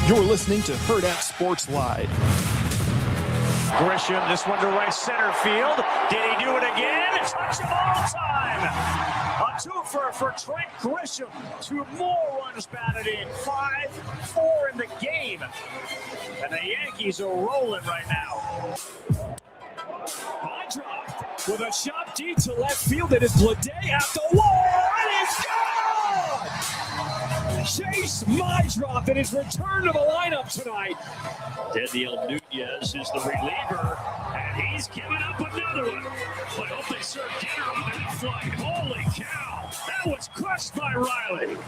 You're listening to Hurrdat Sports Live. Grisham, this one to right center field. Did he do it again? Touch of all time. A twofer for Trent Grisham. 2 more runs batted in. 5-4 in the game. And the Yankees are rolling right now. High drop with a shot deep to left field. It is Blade at the wall. It is gone! Chase Mydrop in his return to the lineup tonight. Daniel Nunez is the reliever, and he's giving up another one. But hope they serve dinner on that flight. Holy cow! That was crushed by Riley.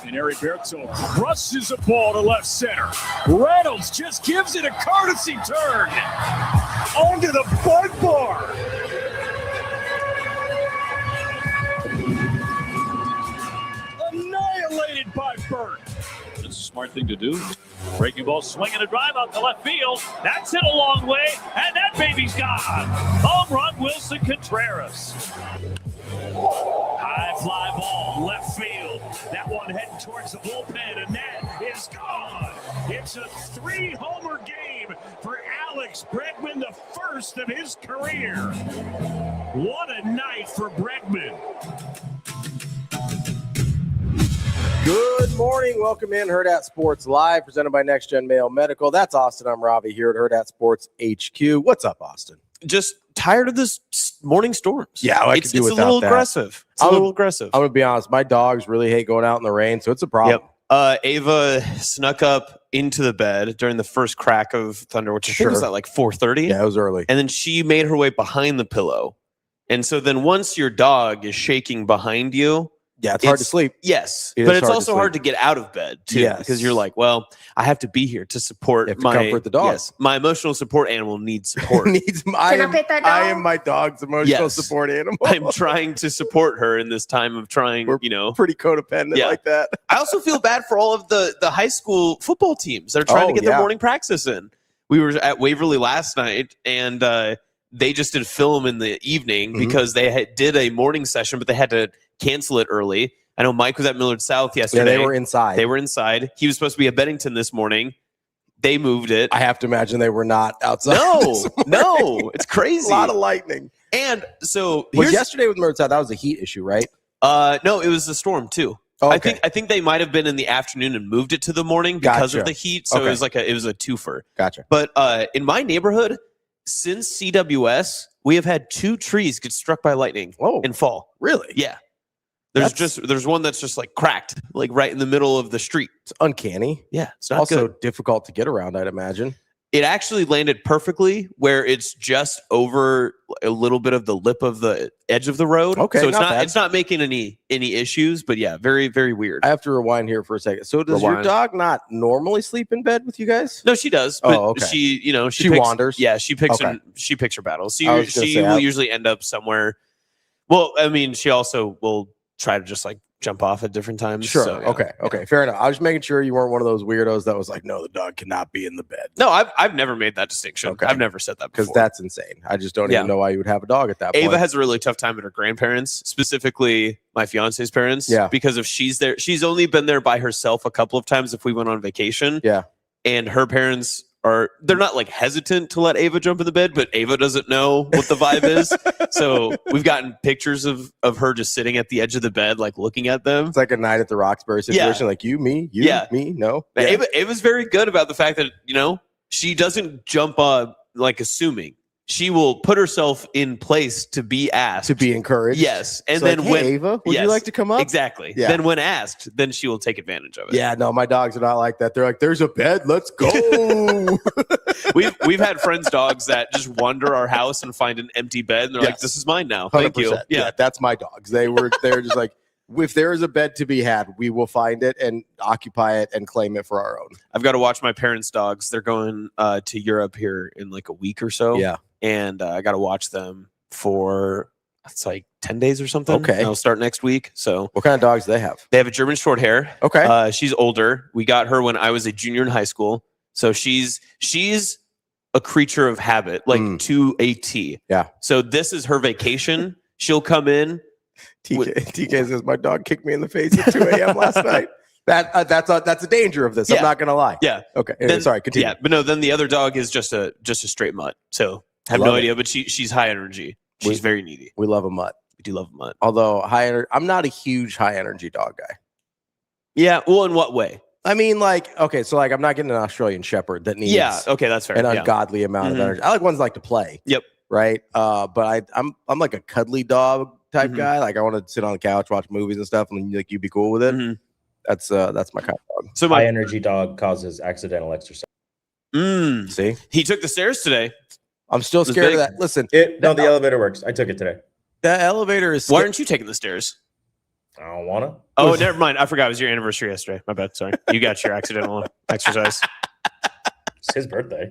And Heriberto crushes a ball to left center. Reynolds just gives it a courtesy turn. Onto the bug bar. Annihilated by Burt. It's a smart thing to do. Breaking ball, swinging a drive out to left field. That's hit a long way, and that baby's gone. Home run, Wilson Contreras. High fly ball, left field. That one heading towards the bullpen, and that is gone. It's a 3-homer game for Alex Bregman, the first of his career. What a night for Bregman. Good morning. Welcome in Hurrdat Sports Live, presented by Next Gen Mayo Medical. That's Austin. I'm Ravi here at Hurrdat Sports HQ. What's up, Austin? Just tired of this morning storms. Yeah, I could do without that. It's a little aggressive. It's a little aggressive. I'm going to be honest. My dogs really hate going out in the rain, so it's a problem. Yep. Ava snuck up into the bed during the first crack of thunder, which I think was at like 4:30. Yeah, it was early. And then she made her way behind the pillow. And so then once your dog is shaking behind you, yeah, it's hard to sleep. Yes, but it's also hard to get out of bed too, because you're like, well, I have to be here to support comfort the dog. Yes, my emotional support animal needs support. I am my dog's emotional support animal. I'm trying to support her in this time of trying. We're pretty codependent like that. I also feel bad for all of the high school football teams that are trying to get their morning practice in. We were at Waverly last night, and they just did film in the evening because they did a morning session, but they had to cancel it early. I know Mike was at Millard South yesterday. Yeah, they were inside. He was supposed to be at Bennington this morning. They moved it. I have to imagine they were not outside. No, it's crazy. A lot of lightning. And so yesterday with Millard South, that was a heat issue, right? No, it was a storm too. Oh, okay. I think they might have been in the afternoon and moved it to the morning because of the heat. So it was it was a twofer. Gotcha. But in my neighborhood, since CWS, we have had 2 trees get struck by lightning in fall. Really? Yeah. There's one that's just like cracked, like right in the middle of the street. It's uncanny. Yeah, it's not also good. Difficult to get around, I'd imagine. It actually landed perfectly where it's just over a little bit of the lip of the edge of the road. Okay, so it's not making any issues, but yeah, very, very weird. I have to rewind here for a second. So does your dog not normally sleep in bed with you guys? No, she does. But she wanders. Yeah, she picks her battles. She will usually end up somewhere. Well, I mean, she also will try to just like jump off at different times. Sure. So, yeah. Okay. Fair enough. I was just making sure you weren't one of those weirdos that was like, no, the dog cannot be in the bed. No, I've never made that distinction. Okay. I've never said that before. Because that's insane. I just don't even know why you would have a dog at that point. Ava has a really tough time at her grandparents, specifically my fiance's parents. Yeah. Because if she's there, she's only been there by herself a couple of times if we went on vacation. Yeah. And her parents they're not like hesitant to let Ava jump in the bed, but Ava doesn't know what the vibe is. So we've gotten pictures of her just sitting at the edge of the bed, like looking at them. It's like a night at the Roxbury situation. Like you, me, me, no. Yeah. Ava's very good about the fact that, she doesn't jump like assuming. She will put herself in place to be asked. To be encouraged. Yes. And so then like, hey, Ava, would you like to come up? Exactly. Yeah. Then when asked, then she will take advantage of it. Yeah, no, my dogs are not like that. They're like, there's a bed, let's go. We've had friends' dogs that just wander our house and find an empty bed, and they're like, this is mine now. Thank 100%. you. Yeah, that's my dogs. They're just like, if there is a bed to be had, we will find it and occupy it and claim it for our own. I've got to watch my parents' dogs. They're going to Europe here in like a week or so. Yeah. And I got to watch them for, it's like 10 days or something. Okay. I'll start next week. So what kind of dogs do they have? They have a German short hair. Okay. She's older. We got her when I was a junior in high school. So she's a creature of habit, like to a T. Yeah. So this is her vacation. She'll come in. TK says my dog kicked me in the face at 2 a.m. last night. That's a danger of this. Yeah. I'm not gonna lie. Yeah. Okay. Anyway, sorry. Continue. Yeah, but no. Then the other dog is just a straight mutt. So I have no idea, but she's high energy. She's very needy. We love a mutt. We do love a mutt. Although I'm not a huge high energy dog guy. Yeah. Well, in what way? I mean, like, okay, so like I'm not getting an Australian Shepherd that needs okay, that's fair. an ungodly amount of energy. I like ones that like to play. Yep. Right. But I'm like a cuddly dog type guy. Like I want to sit on the couch, watch movies and stuff, and like you'd be cool with it. That's my kind of dog. So my energy dog causes accidental exercise. See, he took the stairs today. I'm still scared of that. Listen, the elevator works. I took it today. The elevator is. Why aren't you taking the stairs? I don't want to. Oh, never mind. I forgot it was your anniversary yesterday. My bad. Sorry. You got your accidental exercise. It's his birthday.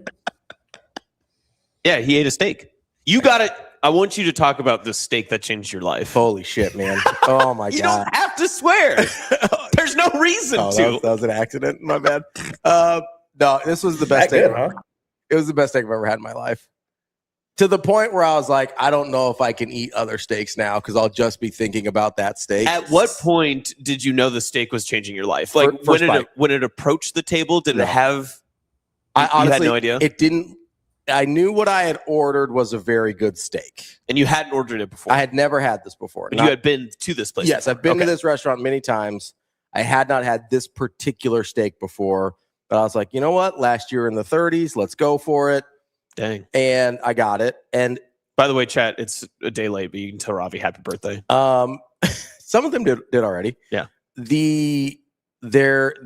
Yeah, he ate a steak. You got it. I want you to talk about the steak that changed your life. Holy shit, man. Oh, my God. You don't have to swear. There's no reason to. That was an accident. My bad. No, this was the best steak. Huh? It was the best steak I've ever had in my life. To the point where I was like, I don't know if I can eat other steaks now because I'll just be thinking about that steak. At what point did you know the steak was changing your life? Like when it approached the table, did it have? I honestly had no idea. It didn't. I knew what I had ordered was a very good steak, and you hadn't ordered it before. I had never had this before. But you had been to this place. Yes, before. I've been to this restaurant many times. I had not had this particular steak before, but I was like, you know what? Last year in the 30s, let's go for it. Dang. And I got it. And by the way, chat, it's a day late, but you can tell Ravi happy birthday. Some of them did already. Yeah. The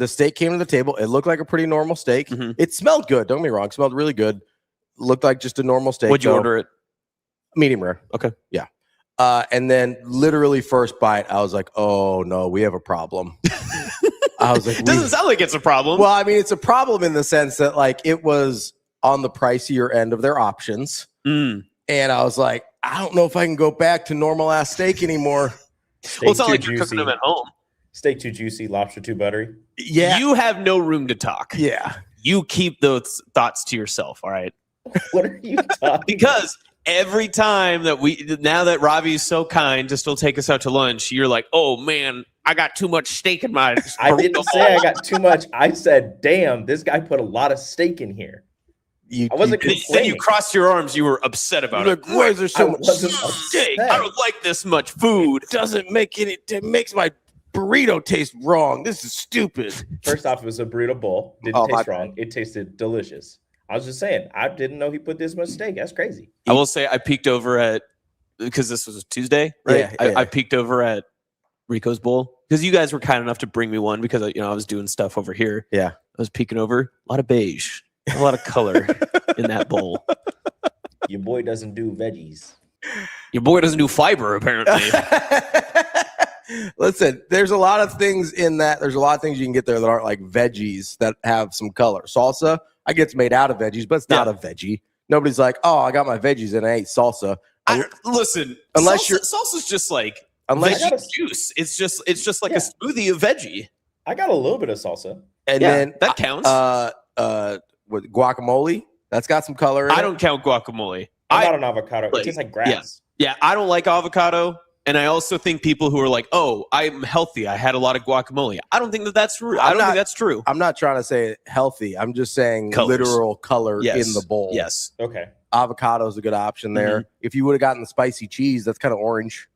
steak came to the table. It looked like a pretty normal steak. It smelled good. Don't get me wrong. It smelled really good. Looked like just a normal steak. What'd you order it? Medium rare. Okay. Yeah. And then literally first bite, I was like, oh no, we have a problem. I was like, doesn't sound like it's a problem. Well, I mean, it's a problem in the sense that like it was on the pricier end of their options. And I was like, I don't know if I can go back to normal ass steak anymore. Well, it's not like you're cooking them at home. Steak too juicy, lobster too buttery. Yeah. You have no room to talk. Yeah. You keep those thoughts to yourself, all right? What are you talking Because every time now that Ravi is so kind to still take us out to lunch, you're like, oh man, I got too much steak in my. I didn't say I got too much. I said, damn, this guy put a lot of steak in here. I wasn't complaining. Then you crossed your arms. You were upset about it. Why is there so much steak? I don't like this much food. It doesn't make any. It makes my burrito taste wrong. This is stupid. First off, it was a burrito bowl. Didn't taste wrong. It tasted delicious. I was just saying, I didn't know he put this much steak. That's crazy. I will say I peeked over at, because this was a Tuesday, right? Yeah. I peeked over at Rico's Bowl because you guys were kind enough to bring me one because I was doing stuff over here. Yeah. I was peeking over. A lot of beige. A lot of color in that bowl. Your boy doesn't do veggies. Your boy doesn't do fiber, apparently. Listen, there's a lot of things in that. There's a lot of things you can get there that aren't like veggies that have some color. Salsa, I get it's made out of veggies, but it's not a veggie. Nobody's like, oh, I got my veggies and I ate salsa. Listen, unless salsa's just like veggie juice. It's just like a smoothie of veggie. I got a little bit of salsa. And then that counts. With guacamole, that's got some color in it. I don't count guacamole. I got an avocado. It tastes like grass. Yeah, I don't like avocado. And I also think people who are like, oh, I'm healthy. I had a lot of guacamole. I don't think that's true. I don't think that's true. I'm not trying to say healthy. I'm just saying literal color in the bowl. Yes. Okay. Avocado is a good option there. If you would have gotten the spicy cheese, that's kind of orange.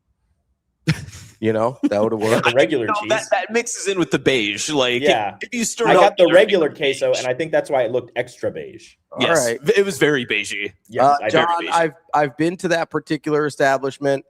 That would have worked. The regular cheese. That mixes in with the beige. Like, if you stir I got the regular queso, and I think that's why it looked extra beige. All right. It was very beigey. Yes, John, I've been to that particular establishment.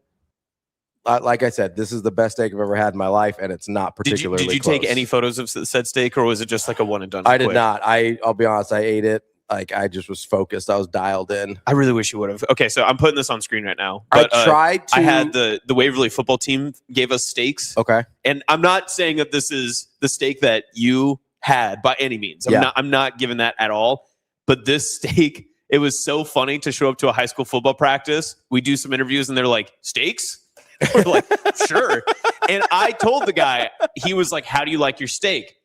Like I said, this is the best steak I've ever had in my life, and it's not particularly Did you close. take any photos of said steak, or was it just like a one and done? I did not. I'll be honest. I ate it. Like, I just was focused. I was dialed in. I really wish you would have. Okay, so I'm putting this on screen right now. But, I tried to. I had the Waverly football team gave us steaks. Okay. And I'm not saying that this is the steak that you had by any means. I'm not giving that at all. But this steak, it was so funny to show up to a high school football practice. We do some interviews, and they're like, steaks? We're like, sure. And I told the guy, he was like, how do you like your steak?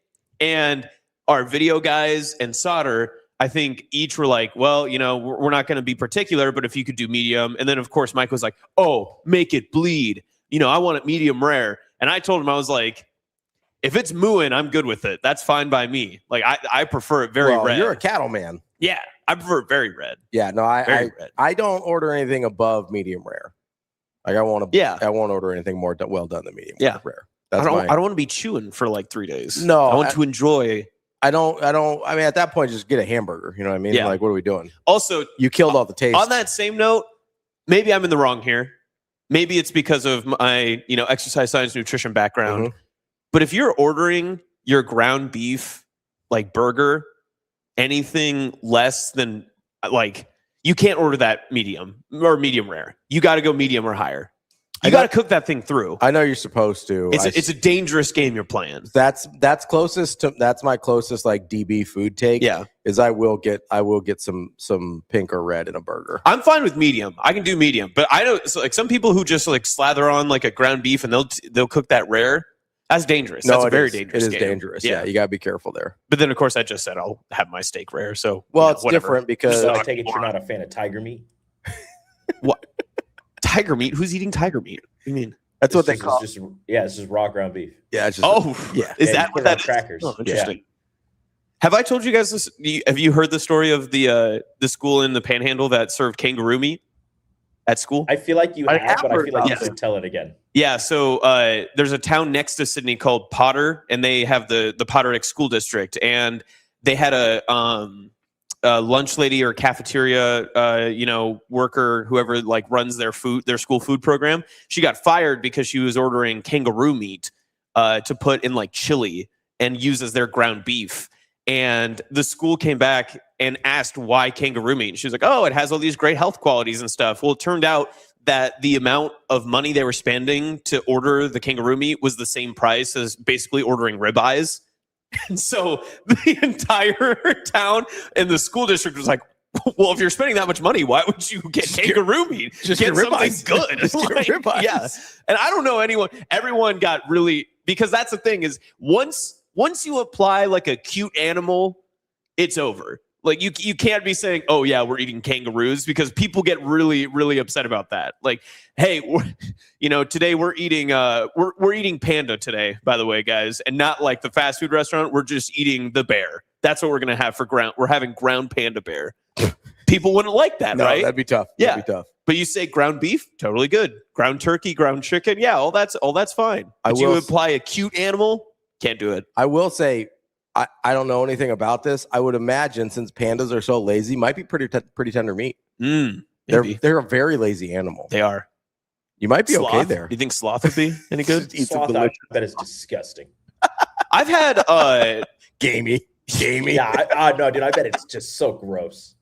And our video guys and Solder, I think each were like, well, we're not going to be particular, but if you could do medium. And then, of course, Mike was like, oh, make it bleed. I want it medium rare. And I told him, I was like, if it's mooing, I'm good with it. That's fine by me. Like I prefer it very red. You're a cattle man. Yeah, I prefer it very red. Yeah, no, I don't order anything above medium rare. Like I won't order anything more well done than medium rare. I don't want to be chewing for like 3 days. No, I want to enjoy. I mean, at that point, just get a hamburger. You know what I mean? Yeah. Like, what are we doing? Also, you killed all the taste. On that same note, maybe I'm in the wrong here. Maybe it's because of my, exercise science nutrition background. Mm-hmm. But if you're ordering your ground beef, like burger, anything less than like, you can't order that medium or medium rare. You got to go medium or higher. You got to cook that thing through. I know you're supposed to. It's a dangerous game you're playing. That's my closest like DB food take. Yeah, is I will get some pink or red in a burger. I'm fine with medium. I can do medium, but I know like some people who just like slather on like a ground beef and they'll cook that rare. That's dangerous. That's a very dangerous. It is dangerous. Yeah, you got to be careful there. But then, of course, I just said I'll have my steak rare. So, it's different because so I take it you're not a fan of tiger meat. What? Tiger meat? Who's eating tiger meat? What do you mean? That's what they call. It's just raw ground beef. Yeah. It's just, Is that what that is? Crackers? Oh, interesting. Yeah. Have I told you guys this? Have you heard the story of the school in the Panhandle that served kangaroo meat at school? I feel like you have, but I feel like you should tell it again. Yeah, so there's a town next to Sydney called Potter, and they have the Potter School District, and they had a lunch lady or cafeteria, worker, whoever like runs their school food program. She got fired because she was ordering kangaroo meat to put in like chili and use as their ground beef. And the school came back and asked why kangaroo meat. And she was like, "Oh, it has all these great health qualities and stuff." Well, it turned out that the amount of money they were spending to order the kangaroo meat was the same price as basically ordering ribeyes. And so the entire town and the school district was like, well, if you're spending that much money, why would you get kangaroo meat? Just get something ribeyes. good. Just get ribeyes. Yeah. And I don't know everyone got really, because that's the thing is once you apply like a cute animal, it's over. Like you can't be saying, "Oh yeah, we're eating kangaroos," because people get really, really upset about that. Like, hey, today we're eating we're eating panda today, by the way, guys, and not like the fast food restaurant. We're just eating the bear. That's what we're gonna have for ground. We're having ground panda bear. People wouldn't like that, right? That'd be tough. Yeah, that'd be tough. But you say ground beef, totally good. Ground turkey, ground chicken, yeah, all that's fine. But you apply a cute animal, can't do it. I will say, I don't know anything about this. I would imagine since pandas are so lazy, might be pretty tender meat. They're a very lazy animal. They are. You might be sloth? okay there. Do you think sloth would be any good? Sloth, I bet it's disgusting. I've had gamey. Yeah, no, dude, I bet it's just so gross.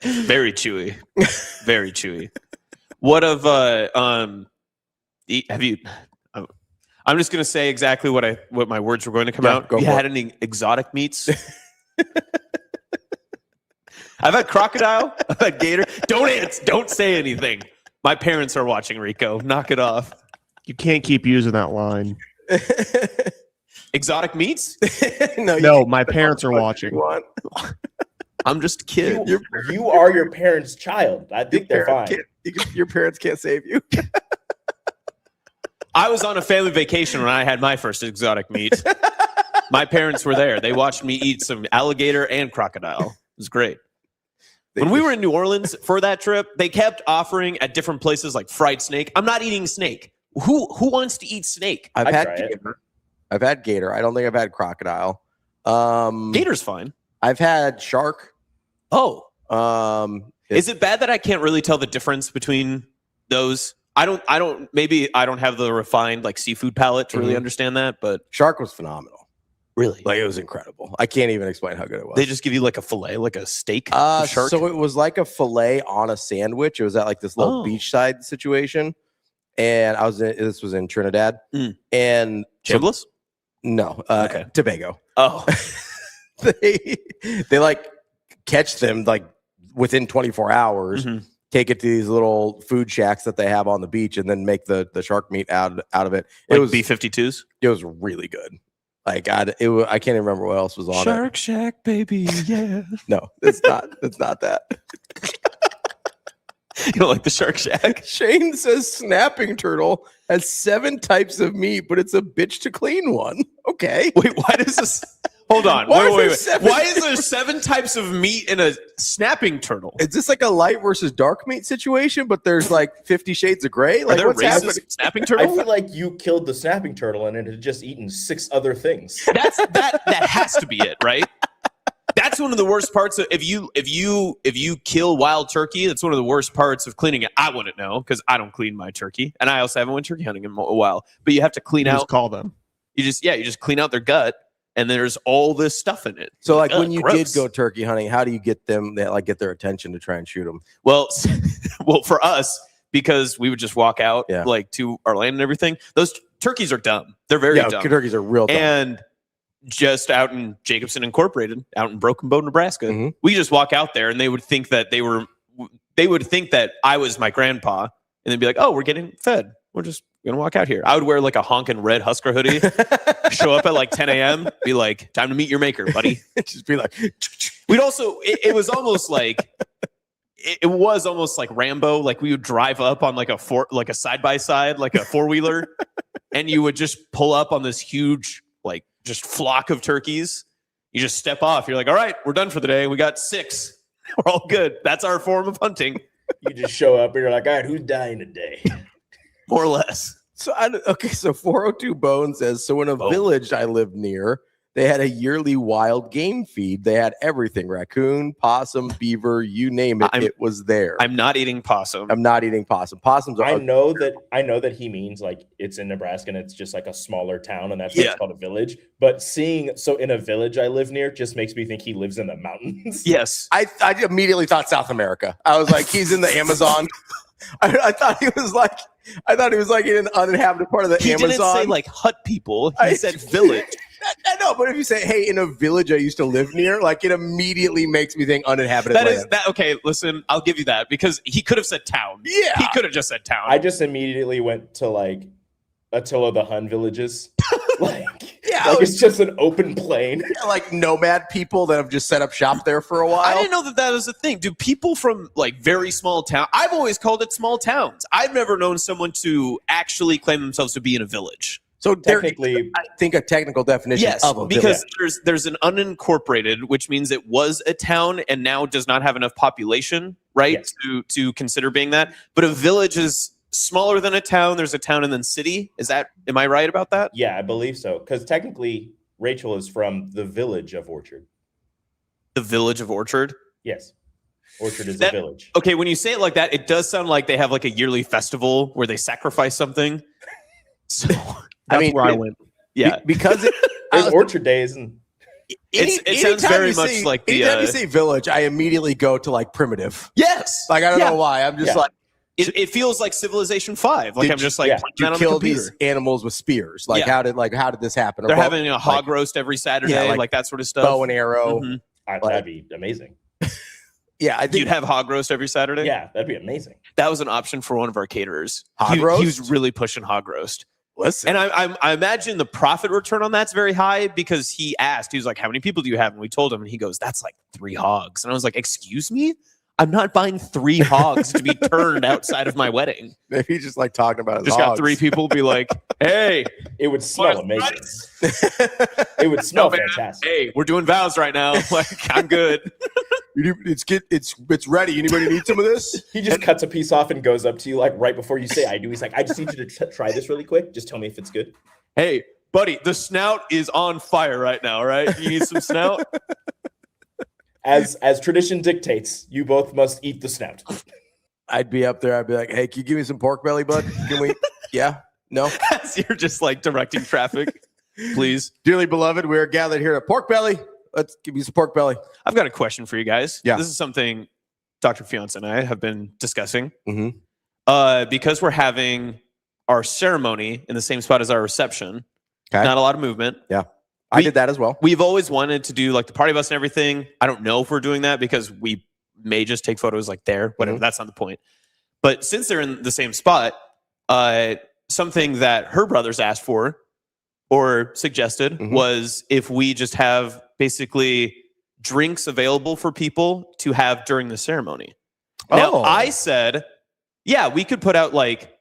Very chewy. Very chewy. What of have you? I'm just going to say exactly what my words were going to come out. You had any exotic meats? I've had crocodile. I've had gator. Don't say anything. My parents are watching, Rico. Knock it off. You can't keep using that line. Exotic meats? No, my parents are watching. I'm just a kid. You are your parents' child. I think they're fine. Your parents can't save you. I was on a family vacation when I had my first exotic meat. My parents were there. They watched me eat some alligator and crocodile. It was great. When we were in New Orleans for that trip, they kept offering at different places like fried snake. I'm not eating snake. Who wants to eat snake? I've had gator. I don't think I've had crocodile. Gator's fine. I've had shark. Oh. Is it bad that I can't really tell the difference between those? Maybe I don't have the refined like seafood palate to really understand that, but shark was phenomenal. Really? Like it was incredible. I can't even explain how good it was. They just give you like a fillet, like a steak of shark? So it was like a fillet on a sandwich. It was at like this little beachside situation. And this was in Trinidad. And Chambliss? No. Tobago. Oh. they like catch them like within 24 hours. Take it to these little food shacks that they have on the beach, and then make the shark meat out of it. It was B-52s. It was really good. Like I can't even remember what else was on Shark Shack, baby, yeah. No, it's not. It's not that. You don't like the Shark Shack? Shane says snapping turtle has 7 types of meat, but it's a bitch to clean one. Okay. Wait, why does this? Hold on. Why Wait. is there Why is there 7 types of meat in a snapping turtle? Is this like a light versus dark meat situation, but there's like 50 shades of gray? Like, Are there what's happening? snapping I turtle? feel like you killed the snapping turtle and it had just eaten 6 other things. That has to be it, right? That's one of the worst parts of if you kill wild turkey. That's one of the worst parts of cleaning it. I wouldn't know because I don't clean my turkey, and I also haven't went turkey hunting in a while. But you have to clean out. Just call them. You just clean out their gut, and there's all this stuff in it. So, like, when you gross. did go turkey hunting, how do you get them that like get their attention to try and shoot them? Well, for us, because we would just walk out like to our land and everything. Those turkeys are dumb. They're very dumb. Turkeys are real dumb. And just out in Jacobson Incorporated, out in Broken Bow, Nebraska, we just walk out there, and they would think that I was my grandpa, and they'd be like, "Oh, we're getting fed. We're just gonna walk out here." I would wear like a honking red Husker hoodie, show up at like 10 a.m., be like, "Time to meet your maker, buddy." Just be like, we'd also. It was almost like. It was almost like Rambo. Like we would drive up on like a side by side, like a 4-wheeler, and you would just pull up on this huge like just flock of turkeys. You just step off. You're like, all right, we're done for the day. We got 6. We're all good. That's our form of hunting. You just show up and you're like, all right, who's dying today? More or less. So 402 Bone says, so in a village I lived near, they had a yearly wild game feed. They had everything: raccoon, possum, beaver, you name it. It was there. I'm not eating possum. I'm not eating possum. Possums are. I know that he means like it's in Nebraska and it's just like a smaller town and that's why it's called a village. But in a village I live near just makes me think he lives in the mountains. Yes. I immediately thought South America. I was like, he's in the Amazon. I thought he was like in an uninhabited part of the Amazon. He didn't say like hut people. He said village. I know, but if you say, "Hey, in a village I used to live near," like it immediately makes me think uninhabited land. Okay, listen, I'll give you that because he could have said town. Yeah. He could have just said town. I just immediately went to like Attila the Hun villages. It's just an open plain. Like nomad people that have just set up shop there for a while. I didn't know that was a thing. Do people from like very small town? I've always called it small towns. I've never known someone to actually claim themselves to be in a village. So technically, I think a technical definition of a because village. there's an unincorporated, which means it was a town and now does not have enough population, right? Yes. To consider being that. But a village is smaller than a town. There's a town and then city. Am I right about that? Yeah, I believe so. Because technically, Rachel is from the village of Orchard. The village of Orchard? Yes. Orchard is a village. Okay, when you say it like that, it does sound like they have like a yearly festival where they sacrifice something. So that's where I went. Yeah. Because there's Orchard Days and it sounds very much like the anytime you say village, I immediately go to like primitive. Yes. Like I don't know why. I'm just like it feels like Civilization 5. Like I'm just like you kill these animals with spears. Like how did this happen? They're having a hog roast every Saturday, like that sort of stuff. Bow and arrow. Mm-hmm. That'd be amazing. Yeah, I think you'd have hog roast every Saturday. Yeah, that'd be amazing. That was an option for one of our caterers. Hog roast? He was really pushing hog roast. Listen, and I imagine the profit return on that's very high because he was like, "How many people do you have?" And we told him, and he goes, "That's like 3 hogs." And I was like, "Excuse me? I'm not buying 3 hogs to be turned outside of my wedding." Maybe he's just like talking about his just hogs. got 3 people be like, "Hey, it would smell amazing. It would smell fantastic. Hey, we're doing vows right now. Like, I'm good." It's ready. Anybody need some of this? He just cuts a piece off and goes up to you like right before you say "I do." He's like, "I just need you to try this really quick. Just tell me if it's good." Hey, buddy, the snout is on fire right now, right? You need some snout? As tradition dictates, you both must eat the snout. I'd be up there. I'd be like, "Hey, can you give me some pork belly, bud? Can we?" Yeah. No. As you're just like directing traffic, please. Dearly beloved, we are gathered here at Pork Belly. Let's give you some pork belly. I've got a question for you guys. Yeah. This is something Dr. Fiance and I have been discussing. Mm-hmm. Because we're having our ceremony in the same spot as our reception. Okay. Not a lot of movement. Yeah. I did that as well. We've always wanted to do like the party bus and everything. I don't know if we're doing that because we may just take photos like there. Whatever. That's not the point. But since they're in the same spot, something that her brothers asked for or suggested was if we just have basically drinks available for people to have during the ceremony. Now, I said Yeah, we could put out like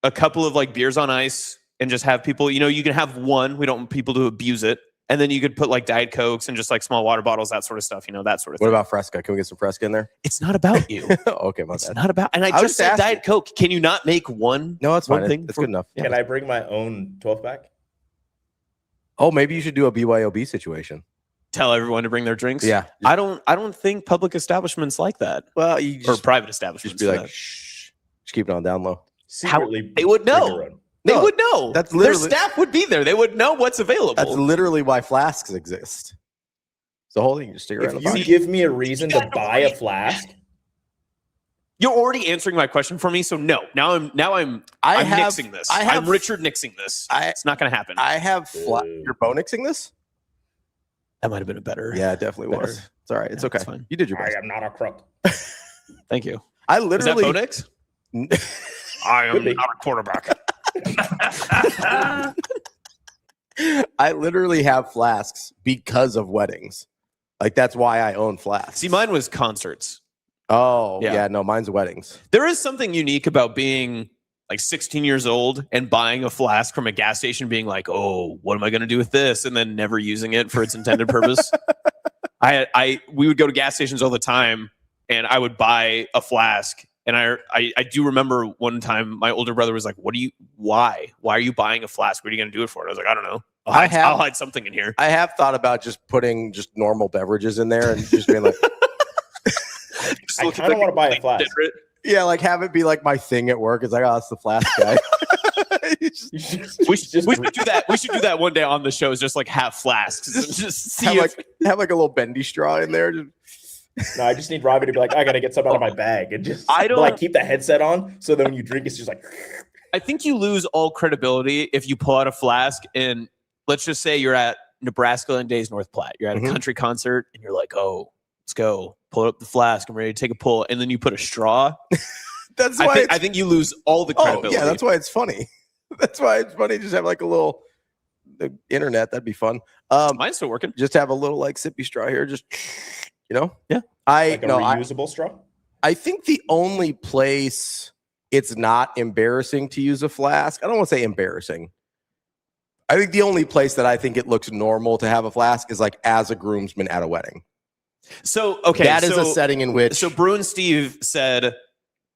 a couple of like beers on ice and just have people, you can have one. We don't want people to abuse it. And then you could put like Diet Cokes and just like small water bottles, that sort of stuff, that sort of thing. What about Fresca? Can we get some Fresca in there? It's not about you. Okay, my It's bad. not about, and I just said Diet Coke. Can you not make one? No, it's one fine. thing It's good enough. Can I bring my own 12-pack? Oh, maybe you should do a BYOB situation. Tell everyone to bring their drinks? Yeah. I don't think public establishments like that. Well, you or private establishments. Just be like, shh, just keep it on down low. Secretly, they would know. They would know. That's literally, their staff would be there. They would know what's available. That's literally why flasks exist. It's the whole thing. You just stick around. If you give me a reason to buy a flask, you're already answering my question for me. So no. Now I'm nixing this. I'm Richard nixing this. It's not going to happen. I have You're Bo nixing this. That might have been a better. Yeah, it definitely was. It's all right. It's okay. It's fine. You did your best. I am not a crook. Thank you. I literally. Is that Bo nix? I am not a quarterback. I literally have flasks because of weddings. Like that's why I own flasks. See, mine was concerts. Oh, yeah. No, mine's weddings. There is something unique about being like 16 years old and buying a flask from a gas station, being like, oh, what am I going to do with this? And then never using it for its intended purpose. We would go to gas stations all the time and I would buy a flask. And I do remember one time my older brother was like, why are you buying a flask? What are you going to do it for? And I was like, I don't know. I'll hide something in here. I have thought about just putting just normal beverages in there and just being like, I kind of want to buy a flask. Yeah, like have it be like my thing at work. It's like, oh, it's the flask guy. We should do that. We should do that one day on the show. Is just like have flasks. Just see have like a little bendy straw in there. No, I just need Ravi to be like, I gotta get something out of my bag and just keep the headset on so that when you drink, it's just like. I think you lose all credibility if you pull out a flask and let's just say you're at Nebraska and Days North Platte. You're at a country concert and you're like, oh, let's go. Pull up the flask. I'm ready to take a pull. And then you put a straw. That's why I think you lose all the credibility. Oh, yeah, that's why it's funny. That's why it's funny. Just have like a little the internet. That'd be fun. Mine's still working. Just have a little like sippy straw here. Just Yeah. Like a reusable straw. I think the only place it's not embarrassing to use a flask. I don't want to say embarrassing. I think the only place that I think it looks normal to have a flask is like as a groomsman at a wedding. So okay, that is a setting in which. So Brew and Steve said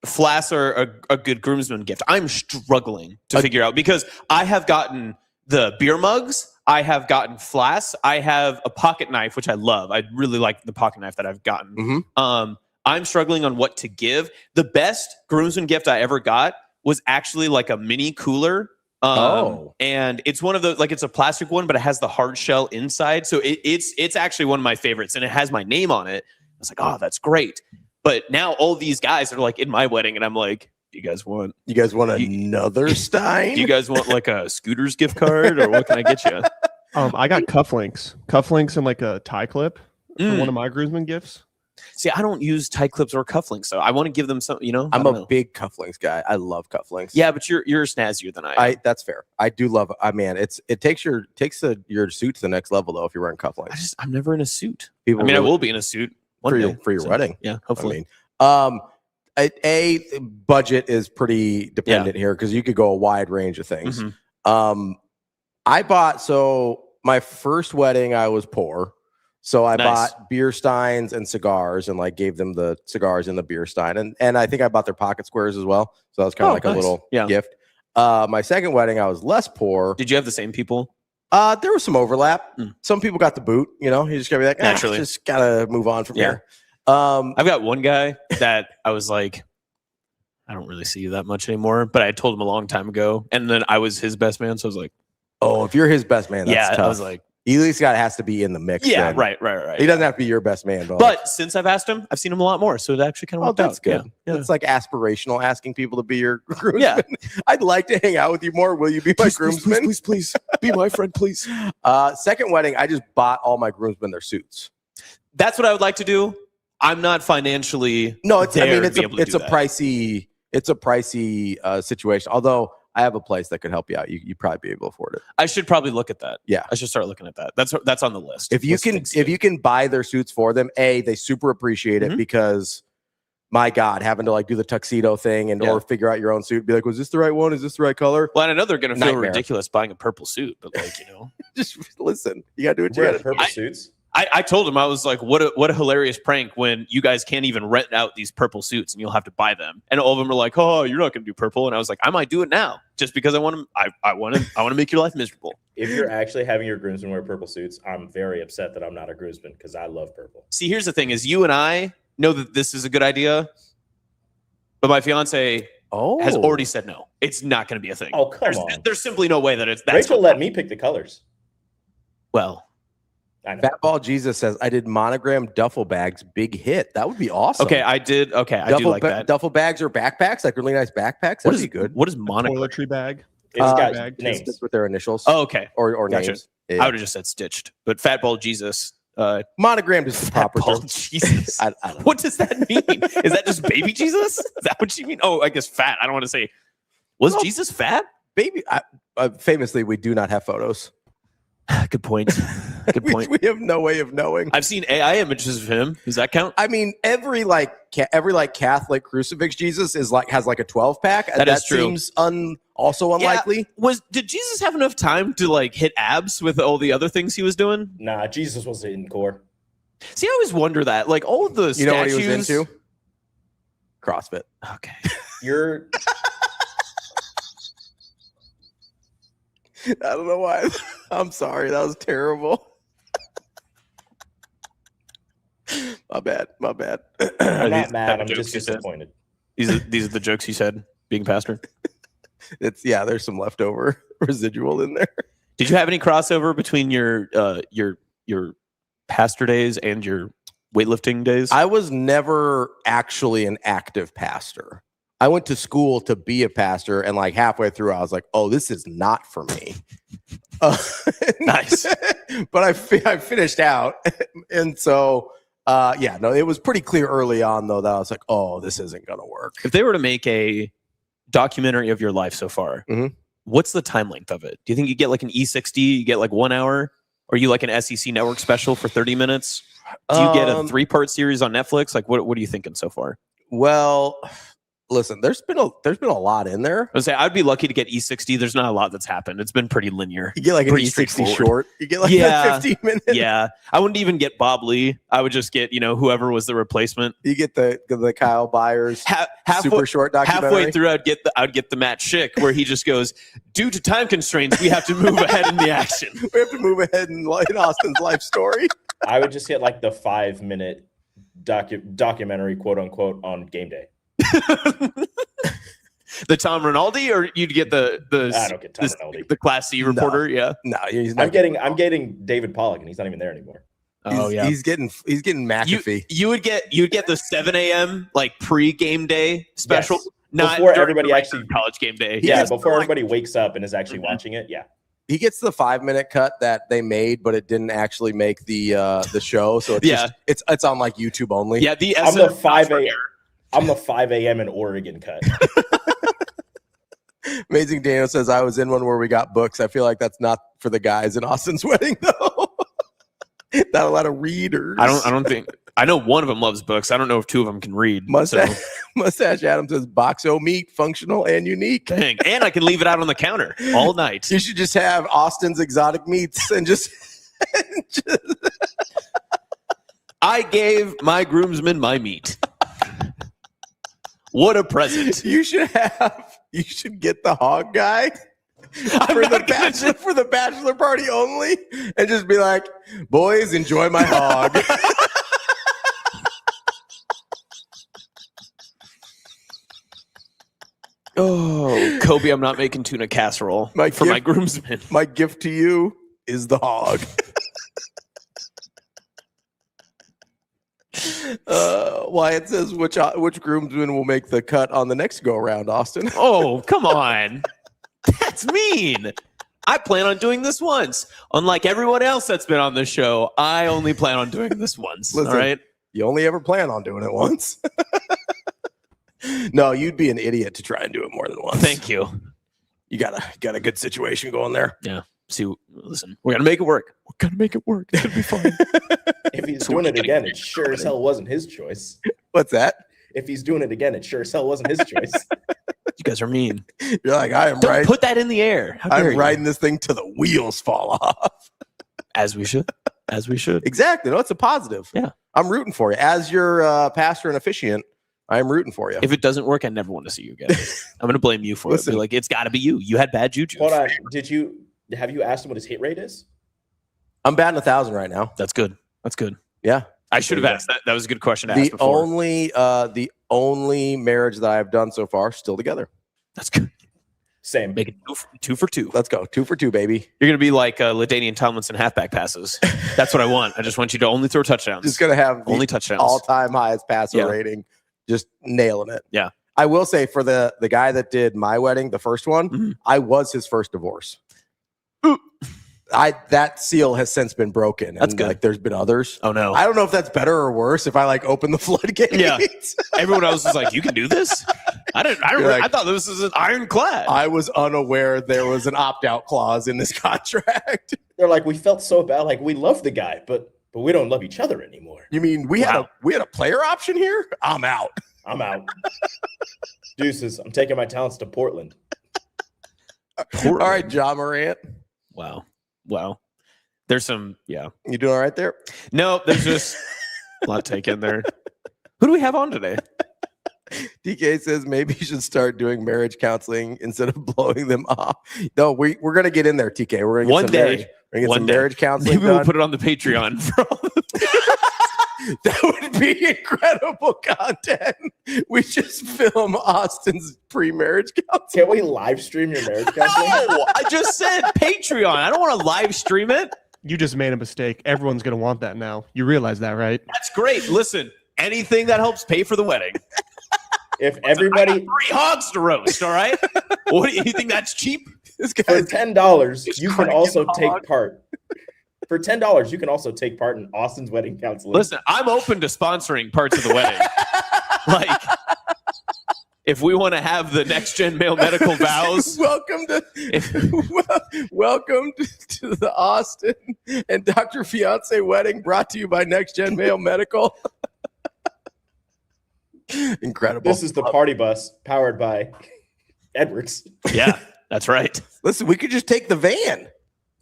flasks are a good groomsman gift. I'm struggling to figure out because I have gotten the beer mugs. I have gotten flasks. I have a pocket knife, which I love. I really like the pocket knife that I've gotten. Mm-hmm. I'm struggling on what to give. The best groomsman gift I ever got was actually like a mini cooler. And it's one of those, like it's a plastic one, but it has the hard shell inside. So it's actually one of my favorites and it has my name on it. I was like, oh, that's great. But now all these guys are like in my wedding and I'm like, you guys want another Stein? Do you guys want like a Scooters gift card or what can I get you? I got cufflinks and like a tie clip for one of my groomsmen gifts. See, I don't use tie clips or cufflinks, so I want to give them some. I'm a big cufflinks guy. I love cufflinks. Yeah, but you're snazzier than I am. That's fair. I do love. It takes your suit to the next level though if you're wearing cufflinks. I'm never in a suit. I will be in a suit for your wedding. Yeah, hopefully. A budget is pretty dependent here because you could go a wide range of things. Mm-hmm. I bought my first wedding. I was poor. So I bought beer steins and cigars and like gave them the cigars and the beer stein. And I think I bought their pocket squares as well. So that was kind of like a little gift. My second wedding, I was less poor. Did you have the same people? There was some overlap. Some people got the boot, you just gotta be like, naturally, just gotta move on from here. I've got one guy that I was like, I don't really see you that much anymore, but I told him a long time ago. And then I was his best man. So I was like, oh, if you're his best man, that's tough. I was like, he at least has to be in the mix. Yeah, then. Right. He doesn't have to be your best man. But since I've asked him, I've seen him a lot more. So it actually kind of worked out. That's good. Yeah. It's like aspirational, asking people to be your groomsman. Yeah. I'd like to hang out with you more. Will you be my groomsman? Please. Be my friend, please. Second wedding, I just bought all my groomsmen their suits. That's what I would like to do. I'm not financially. No, it's a pricey situation. Although I have a place that could help you out. You'd probably be able to afford it. I should probably look at that. Yeah, I should start looking at that. That's on the list. If you can buy their suits for them, they super appreciate it because my God, having to like do the tuxedo thing and or figure out your own suit. Be like, was this the right one? Is this the right color? Well, I know they're going to feel ridiculous buying a purple suit, but like, just listen. You got to do what you got. Purple suits. I told him, I was like, what a hilarious prank when you guys can't even rent out these purple suits and you'll have to buy them. And all of them are like, oh, you're not going to do purple. And I was like, I might do it now just because I want to make your life miserable. If you're actually having your groomsmen wear purple suits, I'm very upset that I'm not a groomsman because I love purple. See, here's the thing is you and I know that this is a good idea, but my fiance has already said no. It's not going to be a thing. Oh, come on. There's simply no way that it's that. Rachel let me pick the colors. Well, Fatball Jesus says, I did monogram duffel bags, big hit. That would be awesome. Okay, I did. Okay, I do like that. Duffel bags or backpacks, like really nice backpacks. That'd be good. What is monogram? Toiletry bag. It's got names. With their initials. Oh, okay. Or gotcha. names. Yeah. I would have just said stitched. But Fatball Jesus. Monogrammed is the proper term. Jesus. I don't know. What does that mean? Is that just baby Jesus? Is that what you mean? Oh, I guess fat. I don't want to say. Was Jesus fat? Baby. Famously, we do not have photos. Good point. Good point. We have no way of knowing. I've seen AI images of him. Does that count? I mean, every Catholic crucifix Jesus has like a 12-pack. That is true. Seems also unlikely. Yeah. Did Jesus have enough time to like hit abs with all the other things he was doing? Nah, Jesus was in core. See, I always wonder that. Like all of the statues. Know what he was into? CrossFit. Okay. You're. I don't know why. I'm sorry. That was terrible. My bad. I'm not mad. I'm just disappointed. These are the jokes he said being pastor. There's some leftover residual in there. Did you have any crossover between your pastor days and your weightlifting days? I was never actually an active pastor. I went to school to be a pastor, and like halfway through, I was like, "Oh, this is not for me." Nice, but I finished out, and so it was pretty clear early on though that I was like, "Oh, this isn't gonna work." If they were to make a documentary of your life so far, what's the time length of it? Do you think you get like an E60? You get like 1 hour, or you like an SEC network special for 30 minutes? Do you get a 3-part series on Netflix? Like, what are you thinking so far? Well. Listen, there's been a lot in there. I would say I'd be lucky to get E60. There's not a lot that's happened. It's been pretty linear. You get like an E60 short. You get like a 15 minute. Yeah, I wouldn't even get Bob Lee. I would just get whoever was the replacement. You get the Kyle Byers super short documentary. Halfway through, I'd get the Matt Schick where he just goes, due to time constraints, we have to move ahead in the action. We have to move ahead in Austin's life story. I would just get like the 5-minute documentary, quote unquote, on game day. The Tom Rinaldi, or you'd get the I don't get Tom Rinaldi. The Class C reporter. No, he's not. I'm getting David Pollock, and he's not even there anymore. He's getting McAfee. You'd get the 7 a.m. like pre-game day special. Yes. Not before everybody actually college game day. Yeah, before everybody wakes up and is actually watching it. Yeah. He gets the 5-minute cut that they made, but it didn't actually make the show. So it's it's on like YouTube only. Yeah, I'm the 5 a.m. I'm the 5 a.m. in Oregon cut. Amazing Daniel says, I was in one where we got books. I feel like that's not for the guys in Austin's wedding, though. Not a lot of readers. I don't think. I know one of them loves books. I don't know if 2 of them can read. Mustache Adam says, Boxo meat, functional and unique. Dang. And I can leave it out on the counter all night. You should just have Austin's exotic meats and just... I gave my groomsmen my meat. What a present. You should get the hog guy for the bachelor party only and just be like, boys, enjoy my hog. Oh, Kobe, I'm not making tuna casserole my groomsmen. My gift to you is the hog. Wyatt says, which groomsman will make the cut on the next go around, Austin? Oh, come on. That's mean. I plan on doing this once. Unlike everyone else that's been on this show, I only plan on doing this once. Listen, all right? You only ever plan on doing it once. No, you'd be an idiot to try and do it more than once. Thank you. You got a good situation going there. Yeah. Listen, we're gonna make it work. We're gonna make it work. It's gonna be fine. If he's doing it again, it sure as hell wasn't his choice. What's that? if he's doing it again, it sure as hell wasn't his choice. You guys are mean. You're like, I am Don't right. put that in the air. I'm riding this thing till the wheels fall off. As we should. As we should. Exactly. No, it's a positive. Yeah. I'm rooting for you. As your pastor and officiant, I'm rooting for you. If it doesn't work, I never want to see you again. I'm going to blame you for it. Be like, it's got to be you. You had bad juju. Hold on. Have you asked him what his hit rate is? I'm batting 1,000 right now. That's good. That's good. Yeah. I should have asked that. That was a good question to ask before. The only marriage that I've done so far, still together. That's good. Same. Make it two for two. Let's go. 2 for 2, baby. You're going to be like LaDainian Tomlinson halfback passes. That's what I want. I just want you to only throw touchdowns. Just going to have only touchdowns. All-time highest passer rating. Just nailing it. Yeah. I will say for the guy that did my wedding, the first one, I was his first divorce. Ooh. That seal has since been broken. That's good. Like, there's been others. Oh no. I don't know if that's better or worse if I like open the floodgates. Yeah. Everyone else was like, you can do this? I thought this was an ironclad. I was unaware there was an opt-out clause in this contract. They're like, we felt so bad. Like, we love the guy, but we don't love each other anymore. You mean we had a player option here? I'm out. I'm out. Deuces. I'm taking my talents to Portland. All right, John Morant. Wow. There's some, yeah. You doing all right there? No, there's just a lot taken there. Who do we have on today? DK says maybe you should start doing marriage counseling instead of blowing them off. No, we're going to get in there, TK. We're going to get some marriage counseling. Maybe we'll put it on the Patreon. That would be incredible content. We just film Austin's pre-marriage counseling. Can't we live stream your marriage counseling? No, I just said Patreon. I don't want to live stream it. You just made a mistake. Everyone's going to want that now. You realize that, right? That's great. Listen, anything that helps pay for the wedding. If everybody... I got 3 hogs to roast, all right? What do you think that's cheap? For $10, you can also take part. For $10, you can also take part in Austin's wedding counseling. Listen, I'm open to sponsoring parts of the wedding. Like, if we want to have the next gen male medical vows. welcome to the Austin and Dr. Fiance wedding brought to you by Next Gen Male Medical. Incredible. This is the party bus powered by Edwards. Yeah, that's right. Listen, we could just take the van.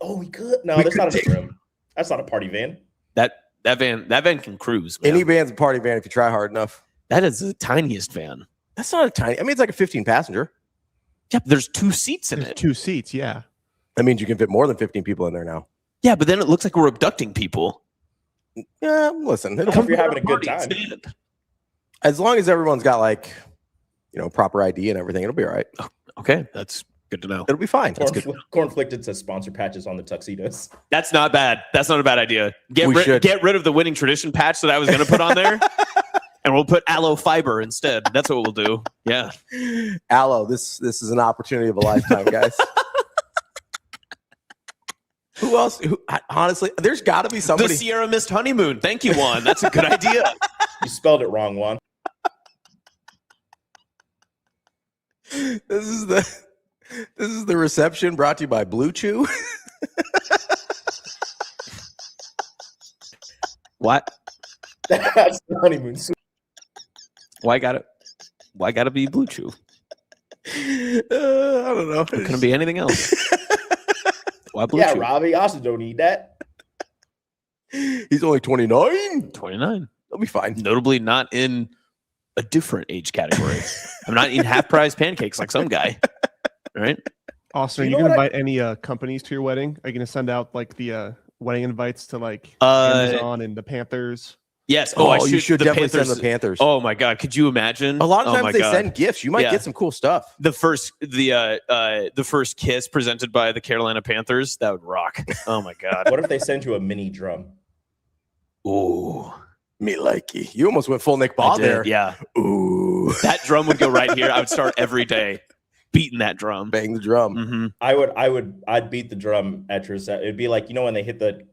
Oh, we could. No, that's not a room. That's not a party van. That van can cruise. Man. Any van's a party van if you try hard enough. That is the tiniest van. That's not a tiny. I mean, it's like a 15 passenger. Yep, there's 2 seats in it. 2 seats, yeah. That means you can fit more than 15 people in there now. Yeah, but then it looks like we're abducting people. Yeah, listen. If you're having a good time. As long as everyone's got proper ID and everything, it'll be all right. Okay, that's good to know. It'll be fine. Cornflicted says sponsor patches on the tuxedos. That's not bad. That's not a bad idea. Get rid of the winning tradition patch that I was going to put on there, and we'll put aloe fiber instead. That's what we'll do. Yeah, aloe. This is an opportunity of a lifetime, guys. Who else? Honestly, there's got to be somebody. The Sierra Mist honeymoon. Thank you, Juan. That's a good idea. You spelled it wrong, Juan. This is the reception brought to you by Blue Chew. What? That's the honeymoon suite. Why gotta be Blue Chew? I don't know. It couldn't be anything else. Why Blue Chew? Ravi, Austin don't need that. He's only 29. 29. He'll be fine. Notably not in a different age category. I'm not eating half-price pancakes like some guy. All right? Austin, are you going to invite any companies to your wedding? Are you going to send out like the wedding invites to like Amazon and the Panthers? Yes. You should definitely send the Panthers. Oh my God. Could you imagine? A lot of times they send gifts. You might get some cool stuff. The first kiss presented by the Carolina Panthers, that would rock. Oh my God. What if they send you a mini drum? Ooh. Me likey. You almost went full Nick Ball there. Yeah. Ooh. That drum would go right here. I would start every day beating that drum. Bang the drum. Mm-hmm. I'd beat the drum at your set. It'd be like, when they hit the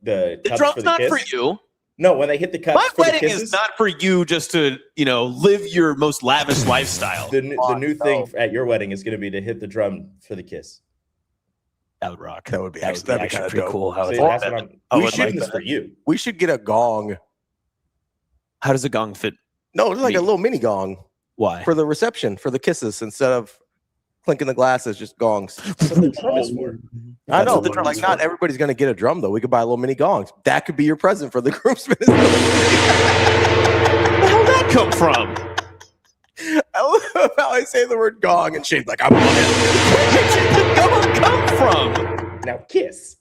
cups drum's for the not kiss. for you. No, when they hit the cups My for wedding the kisses, is not for you just to, live your most lavish lifestyle. The new thing at your wedding is going to be to hit the drum for the kiss. That would rock. That would be actually pretty cool. That's what this is for you. We should get a gong. How does a gong fit? No, it's like a little mini gong. Why? For the reception, for the kisses, instead of clinking the glasses, just gongs. That's what the drum is for. I know, but like not everybody's going to get a drum, though. We could buy little mini gongs. That could be your present for the groomsmen. Where the hell did that come from? I love how I say the word gong, and Shane's like, I want it. Where did the gong come from? Now kiss.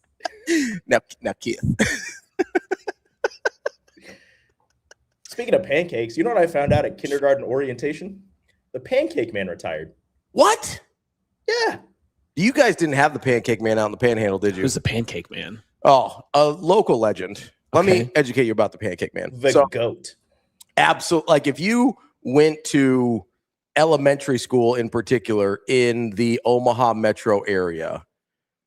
Now kiss. Speaking of pancakes, you know what I found out at kindergarten orientation? The pancake man retired. What? Yeah. You guys didn't have the pancake man out in the panhandle, did you? Who's the pancake man? Oh, a local legend. Let me educate you about the pancake man. The goat. Absolutely. Like if you went to elementary school in particular in the Omaha metro area,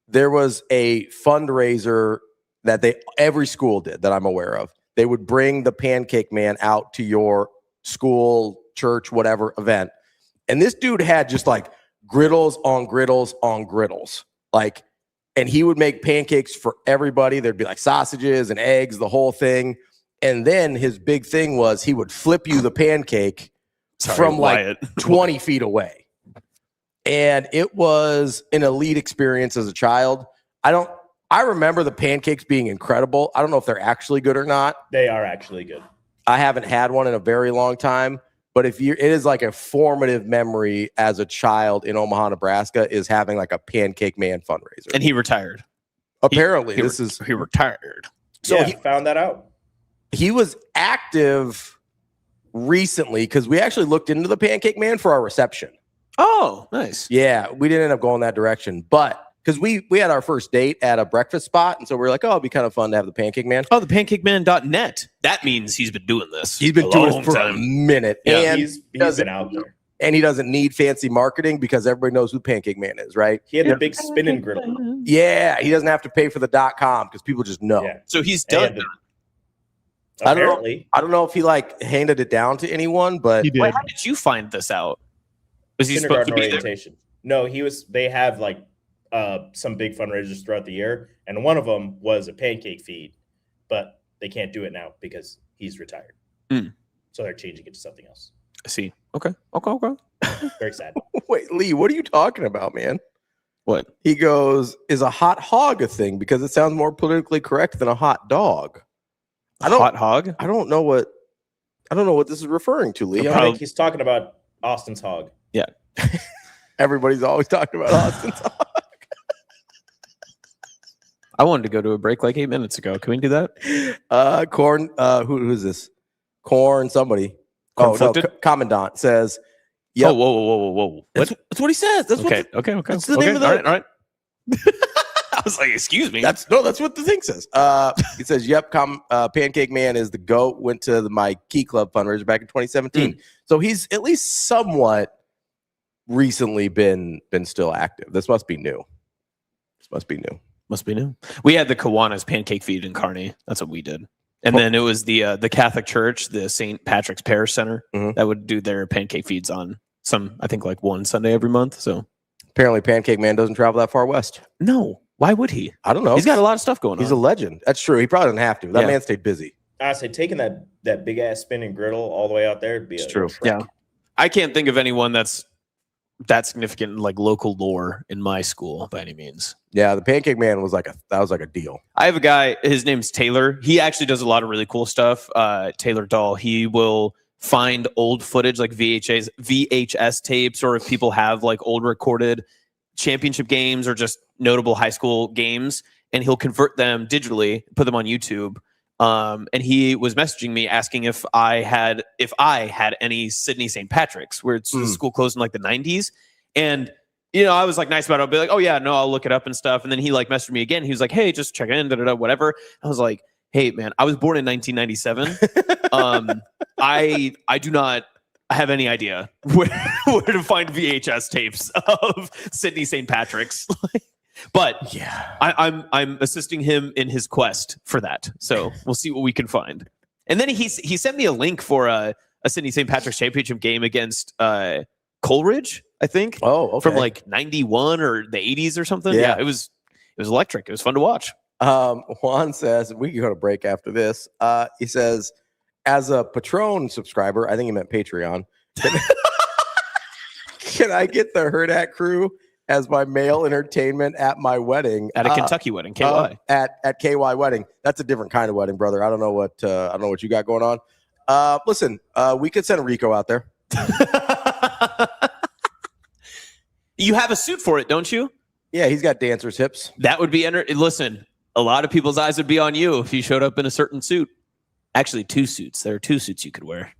there was a fundraiser that every school did that I'm aware of. They would bring the pancake man out to your school, church, whatever event. And this dude had just like griddles on griddles on griddles. Like, and he would make pancakes for everybody. There'd be like sausages and eggs, the whole thing. And then his big thing was he would flip you the pancake from like 20 feet away. And it was an elite experience as a child. I remember the pancakes being incredible. I don't know if they're actually good or not. They are actually good. I haven't had one in a very long time. But it is like a formative memory as a child in Omaha, Nebraska, is having like a pancake man fundraiser. And he retired. Apparently, he retired. So yeah, he found that out. He was active recently because we actually looked into the pancake man for our reception. Oh, nice. Yeah, we didn't end up going that direction, but because we had our first date at a breakfast spot, and so we were like, oh, it'd be kind of fun to have the pancake man. Oh, the pancakeman.net. That means he's been doing this. He's been doing it for a minute. Yeah, and he's been out there. And he doesn't need fancy marketing because everybody knows who Pancake Man is, right? He had the big spinning griddle. Yeah, he doesn't have to pay for the .com because people just know. Yeah. So he's done. Apparently. I don't know if he like handed it down to anyone, but He did. Wait, how did you find this out? Was he supposed to be orientation? No, he was. They have like some big fundraisers throughout the year, and one of them was a pancake feed, but they can't do it now because he's retired. So they're changing it to something else. I see. Okay. Very sad. Wait, Lee, what are you talking about, man? What? He goes, is a hot hog a thing? Because it sounds more politically correct than a hot dog. Hot hog? I don't know what this is referring to, Lee. I think he's talking about Austin's hog. Yeah. Everybody's always talking about Austin's hog. I wanted to go to a break like 8 minutes ago. Can we do that? Corn. Who's this? Corn. Somebody. Commandant says. Yep. Oh, whoa! That's what he says. That's okay. That's the name of the. All right. I was like, excuse me. That's what the thing says. He says, "Yep, Pancake Man is the GOAT. Went to my Key Club fundraiser back in 2017. So he's at least somewhat recently been still active. This must be new. Must be new. We had the Kiwanis pancake feed in Kearney. That's what we did. And then it was the Catholic Church, the St. Patrick's Parish Center, that would do their pancake feeds on I think like one Sunday every month. So apparently Pancake Man doesn't travel that far west. No. Why would he? I don't know. He's got a lot of stuff going on. He's a legend. That's true. He probably doesn't have to. That man stayed busy. I say taking that big ass spinning griddle all the way out there would be true. Yeah. I can't think of anyone that's that significant in like local lore in my school by any means. Yeah, the Pancake Man was like a deal. I have a guy, his name's Taylor. He actually does a lot of really cool stuff. Taylor Dahl. He will find old footage like VHS tapes, or if people have like old recorded championship games or just notable high school games, and he'll convert them digitally, put them on YouTube. And he was messaging me asking if I had any Sydney St. Patrick's, where the school closed in like the 90s. And, you know, I was like nice about it. I'll be like, oh yeah, no, I'll look it up and stuff. And then he like messaged me again. He was like, hey, just check in, whatever. I was like, hey man, I was born in 1997. I do not have any idea where to find VHS tapes of Sydney St. Patrick's. But yeah, I'm assisting him in his quest for that. So we'll see what we can find. And then he sent me a link for a Sydney St. Patrick's championship game against Coleridge, I think. Oh, okay. From like 91 or the 80s or something. Yeah, it was electric. It was fun to watch. Juan says, we can go to break after this. He says, as a Patron subscriber, I think he meant Patreon. Can I get the Hurrdat crew as my male entertainment at my wedding? At a Kentucky wedding, KY. At KY wedding. That's a different kind of wedding, brother. I don't know what you got going on. Listen, we could send Rico out there. You have a suit for it, don't you? Yeah, he's got dancer's hips. That would be listen, a lot of people's eyes would be on you if you showed up in a certain suit. Actually, 2 suits. There are 2 suits you could wear.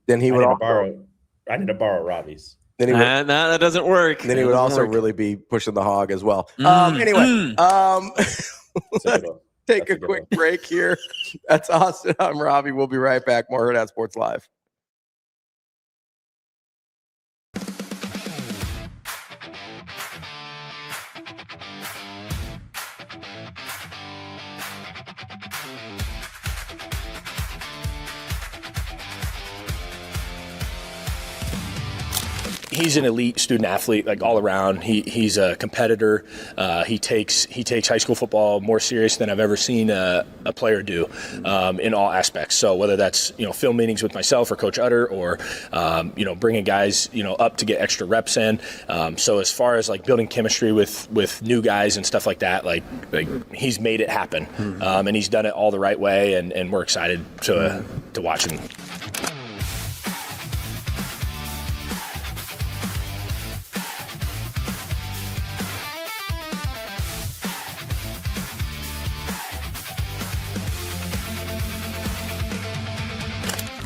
Then he would I need to borrow Ravi's. Then he would, no, that doesn't work. Then he would also really be pushing the hog as well. Anyway, let's take a quick break here. That's Austin. I'm Ravi. We'll be right back. More Hurrdat Sports Live. He's an elite student athlete, like all around. He's a competitor. He takes high school football more serious than I've ever seen a player do in all aspects. So whether that's film meetings with myself or Coach Utter, or bringing guys up to get extra reps in. So as far as like building chemistry with new guys and stuff like that, like he's made it happen, and he's done it all the right way, and we're excited to watch him.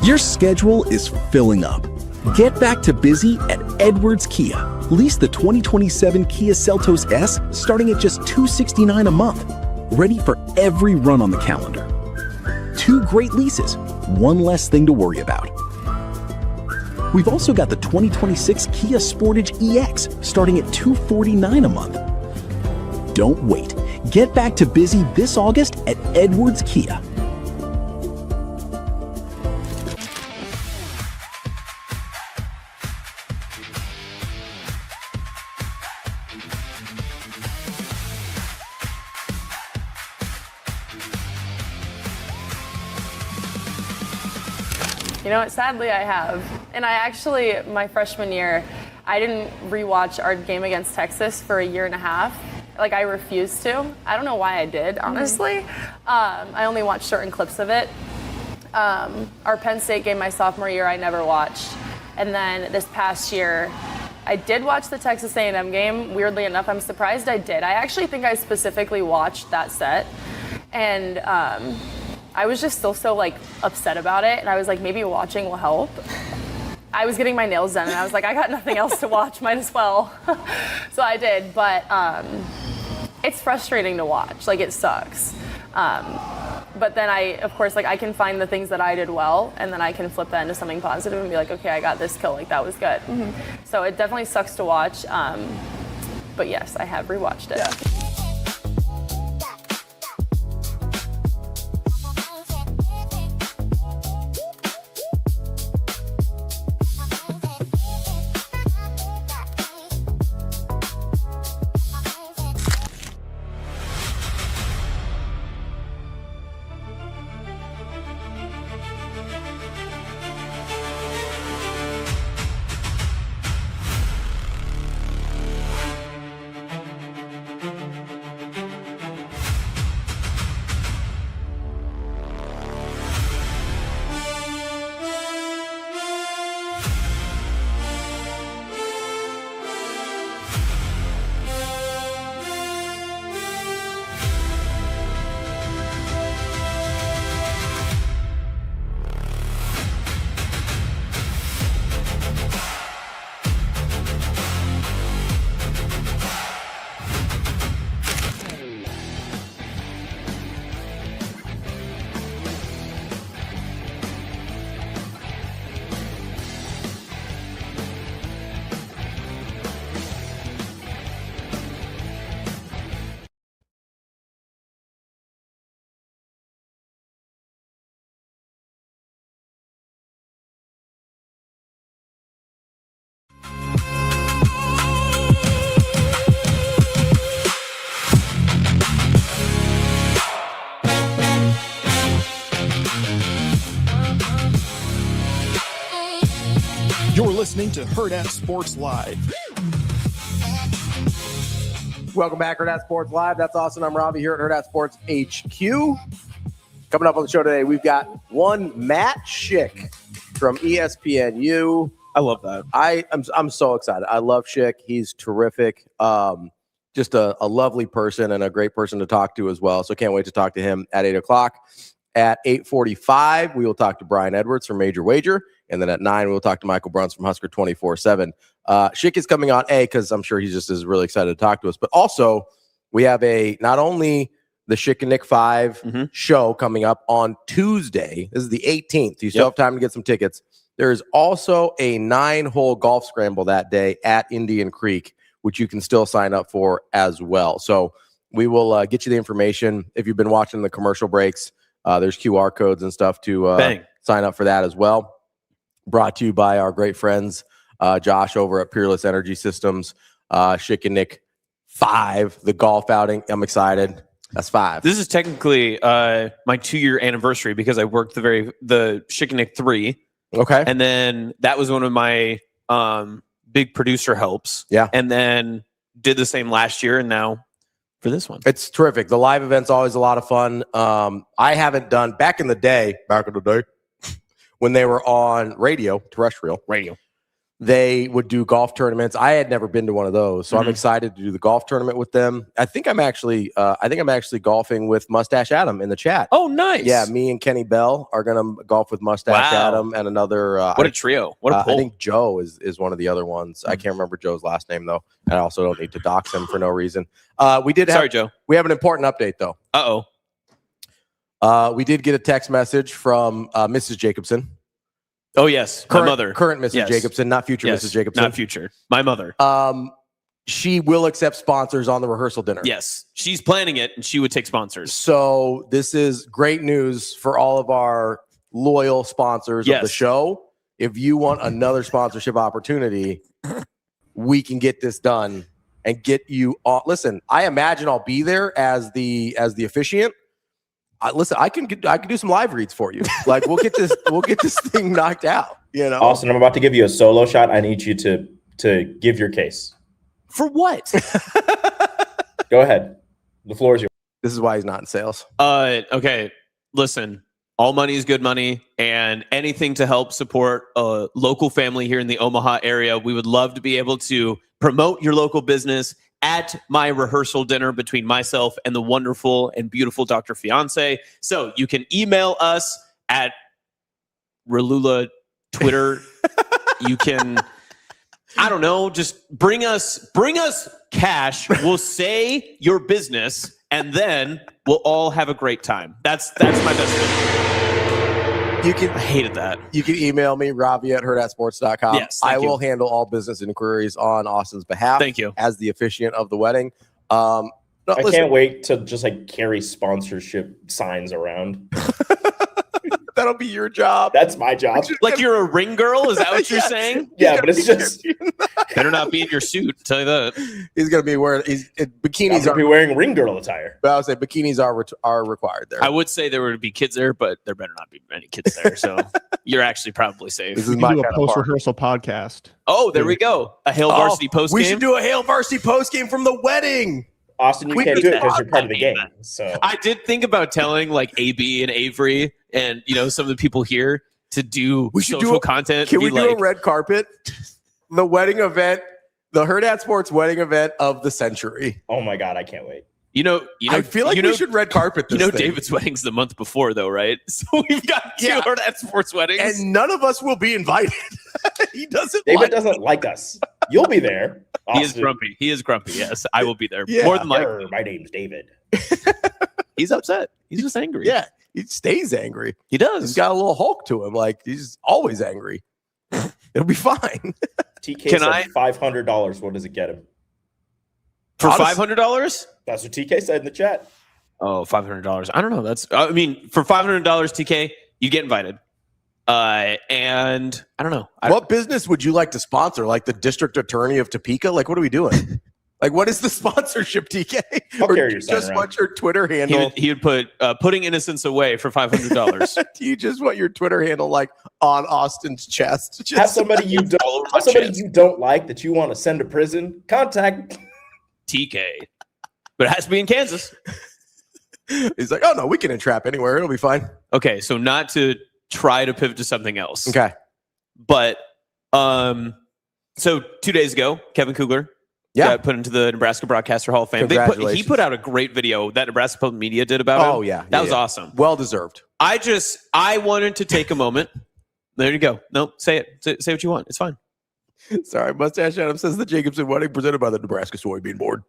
Your schedule is filling up. Get back to busy at Edwards Kia. Lease the 2027 Kia Seltos S starting at just $269 a month. Ready for every run on the calendar. 2 great leases, 1 less thing to worry about. We've also got the 2026 Kia Sportage EX starting at $249 a month. Don't wait. Get back to busy this August at Edwards Kia. Sadly I have. And I actually, my freshman year, I didn't rewatch our game against Texas for a year and a half. Like, I refused to. I don't know why I did, honestly. I only watched certain clips of it. Our Penn State game my sophomore year, I never watched. And then this past year, I did watch the Texas A&M game. Weirdly enough, I'm surprised I did. I actually think I specifically watched that set. And I was just still so upset about it, and I was like, maybe watching will help. I was getting my nails done, and I was like, I got nothing else to watch, might as well. So I did, but it's frustrating to watch. It sucks. But then of course, I can find the things that I did well, and then I can flip that into something positive and be like, okay, I got this kill, that was good. Mm-hmm. So it definitely sucks to watch, but yes, I have rewatched it. Yeah. listening to Hurrdat Sports Live. Welcome back, Hurrdat Sports Live. That's Austin. I'm Ravi here at Hurrdat Sports HQ. Coming up on the show today, we've got one Matt Schick from ESPNU. I love that. I'm so excited. I love Schick. He's terrific. Just a lovely person and a great person to talk to as well. So can't wait to talk to him at 8 o'clock. At 8:45, we will talk to Brian Edwards from Major Wager. And then at 9, we'll talk to Michael Bruntz from Husker 24/7. Schick is coming on, because I'm sure he just is really excited to talk to us. But also, we have not only the Schick and Nick 5 show coming up on Tuesday. This is the 18th. You still have time to get some tickets. There's also a 9-hole golf scramble that day at Indian Creek, which you can still sign up for as well. So we will get you the information. If you've been watching the commercial breaks, there's QR codes and stuff to sign up for that as well. Brought to you by our great friends, Josh over at Peerless Energy Systems, Schick and Nick 5, the golf outing. I'm excited. That's 5. This is technically my 2-year anniversary because I worked the Schick and Nick 3. Okay. And then that was one of my big producer helps. Yeah. And then did the same last year, and now for this one. It's terrific. The live event's always a lot of fun. I haven't done back in the day, when they were on terrestrial radio, they would do golf tournaments. I had never been to one of those, so I'm excited to do the golf tournament with them. I think I'm actually golfing with Mustache Adam in the chat. Oh, nice. Yeah, me and Kenny Bell are gonna golf with Mustache Adam and another. What a trio! What a pull. I think Joe is one of the other ones. I can't remember Joe's last name though. I also don't need to dox him for no reason. Sorry, Joe. We have an important update though. We did get a text message from Mrs. Jacobson. Oh, yes. My mother. Current Mrs. Jacobson, not future Mrs. Jacobson. Not future. My mother. She will accept sponsors on the rehearsal dinner. Yes. She's planning it, and she would take sponsors. So this is great news for all of our loyal sponsors of the show. If you want another sponsorship opportunity, we can get this done and get you on. Listen, I imagine I'll be there as the officiant. Listen, I can do some live reads for you. Like we'll get this thing knocked out. You know, Austin, I'm about to give you a solo shot. I need you to give your case. For what? Go ahead. The floor is yours. This is why he's not in sales. Okay. Listen, all money is good money, and anything to help support a local family here in the Omaha area. We would love to be able to promote your local business at my rehearsal dinner between myself and the wonderful and beautiful Dr. Fiance. So you can email us at Relula Twitter. You can, I don't know, just bring us cash. We'll say your business, and then we'll all have a great time. That's my best thing. I hated that. You can email me, Ravi at hurrdatsports.com. Yes, I will handle all business inquiries on Austin's behalf. Thank you. As the officiant of the wedding. I can't wait to just carry sponsorship signs around. That'll be your job. That's my job. Like you're a ring girl? Is that what you're saying? Yeah, but it's just better not be in your suit. I'll tell you that. He's gonna be wearing bikinis. Are be wearing ring girl attire. But I would say bikinis are required there. I would say there would be kids there, but there better not be any kids there. So you're actually probably safe. This is my do a post-rehearsal podcast. Oh, there we go. A Hail Varsity post game. We should do a Hail Varsity post game from the wedding. Austin, you can't do it because you're part of the game. So I did think about telling AB and Avery and some of the people here to do social content. Can we do a red carpet? The wedding event, the Hurrdat Sports wedding event of the century. Oh my God, I can't wait. I feel like we should red carpet this thing. David's wedding's the month before, though, right? So we've got two Hurrdat Sports weddings. And none of us will be invited. David doesn't like us. You'll be there. He is grumpy. Yes, I will be there. Yeah. More than likely. My name's David. He's upset. He's just angry. Yeah, he stays angry. He does. He's got a little Hulk to him. Like, he's always angry. It'll be fine. TK said $500. What does it get him? For $500? That's what TK said in the chat. Oh, $500. I don't know. For $500, TK, you get invited. And I don't know. What business would you like to sponsor? Like the district attorney of Topeka? Like, what are we doing? Like, what is the sponsorship, TK? I'll Or carry your sign just around. want your Twitter handle? He would put putting innocence away for $500. Do you just want your Twitter handle like on Austin's chest? Just Have somebody you don't like that you want to send to prison. Contact TK, but it has to be in Kansas. He's like, oh no, we can entrap anywhere. It'll be fine. Okay, so not to try to pivot to something else. Okay, but so 2 days ago, Kevin Kugler. Yeah. Got put into the Nebraska Broadcaster Hall of Fame. He put out a great video that Nebraska Public Media did about him. Oh, yeah. That was awesome. Well deserved. I wanted to take a moment. There you go. No, say it. Say what you want. It's fine. Sorry, Mustache Adam says the Jacobson wedding presented by the Nebraska Soybean Board.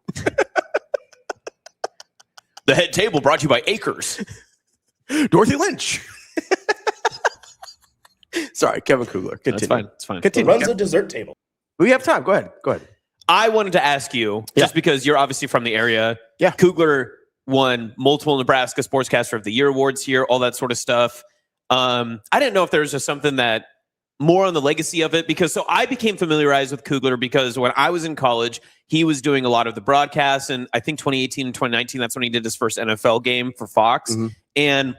The head table brought to you by Acres. Dorothy Lynch. Sorry, Kevin Kugler. Continue. That's fine. It's fine. Continue. runs a dessert table. We have time. Go ahead. I wanted to ask you, just because you're obviously from the area. Yeah. Kugler won multiple Nebraska Sportscaster of the Year awards here, all that sort of stuff. I didn't know if there was just something that more on the legacy of it, because so I became familiarized with Kugler because when I was in college, he was doing a lot of the broadcasts, and I think 2018 and 2019, that's when he did his first NFL game for Fox. Mm-hmm. And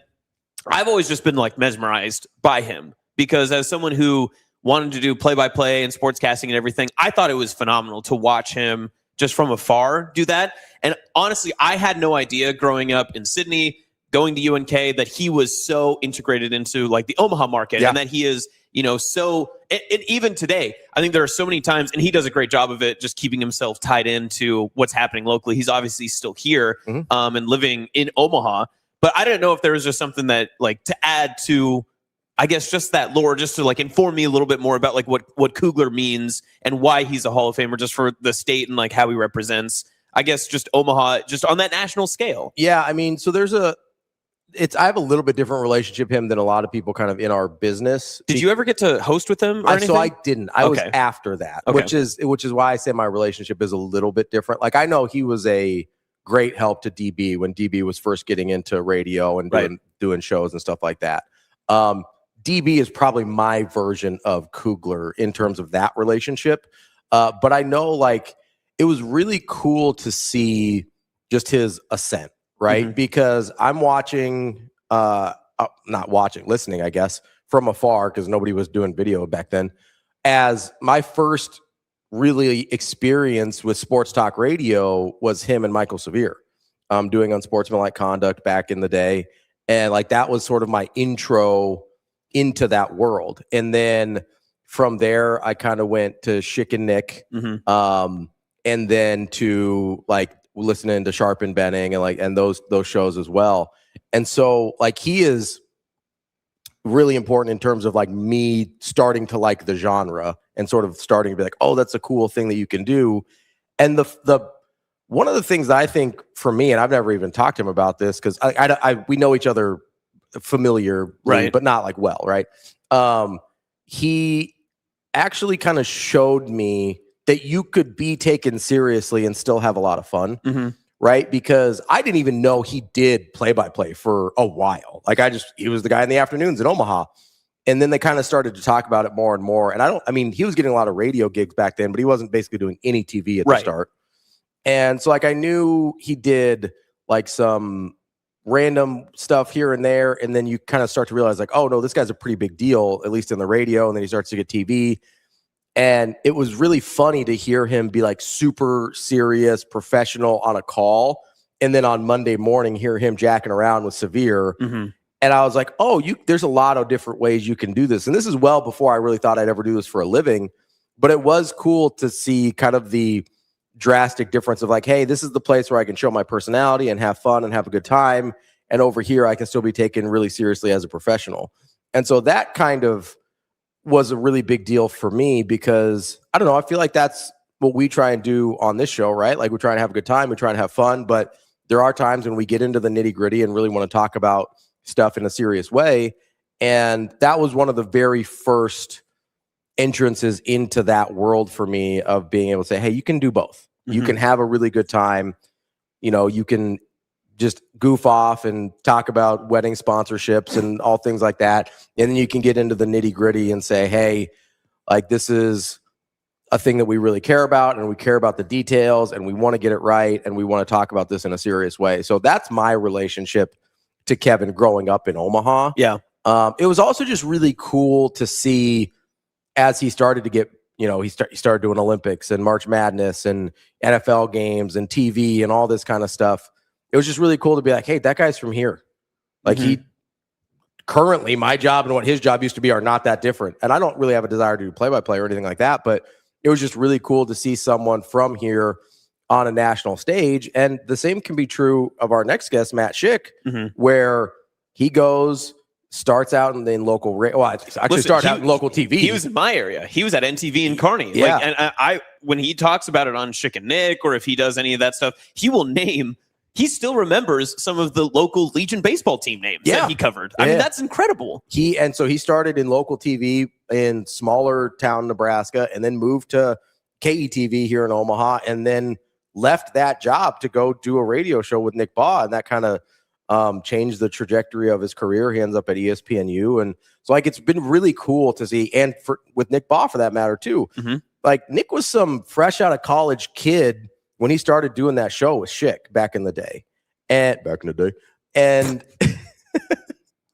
I've always just been like mesmerized by him because as someone who wanted to do play-by-play and sportscasting and everything, I thought it was phenomenal to watch him just from afar do that. And honestly, I had no idea growing up in Sydney, going to UNK, that he was so integrated into like the Omaha market and that he is, so, and even today, I think there are so many times, and he does a great job of it, just keeping himself tied into what's happening locally. He's obviously still here and living in Omaha, but I didn't know if there was just something that like to add to, I guess, just that lore, just to like inform me a little bit more about like what Kugler means and why he's a Hall of Famer just for the state and like how he represents, I guess, just Omaha, just on that national scale. Yeah, I mean, so I have a little bit different relationship with him than a lot of people kind of in our business. Did you ever get to host with him or anything? So I didn't. I was after that, which is why I say my relationship is a little bit different. Like I know he was a great help to DB when DB was first getting into radio and doing shows and stuff like that. DB is probably my version of Kugler in terms of that relationship. But I know like it was really cool to see just his ascent, right? Mm-hmm. Because I'm listening, I guess, from afar because nobody was doing video back then. As my first really experience with sports talk radio was him and Michael Severe doing Unsportsmanlike Conduct back in the day. And like that was sort of my intro into that world. And then from there, I kind of went to Schick and Nick, and then to like listening to Sharp and Benning and those shows as well. And so like he is really important in terms of like me starting to like the genre and sort of starting to be like, oh, that's a cool thing that you can do. And the one of the things that I think for me, and I've never even talked to him about this because we know each other familiar, right, but not like well, right? He actually kind of showed me that you could be taken seriously and still have a lot of fun, right? Because I didn't even know he did play-by-play for a while. Like he was the guy in the afternoons in Omaha. And then they kind of started to talk about it more and more. And he was getting a lot of radio gigs back then, but he wasn't basically doing any TV at the start. And so like I knew he did like some random stuff here and there, and then you kind of start to realize like, oh no, this guy's a pretty big deal, at least in the radio, and then he starts to get TV. And it was really funny to hear him be like super serious, professional on a call, and then on Monday morning hear him jacking around with Severe. And I was like, oh, there's a lot of different ways you can do this. And this is well before I really thought I'd ever do this for a living, but it was cool to see kind of the drastic difference of like, hey, this is the place where I can show my personality and have fun and have a good time. And over here, I can still be taken really seriously as a professional. And so that kind of was a really big deal for me because, I don't know, I feel like that's what we try and do on this show, right? Like we're trying to have a good time, we're trying to have fun, but there are times when we get into the nitty gritty and really want to talk about stuff in a serious way. And that was one of the very first entrances into that world for me of being able to say, hey, you can do both. You can have a really good time. You can just goof off and talk about wedding sponsorships and all things like that. And then you can get into the nitty gritty and say, hey, like this is a thing that we really care about, and we care about the details, and we want to get it right, and we want to talk about this in a serious way. So that's my relationship to Kevin growing up in Omaha. Yeah. It was also just really cool to see as he started to get, he started doing Olympics and March Madness and NFL games and TV and all this kind of stuff. It was just really cool to be like, hey, that guy's from here. Like currently my job and what his job used to be are not that different. And I don't really have a desire to do play-by-play or anything like that, but it was just really cool to see someone from here on a national stage. And the same can be true of our next guest, Matt Schick, where he starts out in local started out in local TV. He was in my area. He was at NTV in Kearney. Yeah. And I when he talks about it on Schick and Nick, or if he does any of that stuff, he still remembers some of the local Legion baseball team names that he covered. I mean, that's incredible. So he started in local TV in smaller town Nebraska, and then moved to KETV here in Omaha, and then left that job to go do a radio show with Nick Baugh, and that kind of changed the trajectory of his career. He ends up at ESPNU, and so it's been really cool to see, and with Nick Baugh for that matter too. Nick was some fresh out of college kid when he started doing that show with Schick back in the day, and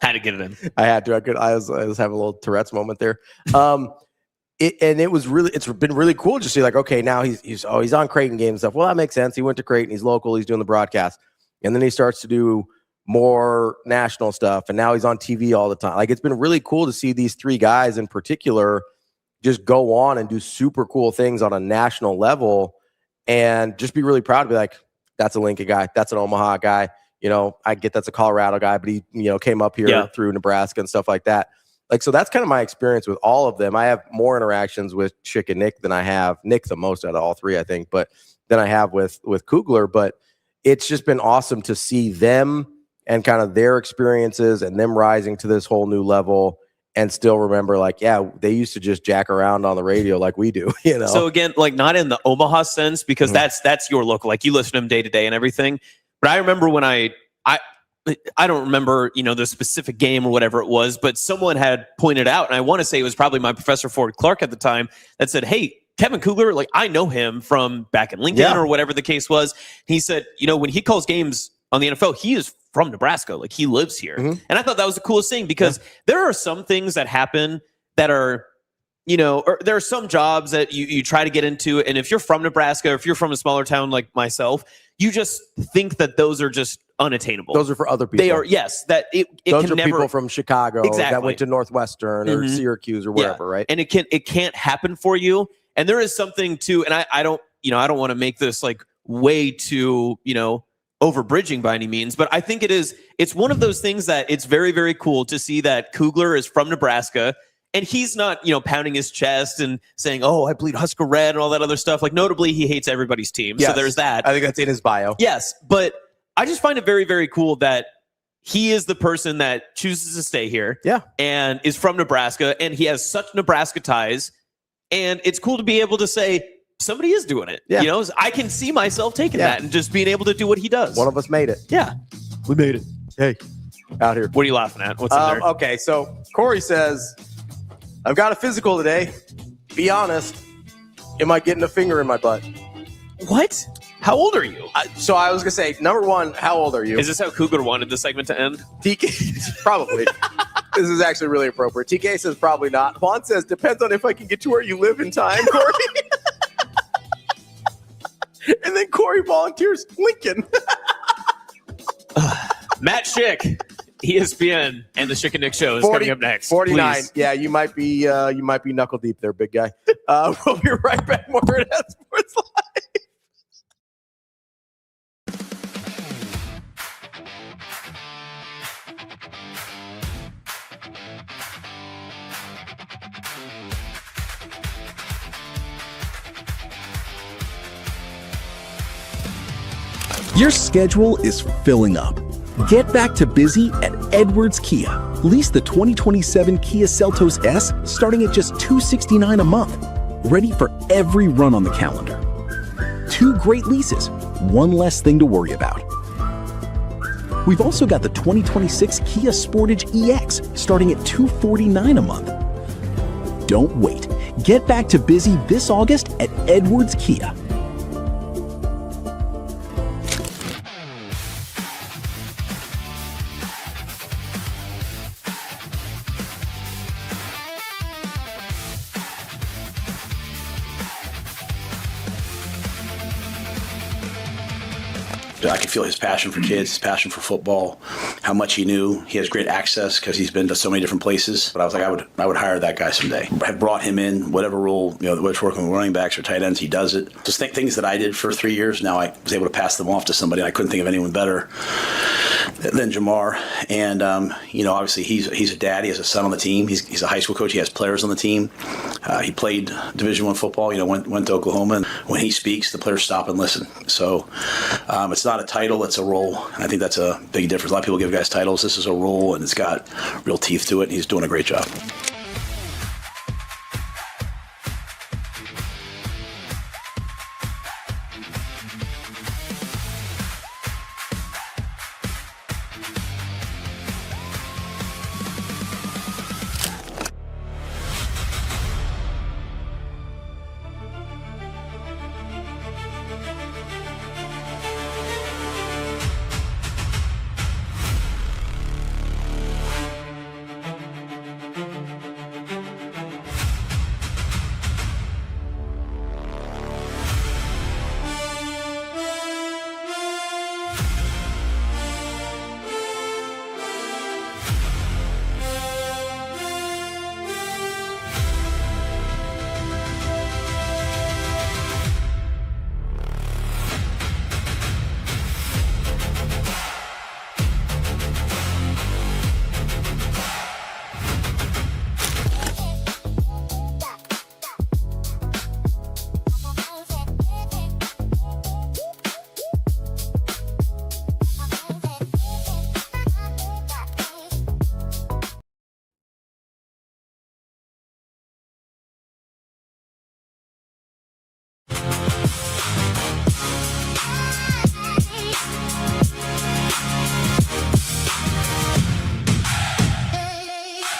had to get it in. I had to. I was having a little Tourette's moment there. It's been really cool to see, like, okay, now he's on Creighton games and stuff. Well, that makes sense. He went to Creighton. He's local. He's doing the broadcast, and then he starts to do more national stuff, and now he's on TV all the time. Like, it's been really cool to see these three guys in particular just go on and do super cool things on a national level. And just be really proud to be like, that's a Lincoln guy. That's an Omaha guy. I get that's a Colorado guy, but he, came up here through Nebraska and stuff like that. Like, so that's kind of my experience with all of them. I have more interactions with Schick and Nick than I have Nick, the most out of all three, I think, but than I have with Kugler. But it's just been awesome to see them and kind of their experiences and them rising to this whole new level. And still remember, like, yeah, they used to just jack around on the radio like we do, So again, like, not in the Omaha sense, because that's your local, like, you listen to them day to day and everything. But I remember when I don't remember, the specific game or whatever it was, but someone had pointed out, and I want to say it was probably my professor Ford Clark at the time, that said, hey, Kevin Kugler, like, I know him from back in Lincoln or whatever the case was. He said, when he calls games on the NFL, he is from Nebraska. Like, he lives here. And I thought that was the coolest thing, because there are some things that happen that are, or there are some jobs that you try to get into. And if you're from Nebraska, or if you're from a smaller town like myself, you just think that those are just unattainable. Those are for other people. They are, yes. That it those can are never, people from Chicago that went to Northwestern or Syracuse or wherever, right? And it can't happen for you. And there is something too, and I don't want to make this like way too, over-bridging by any means, but I think it's one of those things that it's very, very cool to see that Kugler is from Nebraska, and he's not, pounding his chest and saying, oh, I bleed Husker red and all that other stuff. Like, notably, he hates everybody's team. Yes. So there's that. I think that's in his bio. Yes. But I just find it very, very cool that he is the person that chooses to stay here and is from Nebraska, and he has such Nebraska ties. And it's cool to be able to say, somebody is doing it. Yeah. I can see myself taking that and just being able to do what he does. One of us made it. Yeah. We made it. Hey, out here. What are you laughing at? What's in there? Okay, so Corey says, I've got a physical today. Be honest. Am I getting a finger in my butt? What? How old are you? So I was going to say, number one, how old are you? Is this how Kugler wanted the segment to end? TK, probably. This is actually really appropriate. TK says probably not. Juan says, depends on if I can get to where you live in time, Corey. And then Corey volunteers Lincoln. Matt Schick, ESPN, and the Schick and Nick show is coming up next. 49. Please. Yeah, you might be knuckle deep there, big guy. We'll be right back. More Hurrdat Sports Live. Your schedule is filling up. Get back to busy at Edwards Kia. Lease the 2027 Kia Seltos S starting at just $269 a month. Ready for every run on the calendar. 2 great leases, 1 less thing to worry about. We've also got the 2026 Kia Sportage EX starting at $249 a month. Don't wait. Get back to busy this August at Edwards Kia. I could feel his passion for kids, his passion for football, how much he knew. He has great access because he's been to so many different places. But I was like, I would hire that guy someday. I have brought him in, whatever role, whether it's working with running backs or tight ends, he does it. Just things that I did for 3 years, now I was able to pass them off to somebody. I couldn't think of anyone better than Jamar. And, obviously he's a dad. He has a son on the team. He's a high school coach. He has players on the team. He played Division I football, went to Oklahoma. And when he speaks, the players stop and listen. So it's not a title, it's a role. And I think that's a big difference. A lot of people give guys titles. This is a role, and it's got real teeth to it. And he's doing a great job.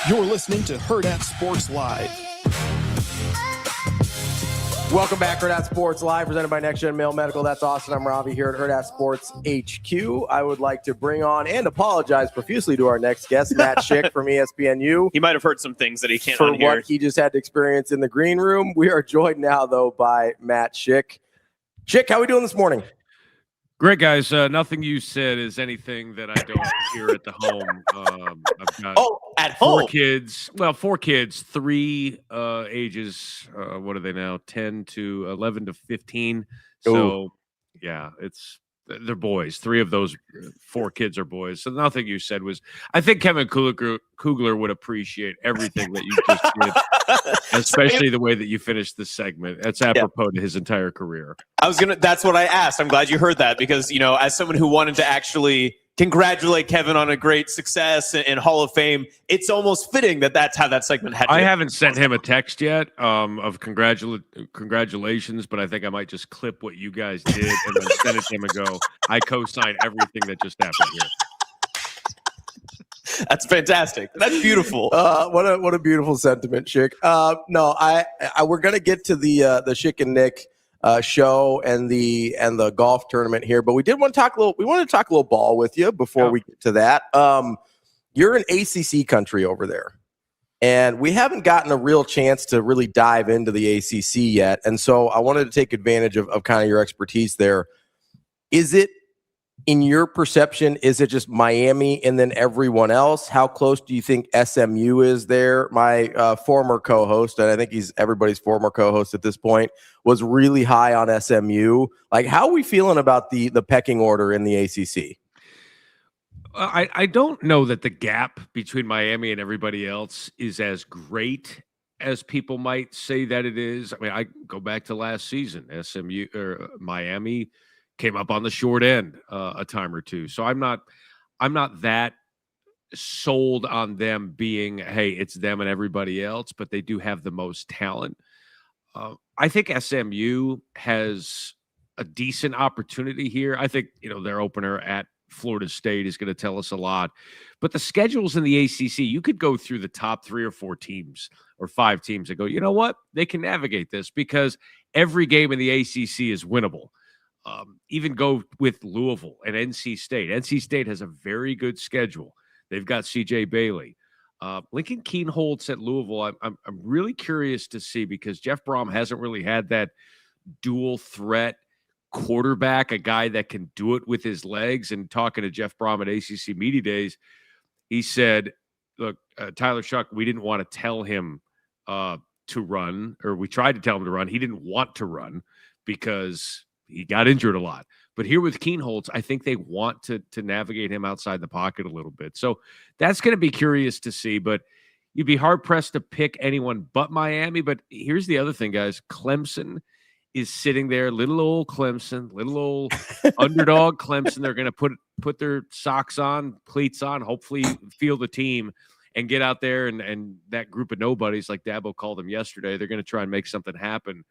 You're listening to Hurrdat Sports Live. Welcome back, Hurrdat Sports Live, presented by Next Gen Male Medical. That's Austin. I'm Ravi here at Hurrdat Sports HQ. I would like to bring on and apologize profusely to our next guest, Matt Schick from ESPNU. He might have heard some things that he can't for unhear. what he just had to experience in the green room. We are joined now, though, by Matt Schick. Schick, how are we doing this morning? Great, guys. Nothing you said is anything that I don't hear at the home. I've got at home. 4 kids. Well, 4 kids, 3 ages. What are they now? 10 to 11 to 15. So, yeah, they're boys. 3 of those 4 kids are boys. So nothing you said was. I think Kevin Kugler would appreciate everything that you just did, especially the way that you finished this segment. That's apropos to his entire career. That's what I asked. I'm glad you heard that because, as someone who wanted to actually congratulate Kevin on a great success and Hall of Fame, it's almost fitting that that's how that segment had. I haven't sent him a text yet of congratulations, but I think I might just clip what you guys did and then send it to him and go, I co-sign everything that just happened here. That's fantastic. That's beautiful. What a beautiful sentiment, Schick. We're gonna get to the Schick and Nick show and the golf tournament here, but we did want to talk a little. We wanted to talk a little ball with you before we get to that. You're in ACC country over there, and we haven't gotten a real chance to really dive into the ACC yet. And so I wanted to take advantage of kind of your expertise there. Is it, in your perception, is it just Miami and then everyone else? How close do you think SMU is there? My former co-host, and I think he's everybody's former co-host at this point, was really high on SMU. Like, how are we feeling about the pecking order in the ACC? I don't know that the gap between Miami and everybody else is as great as people might say that it is. I mean, I go back to last season. SMU or Miami came up on the short end a time or two. So I'm not that sold on them being, hey, it's them and everybody else, but they do have the most talent. I think SMU has a decent opportunity here. I think, their opener at Florida State is going to tell us a lot. But the schedules in the ACC, you could go through the top 3 or 4 teams or 5 teams and go, you know what? They can navigate this because every game in the ACC is winnable. Even go with Louisville and NC State. NC State has a very good schedule. They've got C.J. Bailey. Lincoln Kienholz at Louisville, I'm really curious to see because Jeff Brom hasn't really had that dual threat quarterback, a guy that can do it with his legs. And talking to Jeff Brom at ACC Media Days, he said, look, Tyler Shuck, we didn't want to tell him to run, or we tried to tell him to run. He didn't want to run because he got injured a lot. But here with Kienholz, I think they want to navigate him outside the pocket a little bit. So that's going to be curious to see. But you'd be hard-pressed to pick anyone but Miami. But here's the other thing, guys. Clemson is sitting there, little old Clemson, little old underdog Clemson. They're going to put their socks on, cleats on, hopefully field the team and get out there. And that group of nobodies, like Dabo called them yesterday, they're going to try and make something happen.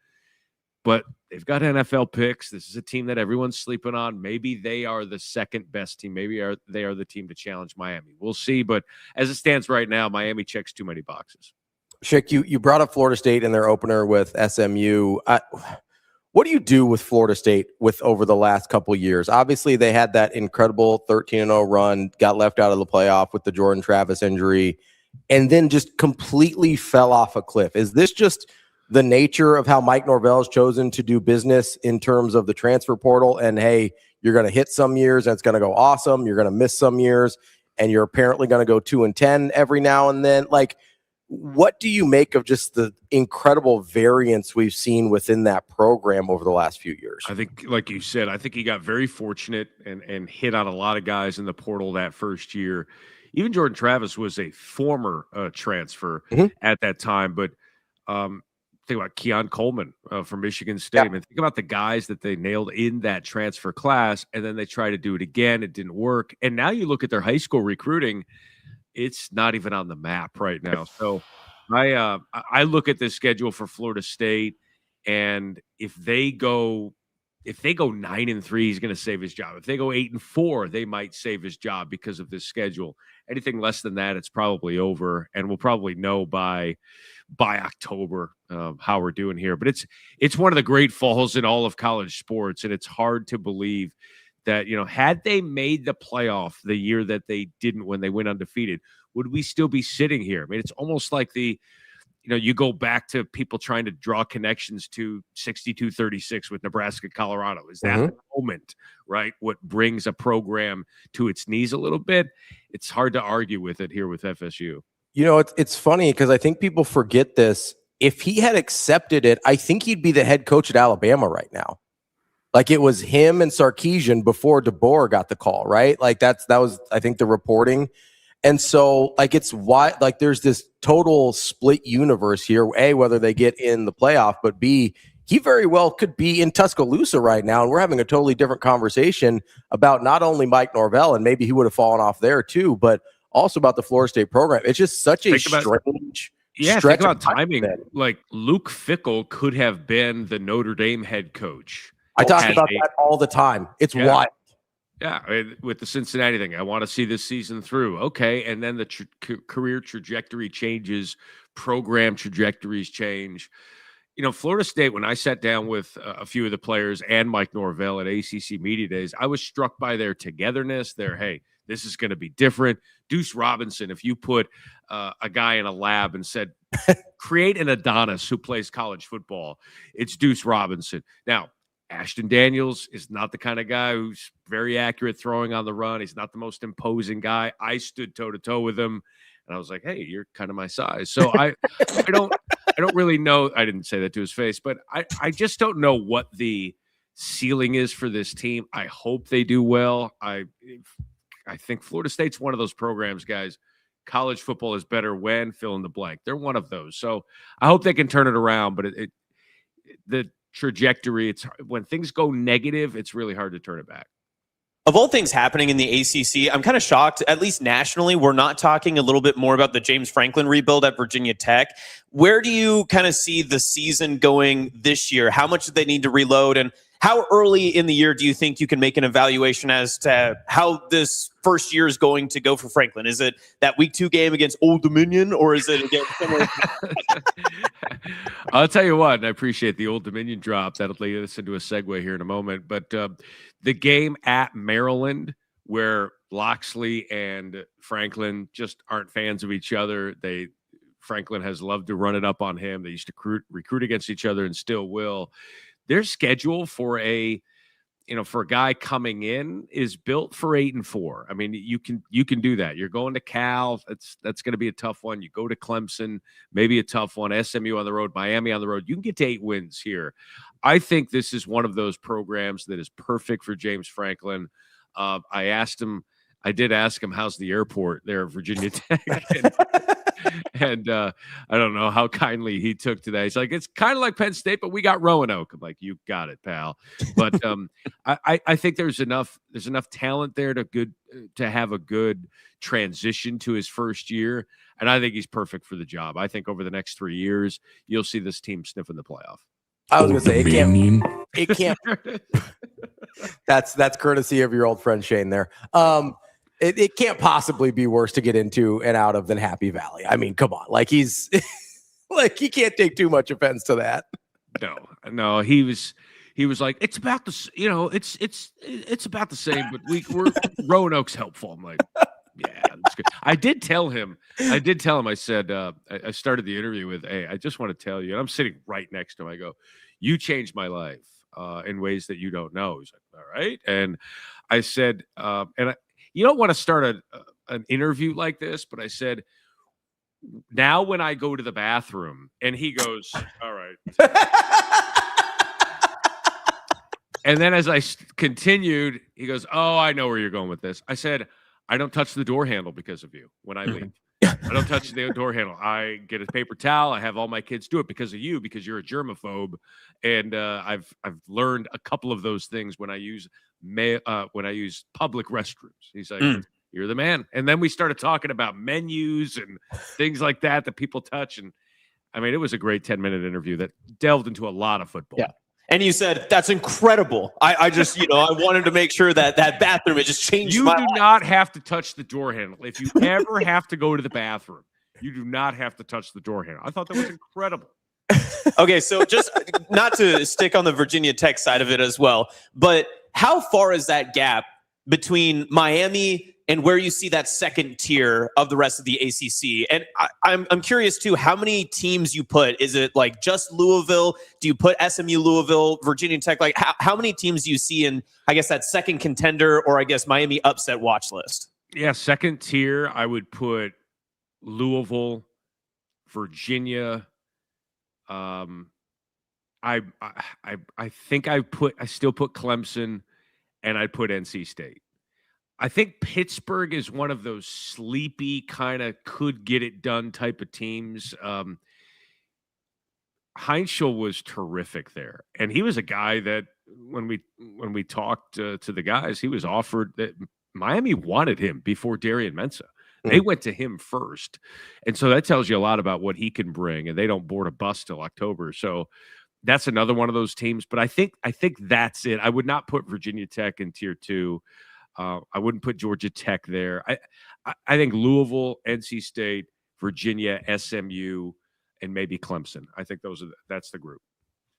But they've got NFL picks. This is a team that everyone's sleeping on. Maybe they are the second best team. Maybe they are the team to challenge Miami. We'll see. But as it stands right now, Miami checks too many boxes. Schick, you brought up Florida State in their opener with SMU. What do you do with Florida State over the last couple of years? Obviously, they had that incredible 13-0 run, got left out of the playoff with the Jordan Travis injury, and then just completely fell off a cliff. Is this just the nature of how Mike Norvell has chosen to do business in terms of the transfer portal? And, hey, you're going to hit some years, and it's going to go awesome. You're going to miss some years, and you're apparently going to go 2-10 every now and then. Like, what do you make of just the incredible variance we've seen within that program over the last few years? I think, like you said, I think he got very fortunate and hit on a lot of guys in the portal that first year. Even Jordan Travis was a former transfer at that time. But think about Keon Coleman from Michigan State. I mean, think about the guys that they nailed in that transfer class, and then they tried to do it again. It didn't work. And now you look at their high school recruiting, it's not even on the map right now. So I look at this schedule for Florida State, and if they go 9-3, he's going to save his job. If they go 8-4, they might save his job because of this schedule. Anything less than that, it's probably over, and we'll probably know by October how we're doing here. But it's one of the great falls in all of college sports, and it's hard to believe that, had they made the playoff the year that they didn't when they went undefeated, would we still be sitting here? I mean, it's almost like you go back to people trying to draw connections to 62-36 with Nebraska, Colorado. Is that the moment, right? What brings a program to its knees a little bit? It's hard to argue with it here with FSU. It's funny because I think people forget this. If he had accepted it, I think he'd be the head coach at Alabama right now. Like, it was him and Sarkisian before DeBoer got the call, right? Like, that was, I think, the reporting. And so, like, it's why, like, there's this total split universe here. A, whether they get in the playoff, but B, he very well could be in Tuscaloosa right now. And we're having a totally different conversation about not only Mike Norvell, and maybe he would have fallen off there too, but also about the Florida State program. It's just such a strange think about timing. Like, Luke Fickell could have been the Notre Dame head coach. I talk about that all the time. It's wild. Yeah, with the Cincinnati thing, I want to see this season through. Okay, and then the career trajectory changes, program trajectories change. Florida State, when I sat down with a few of the players and Mike Norvell at ACC Media Days, I was struck by their togetherness, hey, this is going to be different. Deuce Robinson, if you put a guy in a lab and said, create an Adonis who plays college football, it's Deuce Robinson. Now, Ashton Daniels is not the kind of guy who's very accurate throwing on the run. He's not the most imposing guy. I stood toe-to-toe with him, and I was like, hey, you're kind of my size. So I don't really know. I didn't say that to his face, but I just don't know what the ceiling is for this team. I hope they do well. I think Florida State's one of those programs, guys. College football is better when fill in the blank. They're one of those. So I hope they can turn it around, but the trajectory, it's when things go negative, it's really hard to turn it back. Of all things happening in the ACC, I'm kind of shocked, at least nationally, we're not talking a little bit more about the James Franklin rebuild at Virginia Tech. Where do you kind of see the season going this year? How much do they need to reload? And how early in the year do you think you can make an evaluation as to how this first year is going to go for Franklin? Is it that week 2 game against Old Dominion, or is it against somewhere? I'll tell you what, and I appreciate the Old Dominion drop. That'll lead us into a segue here in a moment. But the game at Maryland, where Loxley and Franklin just aren't fans of each other. Franklin has loved to run it up on him. They used to recruit against each other and still will. Their schedule for a guy coming in is built for 8-4. I mean, you can do that. You're going to Cal. That's going to be a tough one. You go to Clemson, maybe a tough one. SMU on the road, Miami on the road. You can get to 8 wins here. I think this is one of those programs that is perfect for James Franklin. I did ask him, how's the airport there at Virginia Tech? And I don't know how kindly he took to that. He's like, it's kind of like Penn State, but we got Roanoke. I'm like, you got it, pal. But I think there's enough talent there to have a good transition to his first year. And I think he's perfect for the job. I think over the next 3 years, you'll see this team sniffing the playoff. I was going to say, it can't. That's courtesy of your old friend Shane there. It can't possibly be worse to get into and out of than Happy Valley. I mean, come on. Like, he's like, he can't take too much offense to that. No, he was like, it's about the, it's about the same, but we're Roanoke's helpful. I'm like, yeah, that's good. I did tell him, I said, I started the interview with, hey, I just want to tell you, and I'm sitting right next to him. I go, you changed my life in ways that you don't know. He's like, all right. And I said, you don't want to start an interview like this, but I said, now when I go to the bathroom, and he goes, all right. And then as I continued, he goes, oh, I know where you're going with this. I said, I don't touch the door handle because of you when I leave. I don't touch the door handle. I get a paper towel. I have all my kids do it because of you, because you're a germaphobe. And I've learned a couple of those things when I use public restrooms. He's like, you're the man. And then we started talking about menus and things like that people touch. And I mean, it was a great 10-minute interview that delved into a lot of football. Yeah. And you said, that's incredible. I just, I wanted to make sure that bathroom, it just changed my life. You do not have to touch the door handle. If you ever have to go to the bathroom, you do not have to touch the door handle. I thought that was incredible. Okay, so just not to stick on the Virginia Tech side of it as well, but how far is that gap between Miami and where you see that second tier of the rest of the ACC? And I'm curious too, how many teams you put? Is it like just Louisville? Do you put SMU, Louisville, Virginia Tech? Like how many teams do you see in, I guess, that second contender, or I guess Miami upset watch list? Yeah, second tier, I would put Louisville, Virginia. I think I still put Clemson, and I'd put NC State. I think Pittsburgh is one of those sleepy kind of could get it done type of teams. Heinschel was terrific there, and he was a guy that when we talked to the guys, he was offered that Miami wanted him before Darian Mensah. They went to him first, and so that tells you a lot about what he can bring. And they don't board a bus till October, so that's another one of those teams. But I think that's it. I would not put Virginia Tech in tier 2. I wouldn't put Georgia Tech there. I think Louisville, NC State, Virginia, SMU, and maybe Clemson. I think that's the group.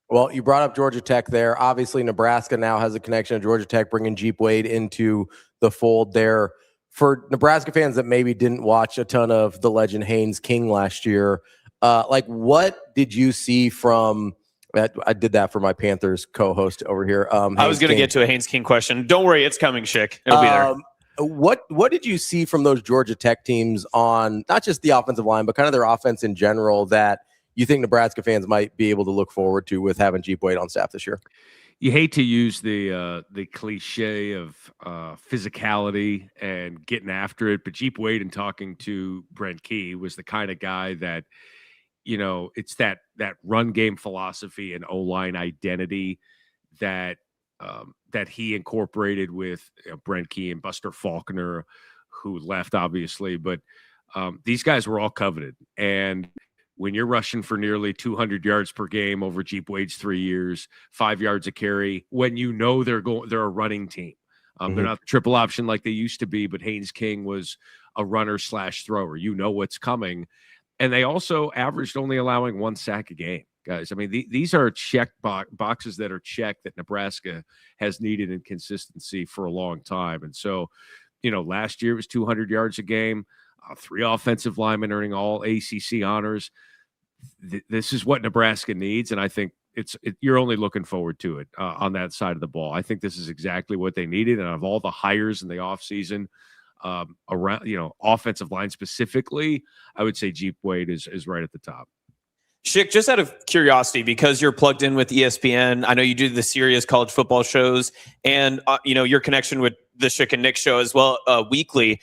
Well, you brought up Georgia Tech there. Obviously, Nebraska now has a connection to Georgia Tech, bringing Jeep Wade into the fold there. For Nebraska fans that maybe didn't watch a ton of the legend Haynes King last year, what did you see from I did that for my Panthers co-host over here. I was going to get to a Haynes King question. Don't worry, it's coming, Schick. It'll be there. What did you see from those Georgia Tech teams on not just the offensive line, but kind of their offense in general that you think Nebraska fans might be able to look forward to with having Jeep Wade on staff this year? You hate to use the cliche of physicality and getting after it, but Jeep Wade, in talking to Brent Key, was the kind of guy that, it's that run game philosophy and O-line identity that he incorporated with Brent Key and Buster Faulkner, who left obviously, but these guys were all coveted, and when you're rushing for nearly 200 yards per game over Jeep Wade's 3 years, 5 yards a carry, when you know they're a running team. They're not the triple option like they used to be, but Haynes King was a runner/thrower. You know what's coming. And they also averaged only allowing 1 sack a game, guys. I mean, these are boxes that are checked that Nebraska has needed in consistency for a long time. And so, last year it was 200 yards a game, 3 offensive linemen earning all ACC honors. This is what Nebraska needs, and I think you're only looking forward to it on that side of the ball. I think this is exactly what they needed, and of all the hires in the offseason, around offensive line specifically, I would say Jeep Wade is right at the top. Schick, just out of curiosity, because you're plugged in with ESPN, I know you do the serious college football shows, and your connection with the Schick and Nick show as well weekly.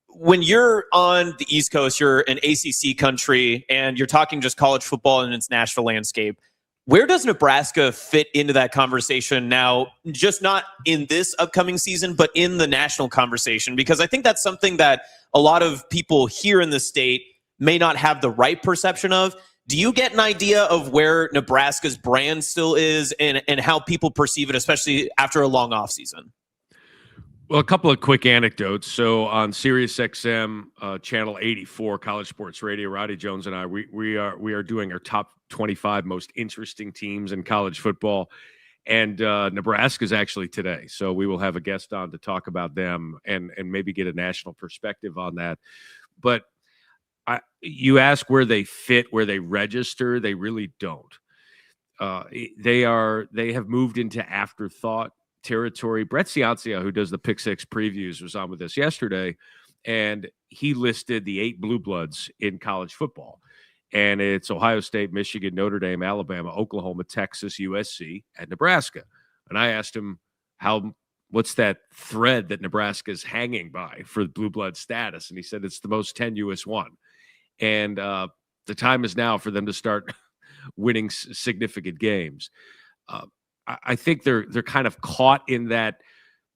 When you're on the East Coast, you're an ACC country, and you're talking just college football and its national landscape. Where does Nebraska fit into that conversation now, just not in this upcoming season, but in the national conversation? Because I think that's something that a lot of people here in the state may not have the right perception of. Do you get an idea of where Nebraska's brand still is and how people perceive it, especially after a long offseason? Well, a couple of quick anecdotes. So on SiriusXM, channel 84, College Sports Radio, Roddy Jones and I, we are doing our top 25 most interesting teams in college football, and Nebraska is actually today. So we will have a guest on to talk about them and maybe get a national perspective on that. But you ask where they fit, where they register, they really don't. They have moved into afterthought territory. Brett Ciancia, who does the Pick Six previews, was on with us yesterday, and he listed the 8 blue bloods in college football. And it's Ohio State, Michigan, Notre Dame, Alabama, Oklahoma, Texas, USC, and Nebraska. And I asked him what's that thread that Nebraska is hanging by for blue blood status? And he said it's the most tenuous one. And the time is now for them to start winning significant games. I think they're kind of caught in that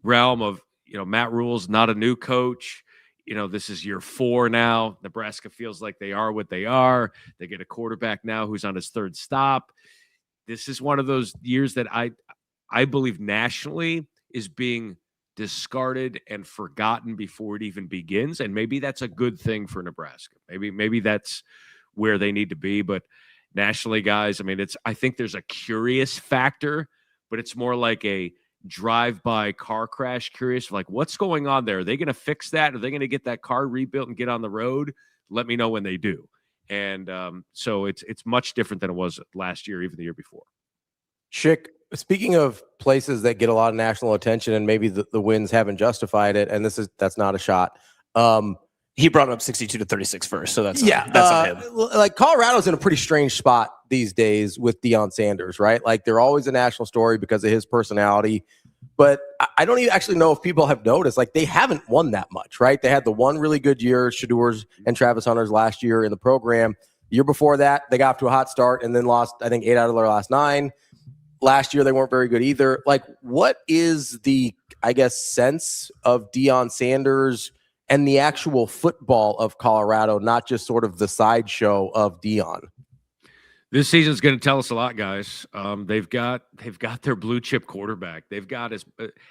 realm of, Matt Rule's not a new coach. This is year 4 now. Nebraska feels like they are what they are. They get a quarterback now who's on his 3rd stop. This is one of those years that I believe nationally is being discarded and forgotten before it even begins. And maybe that's a good thing for Nebraska. Maybe that's where they need to be. But nationally, guys, I think there's a curious factor, but it's more like a drive-by car crash curious, like what's going on there? Are they going to fix that? Are they going to get that car rebuilt and get on the road? Let me know when they do. And so it's much different than it was last year, even the year before. Schick, speaking of places that get a lot of national attention and maybe the wins haven't justified it, and that's not a shot. He brought up 62-36 first, so that's on him. Like Colorado's in a pretty strange spot these days with Deion Sanders, right? Like they're always a national story because of his personality, but I don't even actually know if people have noticed. Like they haven't won that much, right? They had the one really good year, Shadur's and Travis Hunter's last year in the program. The year before that, they got off to a hot start and then lost, I think, 8 out of their last 9. Last year, they weren't very good either. Like, what is the, sense of Deion Sanders and the actual football of Colorado, not just sort of the sideshow of Deion? This season's going to tell us a lot, guys. They've got their blue chip quarterback. They've got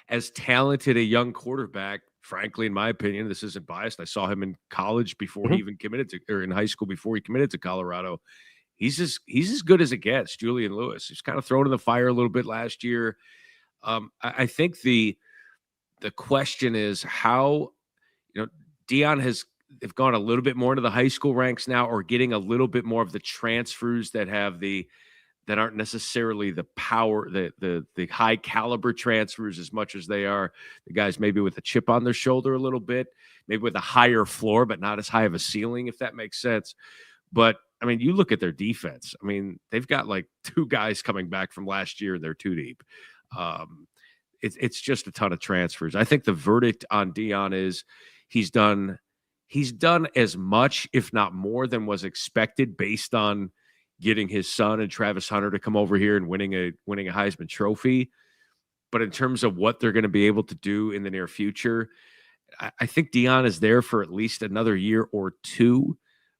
as talented a young quarterback. Frankly, in my opinion, this isn't biased. I saw him in college before he even committed to, or in high school before he committed to Colorado. He's as good as it gets. Julian Lewis. He's kind of thrown in the fire a little bit last year. I think the question is how. Deion they've gone a little bit more into the high school ranks now, or getting a little bit more of the transfers that aren't necessarily the power, the high caliber transfers as much as they are the guys maybe with a chip on their shoulder a little bit, maybe with a higher floor, but not as high of a ceiling, if that makes sense. But you look at their defense. They've got like 2 guys coming back from last year and they're 2 deep. It's just a ton of transfers. I think the verdict on Deion is he's done as much, if not more, than was expected based on getting his son and Travis Hunter to come over here and winning a Heisman Trophy. But in terms of what they're going to be able to do in the near future, I think Deion is there for at least another year or 2.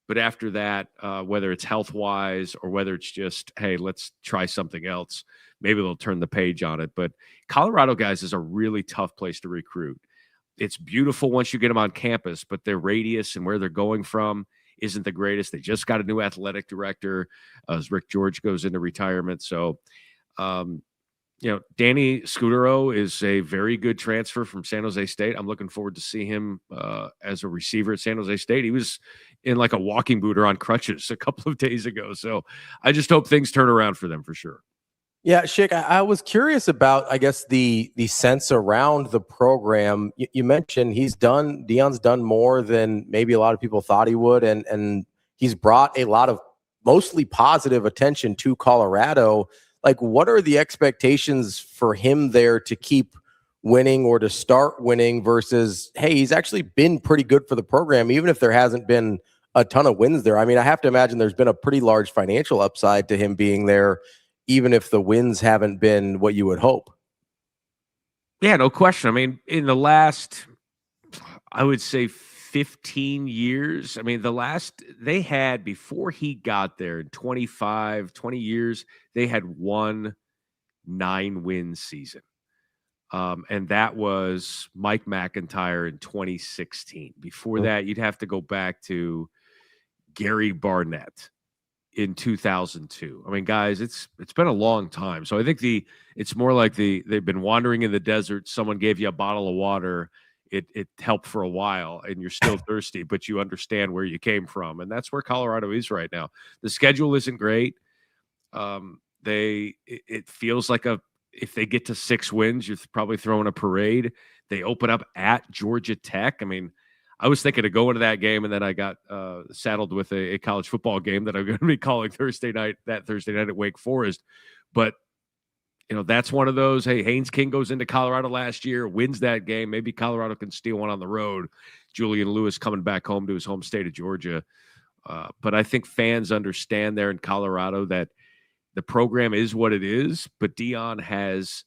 But after that, whether it's health-wise or whether it's just, hey, let's try something else, maybe they'll turn the page on it. But Colorado, guys, is a really tough place to recruit. It's beautiful once you get them on campus, but their radius and where they're going from isn't the greatest. They just got a new athletic director as Rick George goes into retirement. So, Danny Scudero is a very good transfer from San Jose State. I'm looking forward to see him as a receiver at San Jose State. He was in like a walking boot or on crutches a couple of days ago. So I just hope things turn around for them for sure. Yeah, Schick, I was curious about, I guess, the sense around the program. You mentioned Deion's done more than maybe a lot of people thought he would, and he's brought a lot of mostly positive attention to Colorado. Like, what are the expectations for him there to keep winning or to start winning versus, hey, he's actually been pretty good for the program, even if there hasn't been a ton of wins there? I mean, I have to imagine there's been a pretty large financial upside to him being there, even if the wins haven't been what you would hope. Yeah, no question. I mean, in the last, I would say 15 years, I mean, they had, before he got there in 20 years, they had one 9-win season. And that was Mike McIntyre in 2016. Before that, you'd have to go back to Gary Barnett in 2002. I mean, guys, it's been a long time. So I think it's more like they've been wandering in the desert. Someone gave you a bottle of water. It helped for a while, and you're still thirsty, but you understand where you came from. And that's where Colorado is right now. The schedule isn't great. It feels like if they get to 6 wins, you're probably throwing a parade. They open up at Georgia Tech. I mean, I was thinking of going to that game, and then I got saddled with a college football game that I'm going to be calling Thursday night at Wake Forest. But, that's one of those, hey, Haynes King goes into Colorado last year, wins that game. Maybe Colorado can steal one on the road. Julian Lewis coming back home to his home state of Georgia. But I think fans understand there in Colorado that the program is what it is, but Deion has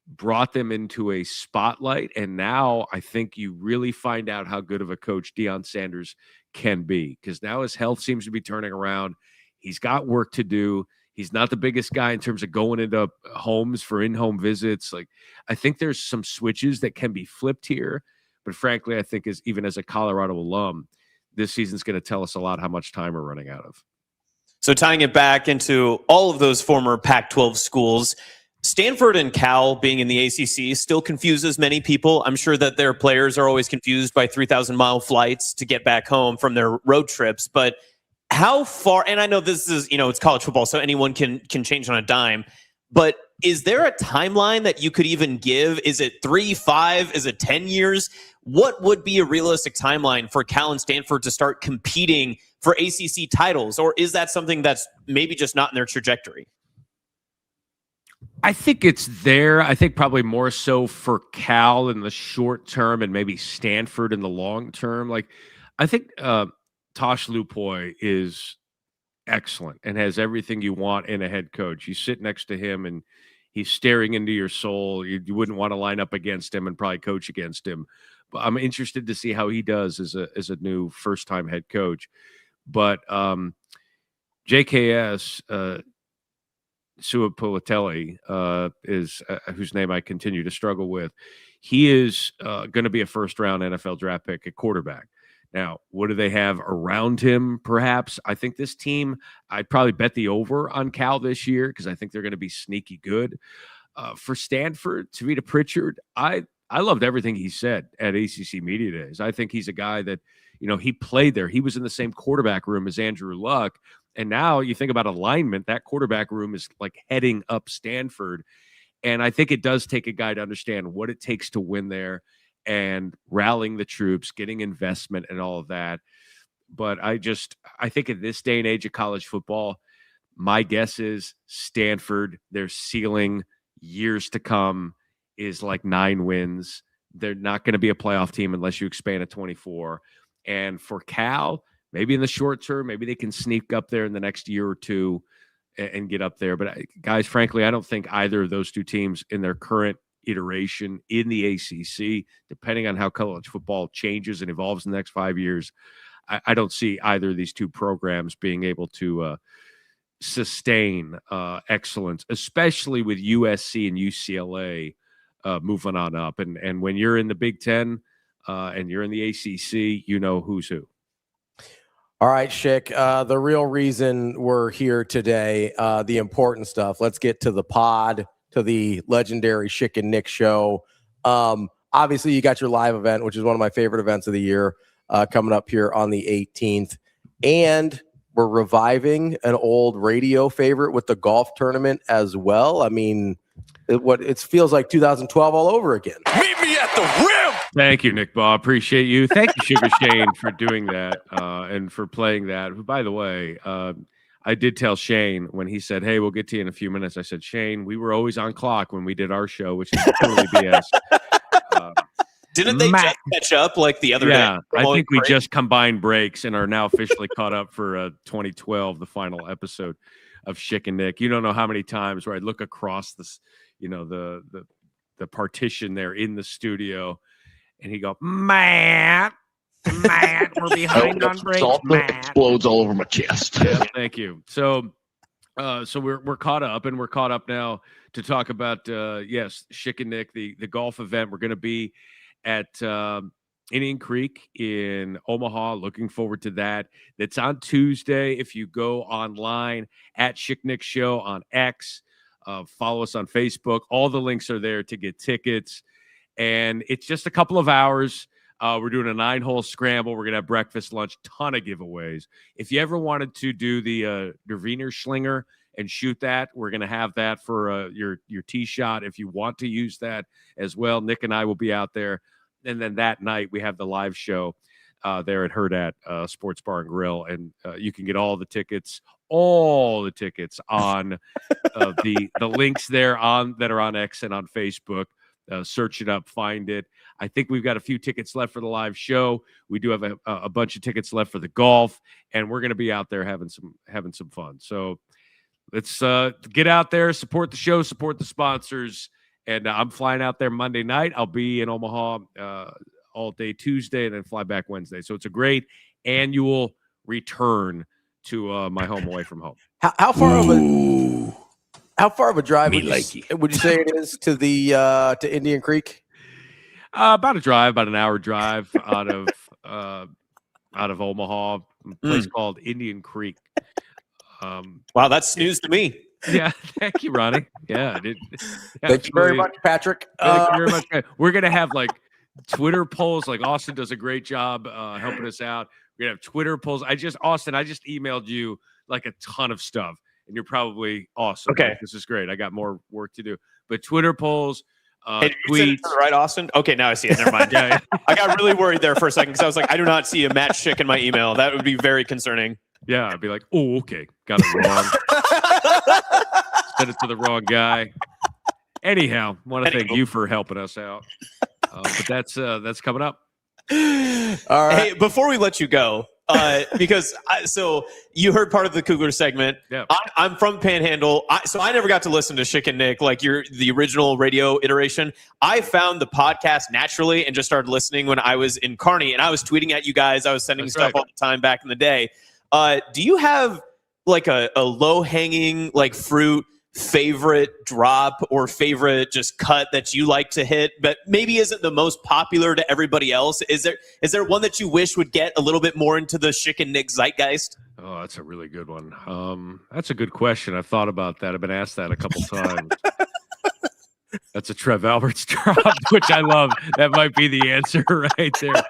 brought them into a spotlight, and now I think you really find out how good of a coach Deion Sanders can be, because now his health seems to be turning around. He's got work to do. He's not the biggest guy in terms of going into homes for in-home visits. Like, I think there's some switches that can be flipped here, but frankly, I think even as a Colorado alum, this season's going to tell us a lot how much time we're running out of. So tying it back into all of those former Pac-12 schools, Stanford and Cal being in the ACC still confuses many people. I'm sure that their players are always confused by 3,000-mile flights to get back home from their road trips. But how far, and I know this is, it's college football, so anyone can change on a dime, but is there a timeline that you could even give? Is it 3, 5? Is it 10 years? What would be a realistic timeline for Cal and Stanford to start competing for ACC titles? Or is that something that's maybe just not in their trajectory? I think it's there. I think probably more so for Cal in the short term and maybe Stanford in the long term. Like, I think Tosh Lupoy is excellent and has everything you want in a head coach. You sit next to him and he's staring into your soul. You wouldn't want to line up against him and probably coach against him. But I'm interested to see how he does as a new first-time head coach. But JKS, Suapolatelli is whose name I continue to struggle with. He is going to be a first-round NFL draft pick at quarterback. Now, what do they have around him, perhaps? I think this team, I'd probably bet the over on Cal this year because I think they're going to be sneaky good. For Stanford, Tavita Pritchard, I loved everything he said at ACC Media Days. I think he's a guy that, he played there. He was in the same quarterback room as Andrew Luck. And now you think about alignment, that quarterback room is like heading up Stanford. And I think it does take a guy to understand what it takes to win there and rallying the troops, getting investment and all of that. But I think in this day and age of college football, my guess is Stanford, their ceiling years to come is like 9 wins. They're not going to be a playoff team unless you expand to 24. And for Cal, maybe in the short term, maybe they can sneak up there in the next year or two and get up there. But guys, frankly, I don't think either of those two teams in their current iteration in the ACC, depending on how college football changes and evolves in the next 5 years, I don't see either of these two programs being able to sustain excellence, especially with USC and UCLA moving on up. And when you're in the Big Ten and you're in the ACC, you know who's who. All right, Schick, the real reason we're here today, the important stuff. Let's get to the pod, to the legendary Schick and Nick show. Obviously, you got your live event, which is one of my favorite events of the year, coming up here on the 18th. And we're reviving an old radio favorite with the golf tournament as well. I mean, it feels like 2012 all over again. Meet me at the rim. Thank you, Nick Baugh. Appreciate you. Thank you, Sugar Shane, for doing that and for playing that. By the way, I did tell Shane when he said, "Hey, we'll get to you in a few minutes." I said, "Shane, we were always on clock when we did our show, which is totally BS." Didn't they just catch up like the other day? Yeah, I think we just combined breaks and are now officially caught up for 2012, the final episode of Schick and Nick. You don't know how many times where I look across this, the partition there in the studio, and he go, Matt, we're behind on breaks. Matt Explodes all over my chest. Yeah, thank you. So we're caught up, and we're caught up now to talk about Schick and Nick, the golf event. We're going to be at Indian Creek in Omaha. Looking forward to that. That's on Tuesday. If you go online at Schick Nick Show on X, follow us on Facebook. All the links are there to get tickets. And it's just a couple of hours. We're doing a 9-hole scramble. We're going to have breakfast, lunch, ton of giveaways. If you ever wanted to do the Derviner Schlinger and shoot that, we're going to have that for your tee shot if you want to use that as well. Nick and I will be out there. And then that night we have the live show there at Hurrdat Sports Bar and Grill. And you can get all the tickets on the links there that are on X and on Facebook. Search it up, find it. I think we've got a few tickets left for the live show. We do have a bunch of tickets left for the golf, and we're going to be out there having some fun. So let's get out there, support the show, support the sponsors. And I'm flying out there Monday night. I'll be in Omaha all day Tuesday and then fly back Wednesday. So it's a great annual return to my home away from home. How far of a drive would you say it is to the to Indian Creek? About an hour drive out of Omaha, a place called Indian Creek. Wow, that's news to me. Yeah, thank you, Ronnie. Yeah, thank you very much, Patrick. Thank you very much. We're gonna have like Twitter polls. Like Austin does a great job helping us out. We're gonna have Twitter polls. Austin, I just emailed you like a ton of stuff. And you're probably awesome. Okay. Like, this is great. I got more work to do. But Twitter polls, hey, tweets. Right, Austin? Okay, now I see it. Never mind. Yeah. I got really worried there for a second because I was like, I do not see a Matt Schick in my email. That would be very concerning. Yeah, I'd be like, oh, okay. Got it wrong. Sent it to the wrong guy. Anyhow, want to thank you for helping us out. But that's coming up. All right. Hey, before we let you go, because so you heard part of the Kugler segment. Yeah. I'm from Panhandle, so I never got to listen to Schick and Nick like the original radio iteration. I found the podcast naturally and just started listening when I was in Kearney, and I was tweeting at you guys. I was sending stuff all the time back in the day. Do you have like a low hanging like fruit favorite drop or favorite just cut that you like to hit, but maybe isn't the most popular to everybody else? Is there one that you wish would get a little bit more into the Schick and Nick zeitgeist? Oh, that's a really good one. That's a good question. I've thought about that. I've been asked that a couple times. That's a Trev Alberts drop, which I love. That might be the answer right there.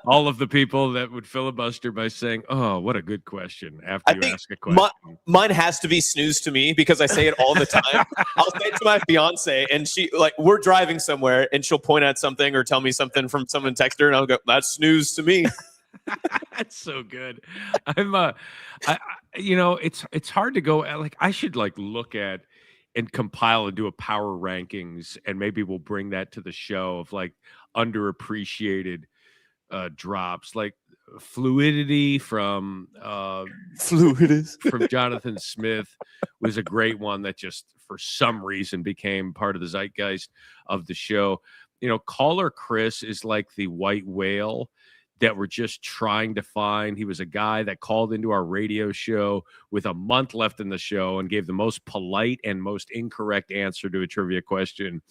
All of the people that would filibuster by saying, "Oh, what a good question," after you ask a question. Mine has to be snooze to me because I say it all the time. I'll say it to my fiance, and she we're driving somewhere, and she'll point at something or tell me something from someone text her, and I'll go, "That's snooze to me." That's so good. It's hard to go. Like I should look at and compile and do a power rankings, and maybe we'll bring that to the show of underappreciated drops, like Fluidity from Jonathan Smith was a great one that just for some reason became part of the zeitgeist of the show. Caller Chris is like the white whale that we're just trying to find. He was a guy that called into our radio show with a month left in the show and gave the most polite and most incorrect answer to a trivia question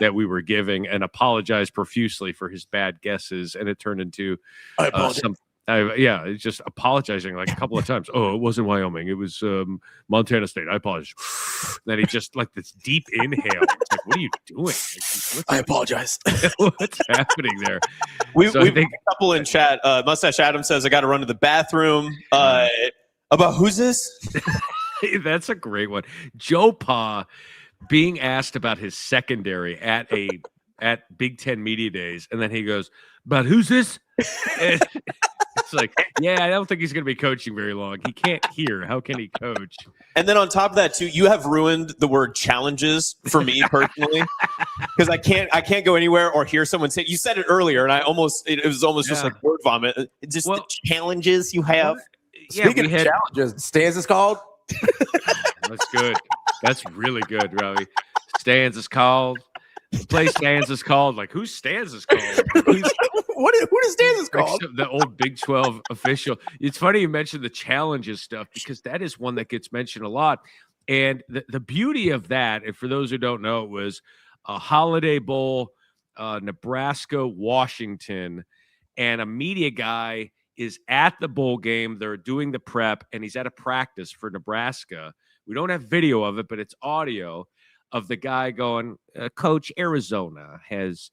that we were giving, and apologized profusely for his bad guesses. And it turned into just apologizing like a couple of times. Oh, it wasn't Wyoming. It was Montana State. I apologize. Then he just like this deep inhale. It's like, what are you doing? I apologize. What's happening there? We've a couple in chat. Mustache Adam says, I got to run to the bathroom. About who's this? That's a great one. Joe Pa being asked about his secondary at Big Ten Media Days. And then he goes, but who's this? It's like, yeah, I don't think he's going to be coaching very long. He can't hear. How can he coach? And then on top of that, too, you have ruined the word challenges for me personally, because I can't go anywhere or hear someone say. You said it earlier, and it was almost just like word vomit. Just the challenges you have. Speaking of challenges, Stans is called. That's good. That's really good, Ravi. Stans is called. The play Stans is called. Like, who Stans is called? Who does Stans is called? The old Big 12 official. It's funny you mentioned the challenges stuff, because that is one that gets mentioned a lot. And the beauty of that, and for those who don't know, it was a Holiday Bowl, Nebraska, Washington, and a media guy is at the bowl game. They're doing the prep, and he's at a practice for Nebraska. We don't have video of it, but it's audio of the guy going, Coach, Arizona has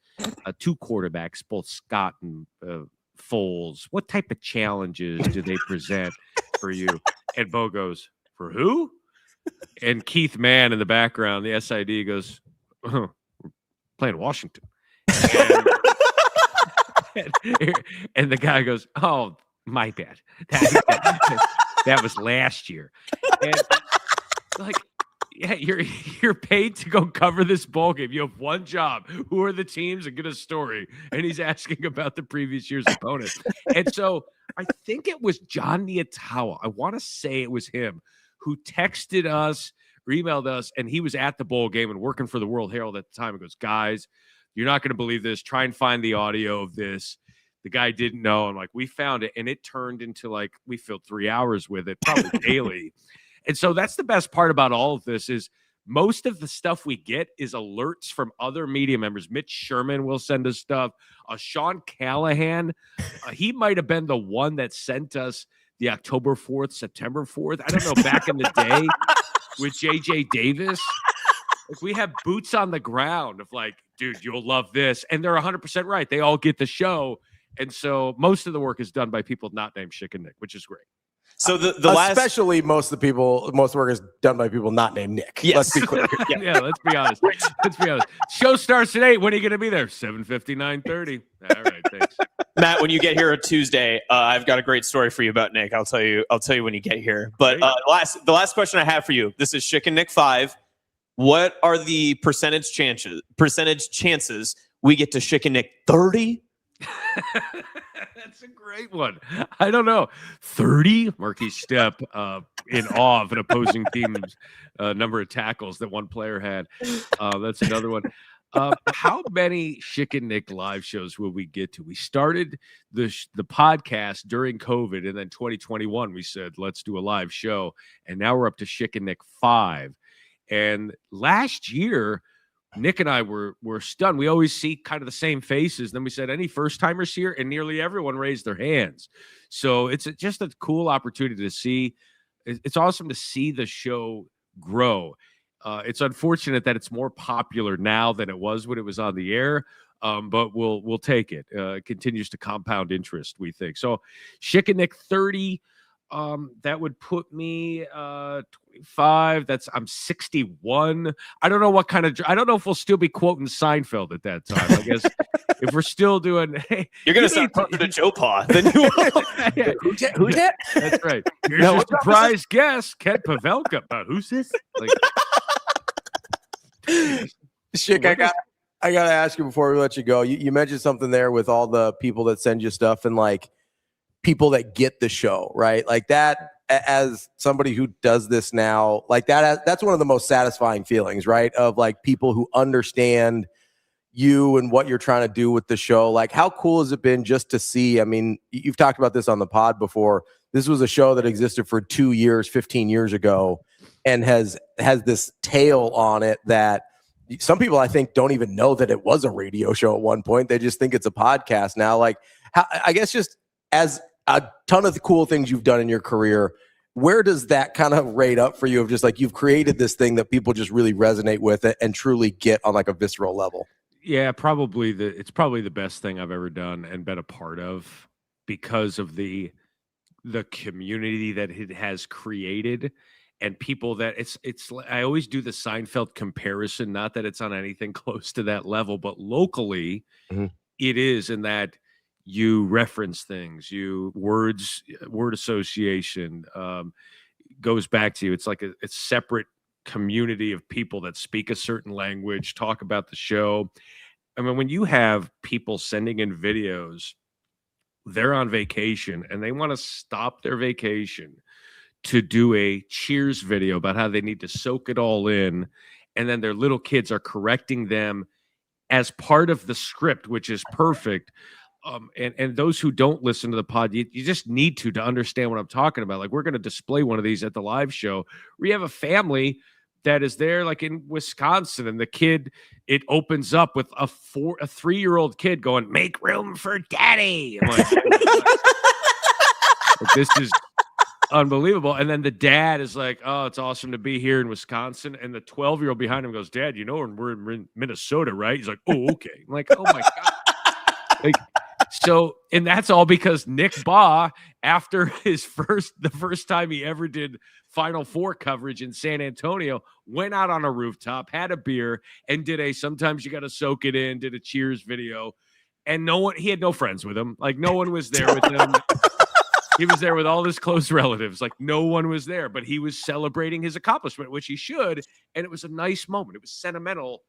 two quarterbacks, both Scott and Foles. What type of challenges do they present for you? And Bo goes, for who? And Keith Mann in the background, the SID, goes, we're playing Washington. And the guy goes, oh, my bad. That was last year. And like, yeah, you're paid to go cover this bowl game. You have one job. Who are the teams, and get a story. And he's asking about the previous year's opponent. And so I think it was John Niatawa. I want to say it was him who texted us or emailed us, and he was at the bowl game and working for the World Herald at the time. He goes, guys, you're not going to believe this. Try and find the audio of this. The guy didn't know. I'm like, we found it, and it turned into like we filled 3 hours with it, probably daily. And so that's the best part about all of this is most of the stuff we get is alerts from other media members. Mitch Sherman will send us stuff. Sean Callahan, he might have been the one that sent us the October 4th, September 4th. I don't know, back in the day with J.J. Davis. Like, we have boots on the ground of like, dude, you'll love this. And they're 100% right. They all get the show. And so most of the work is done by people not named Schick and Nick, which is great. So especially most of the work is done by people not named Nick. Yes. Let's be clear. Yeah, let's be honest. Show starts at 8. When are you going to be there? 7:50, 9:30. All right, thanks. Matt, when you get here on Tuesday, I've got a great story for you about Nick. I'll tell you when you get here. But the last question I have for you. This is Schick and Nick 5. What are the percentage chances we get to Schick and Nick 30? That's a great one. I don't know. 30? Marquis Step in awe of an opposing team's number of tackles that one player had. That's another one. How many Schick and Nick live shows will we get to? We started the podcast during COVID, and then 2021 we said, let's do a live show. And now we're up to Schick and Nick 5. And last year, Nick and I were stunned. We always see kind of the same faces. Then we said, any first-timers here? And nearly everyone raised their hands. So it's just a cool opportunity to see. It's awesome to see the show grow. It's unfortunate that it's more popular now than it was when it was on the air, but we'll take it. It continues to compound interest, we think. So Schick and Nick 30. That would put me 25. I'm 61. I don't know what kind of. I don't know if we'll still be quoting Seinfeld at that time. I guess if we're still doing. Hey, you're gonna start talking to Joe Pa. Then you will. Who's that? That's right. Here's your surprise guest, Ken Pavelka. Who's this? Like, Schick, I gotta ask you before we let you go. You mentioned something there with all the people that send you stuff and like people that get the show, right? Like that, as somebody who does this now, like that's one of the most satisfying feelings, right? Of like people who understand you and what you're trying to do with the show. Like, how cool has it been just to see? I mean, you've talked about this on the pod before. This was a show that existed for 2 years, 15 years ago, and has this tail on it that some people, I think, don't even know that it was a radio show at one point. They just think it's a podcast now. Like, I guess just as a ton of the cool things you've done in your career, where does that kind of rate up for you of just like you've created this thing that people just really resonate with it and truly get on like a visceral level? Yeah, it's probably the best thing I've ever done and been a part of because of the community that it has created and people that it's I always do the Seinfeld comparison, not that it's on anything close to that level, but locally it is in that you reference things, word association goes back to you. It's like a separate community of people that speak a certain language, talk about the show. I mean, when you have people sending in videos, they're on vacation and they want to stop their vacation to do a cheers video about how they need to soak it all in. And then their little kids are correcting them as part of the script, which is perfect. And those who don't listen to the pod, you just need to understand what I'm talking about. Like, we're going to display one of these at the live show. We have a family that is there, like in Wisconsin, and the kid, it opens up with a 3-year-old kid going, "Make room for daddy." I'm like, this is unbelievable. And then the dad is like, "Oh, it's awesome to be here in Wisconsin." And the 12-year-old behind him goes, "Dad, you know we're in Minnesota, right?" He's like, "Oh, okay." I'm like, "Oh my God." Like, so, and that's all because Nick Baugh, after the first time he ever did Final Four coverage in San Antonio, went out on a rooftop, had a beer, and did sometimes you got to soak it in, did a cheers video. And he had no friends with him. Like, no one was there with him. He was there with all his close relatives. Like, no one was there, but he was celebrating his accomplishment, which he should. And it was a nice moment. It was sentimental.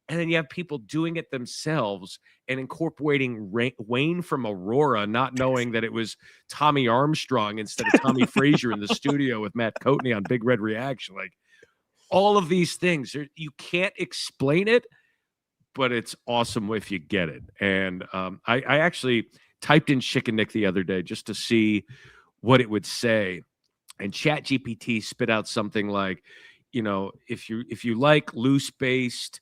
And then you have people doing it themselves and incorporating Wayne from Aurora, not knowing that it was Tommy Armstrong instead of Tommy Frazier in the studio with Matt Coatney on Big Red Reaction. Like, all of these things, you can't explain it, but it's awesome if you get it. And I actually typed in Schick and Nick the other day just to see what it would say. And ChatGPT spit out something like, if you like loose-based,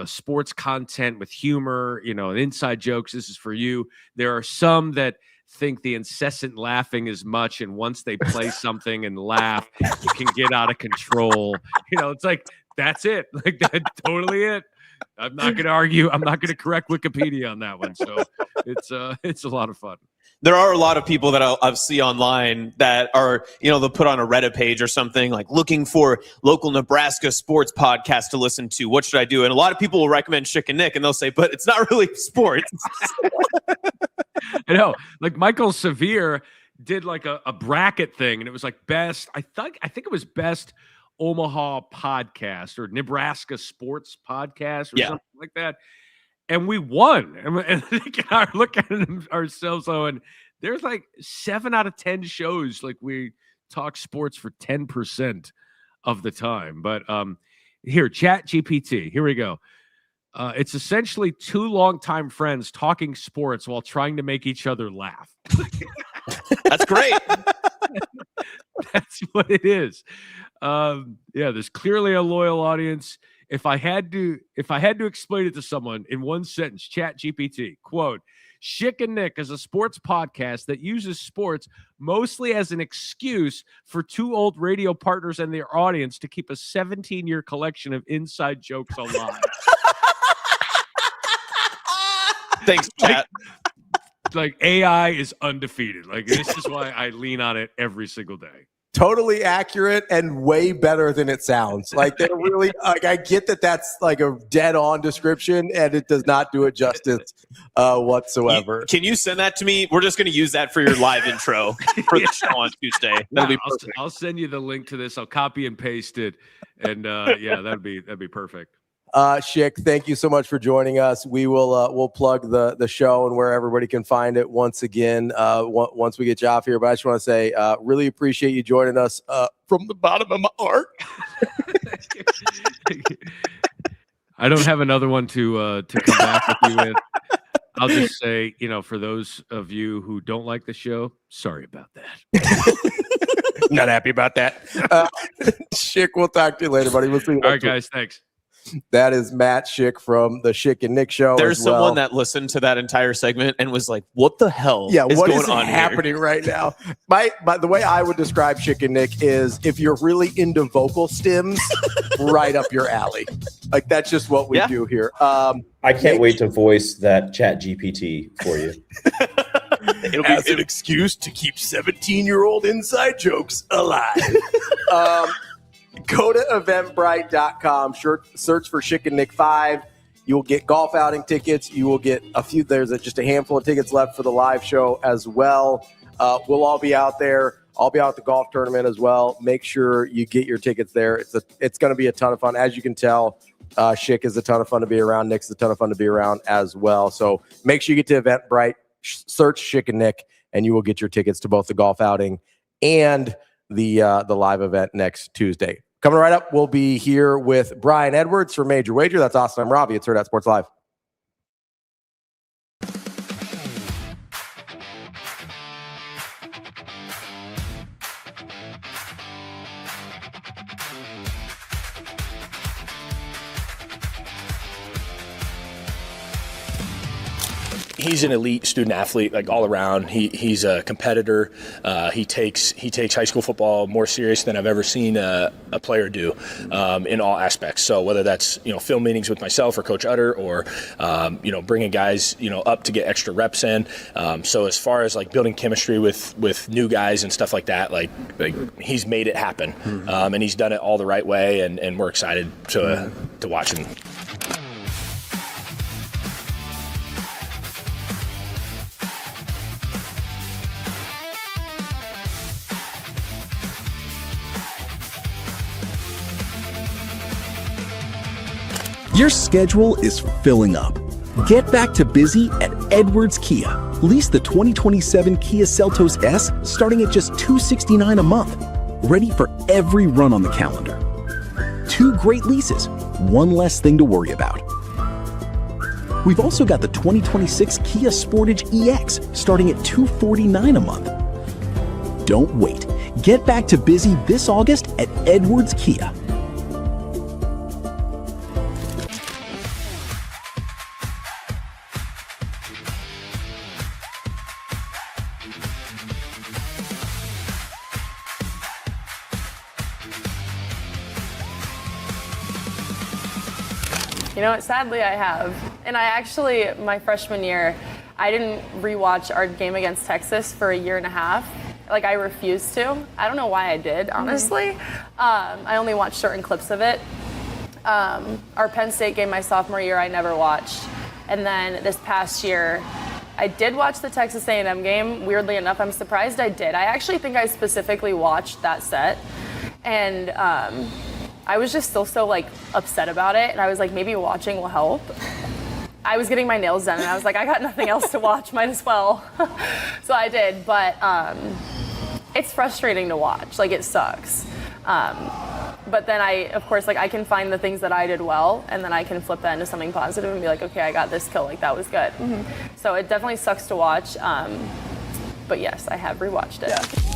sports content with humor, and inside jokes, this is for you. There are some that think the incessant laughing is much, and once they play something and laugh, it can get out of control. It's like, that's it. Like, that's totally it. I'm not going to argue. I'm not going to correct Wikipedia on that one. So it's a lot of fun. There are a lot of people that I've see online that are, they'll put on a Reddit page or something like looking for local Nebraska sports podcast to listen to. What should I do? And a lot of people will recommend Schick and Nick, and they'll say, but it's not really sports. I know. Like, Michael Severe did like a bracket thing, and it was like best. I think it was best Omaha podcast or Nebraska sports podcast or something like that. And we won. And I look at them ourselves, and there's like 7 out of 10 shows like we talk sports for 10% of the time. But here, ChatGPT, here we go. It's essentially 2 longtime friends talking sports while trying to make each other laugh. That's great. That's what it is. There's clearly a loyal audience. If I had to explain it to someone in one sentence, ChatGPT, quote, Schick and Nick is a sports podcast that uses sports mostly as an excuse for 2 old radio partners and their audience to keep a 17-year collection of inside jokes alive. Thanks, Chat. Like AI is undefeated. Like, this is why I lean on it every single day. Totally accurate and way better than it sounds. Like, they're really like, I get that that's like a dead on description and it does not do it justice whatsoever. Can you send that to me? We're just going to use that for your live intro for the show on Tuesday. That'll be perfect. I'll send you the link to this. I'll copy and paste it. And that'd be perfect. Schick, thank you so much for joining us. We will we'll plug the show and where everybody can find it once again once we get you off here. But I just want to say really appreciate you joining us from the bottom of my heart. I don't have another one to come back with you with. I'll just say, for those of you who don't like the show, sorry about that. Not happy about that. Schick, we'll talk to you later, buddy. We'll see you All right, guys. Thanks. That is Matt Schick from the Schick and Nick show. There's someone that listened to that entire segment and was like, what the hell is what going is on happening right now? The way I would describe Schick and Nick is if you're really into vocal stems, right up your alley. Like, that's just what we do here. I can't wait to voice that Chat GPT for you. It'll be an excuse to keep 17-year-old inside jokes alive. Go to eventbrite.com, search for Schick and Nick 5. You will get golf outing tickets. You will get there's just a handful of tickets left for the live show as well. We'll all be out there. I'll be out at the golf tournament as well. Make sure you get your tickets there. It's going to be a ton of fun. As you can tell, Schick is a ton of fun to be around. Nick's a ton of fun to be around as well. So make sure you get to Eventbrite, search Schick and Nick, and you will get your tickets to both the golf outing and the live event next Tuesday. Coming right up, we'll be here with Brian Edwards from Major Wager. That's Austin. I'm Ravi. It's Hurrdat Sports Live. He's an elite student athlete, like all around. He's a competitor. He takes high school football more serious than I've ever seen a player do in all aspects. So whether that's film meetings with myself or Coach Utter, or bringing guys up to get extra reps in. So as far as like building chemistry with new guys and stuff like that, like he's made it happen, and he's done it all the right way, and we're excited to watch him. Your schedule is filling up. Get back to busy at Edwards Kia. Lease the 2027 Kia Seltos S starting at just $269 a month. Ready for every run on the calendar. 2 great leases, 1 less thing to worry about. We've also got the 2026 Kia Sportage EX starting at $249 a month. Don't wait. Get back to busy this August at Edwards Kia. Sadly I have. And I actually, my freshman year, I didn't rewatch our game against Texas for a year and a half. Like, I refused to. I don't know why I did, honestly. I only watched certain clips of it. Our Penn State game my sophomore year, I never watched. And then this past year, I did watch the Texas A&M game. Weirdly enough, I'm surprised I did. I actually think I specifically watched that set. And I was just still so upset about it, and I was like, maybe watching will help. I was getting my nails done, and I was like, I got nothing else to watch, might as well. So I did, but it's frustrating to watch. It sucks. But then of course, I can find the things that I did well, and then I can flip that into something positive and be like, okay, I got this kill, that was good. So it definitely sucks to watch. But yes, I have rewatched it. Yeah.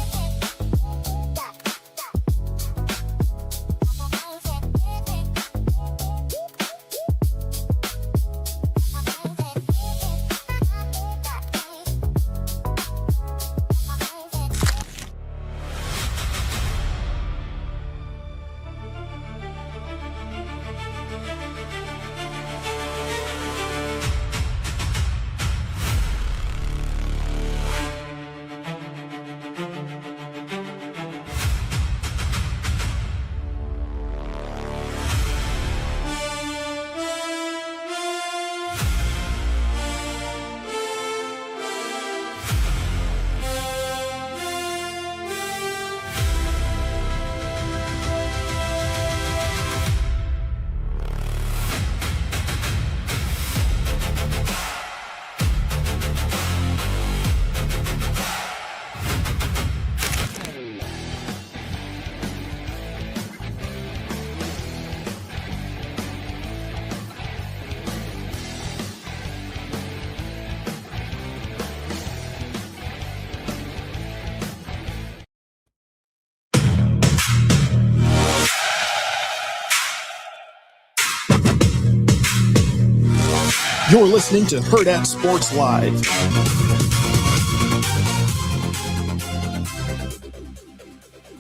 You're listening to Hurrdat Sports Live.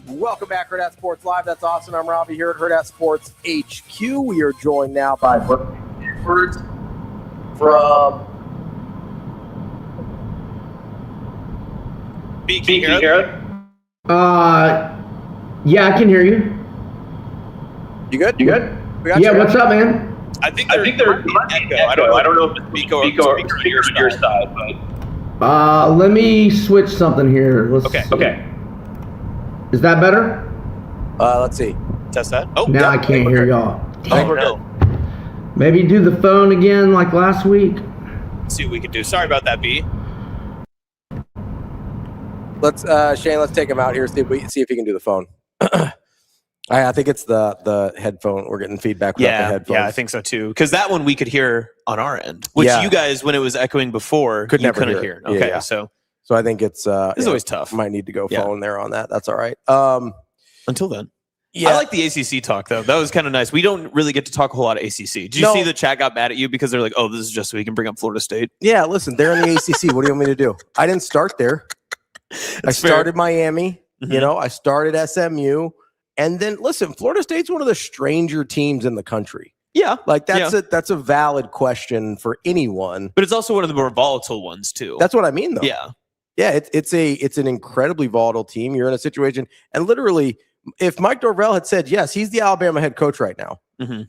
Welcome back, Hurrdat Sports Live. That's Austin. I'm Ravi here at Hurrdat Sports HQ. We are joined now by Groomsmen from Yeah, I can hear you. You good? Yeah, what's up, man? I think they're echo. I don't know if it's speaker or your side, but Let me switch something here. Okay. Is that better? Let's see. Test that. Oh, now I can't hear y'all. No. Maybe do the phone again like last week. Let's see what we can do. Sorry about that, B. Let's Shane. Let's take him out here. See if he can do the phone. I think it's the headphone. We're getting feedback with the headphones. Yeah, I think so too. Because that one we could hear on our end, which you guys, when it was echoing before, couldn't hear. Okay, yeah. So I think it's always tough. Might need to go phone there on that. That's all right. Until then. Yeah. I like the ACC talk, though. That was kind of nice. We don't really get to talk a whole lot of ACC. Did you see the chat got mad at you because they're like, oh, this is just so we can bring up Florida State? Yeah, listen, they're in the ACC. What do you want me to do? I didn't start there. I started Miami. Mm-hmm. I started SMU. And then, listen, Florida State's one of the stranger teams in the country. Yeah. Like, that's a valid question for anyone. But it's also one of the more volatile ones, too. That's what I mean, though. Yeah. Yeah, it's an incredibly volatile team. You're in a situation, and literally, if Mike Norvell had said, yes, he's the Alabama head coach right now,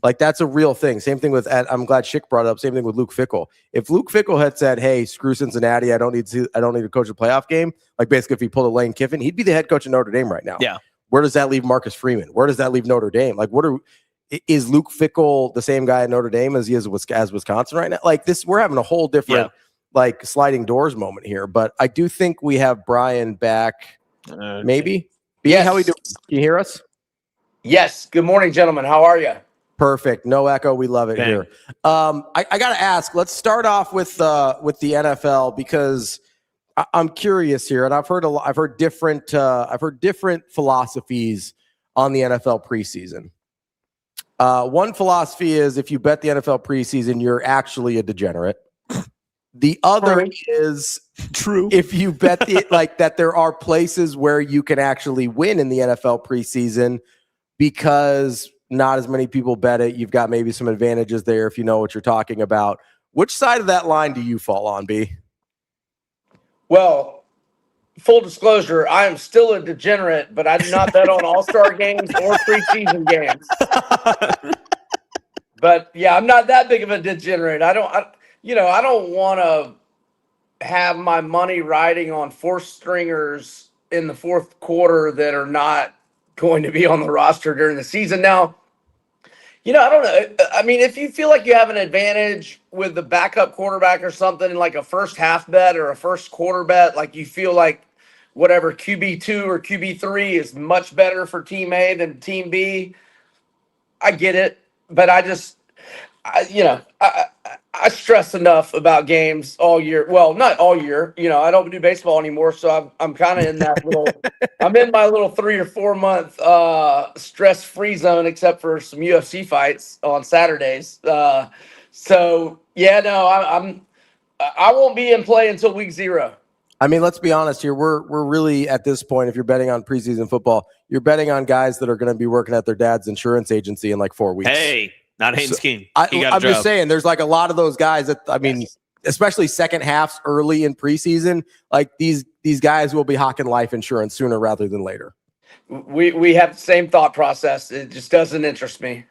like that's a real thing. Same thing with, I'm glad Schick brought it up, same thing with Luke Fickell. If Luke Fickell had said, hey, screw Cincinnati, I don't need to coach a playoff game, like basically if he pulled a Lane Kiffin, he'd be the head coach of Notre Dame right now. Yeah. Where does that leave Marcus Freeman? Where does that leave Notre Dame? Like, is Luke Fickell the same guy at Notre Dame as he is as Wisconsin right now? Like this, we're having a whole different like sliding doors moment here. But I do think we have Brian back. Maybe. Yes. How we doing? Can you hear us? Yes. Good morning, gentlemen. How are you? Perfect. No echo. We love it here. I got to ask. Let's start off with the NFL because I'm curious here, and I've heard different philosophies on the NFL preseason. One philosophy is if you bet the NFL preseason, you're actually a degenerate. The other is true. If you bet that there are places where you can actually win in the NFL preseason because not as many people bet it. You've got maybe some advantages there if you know what you're talking about. Which side of that line do you fall on, B? Well, full disclosure, I am still a degenerate, but I do not bet on all-star games or preseason games. But yeah, I'm not that big of a degenerate. I don't want to have my money riding on fourth stringers in the fourth quarter that are not going to be on the roster during the season. Now, I don't know. I mean, if you feel like you have an advantage with the backup quarterback or something, like a first half bet or a first quarter bet, like you feel like whatever QB2 or QB3 is much better for Team A than Team B, I get it. But I stress enough about games all year. Well, not all year. I don't do baseball anymore, so I'm kind of in that little. I'm in my little 3 or 4 month stress-free zone, except for some UFC fights on Saturdays. I won't be in play until week 0. I mean, let's be honest here. We're really at this point. If you're betting on preseason football, you're betting on guys that are going to be working at their dad's insurance agency in like 4 weeks. Hey. Not Haynes King. I'm just saying, there's like a lot of those guys that, I mean, especially second halves early in preseason, like these guys will be hawking life insurance sooner rather than later. We have the same thought process. It just doesn't interest me.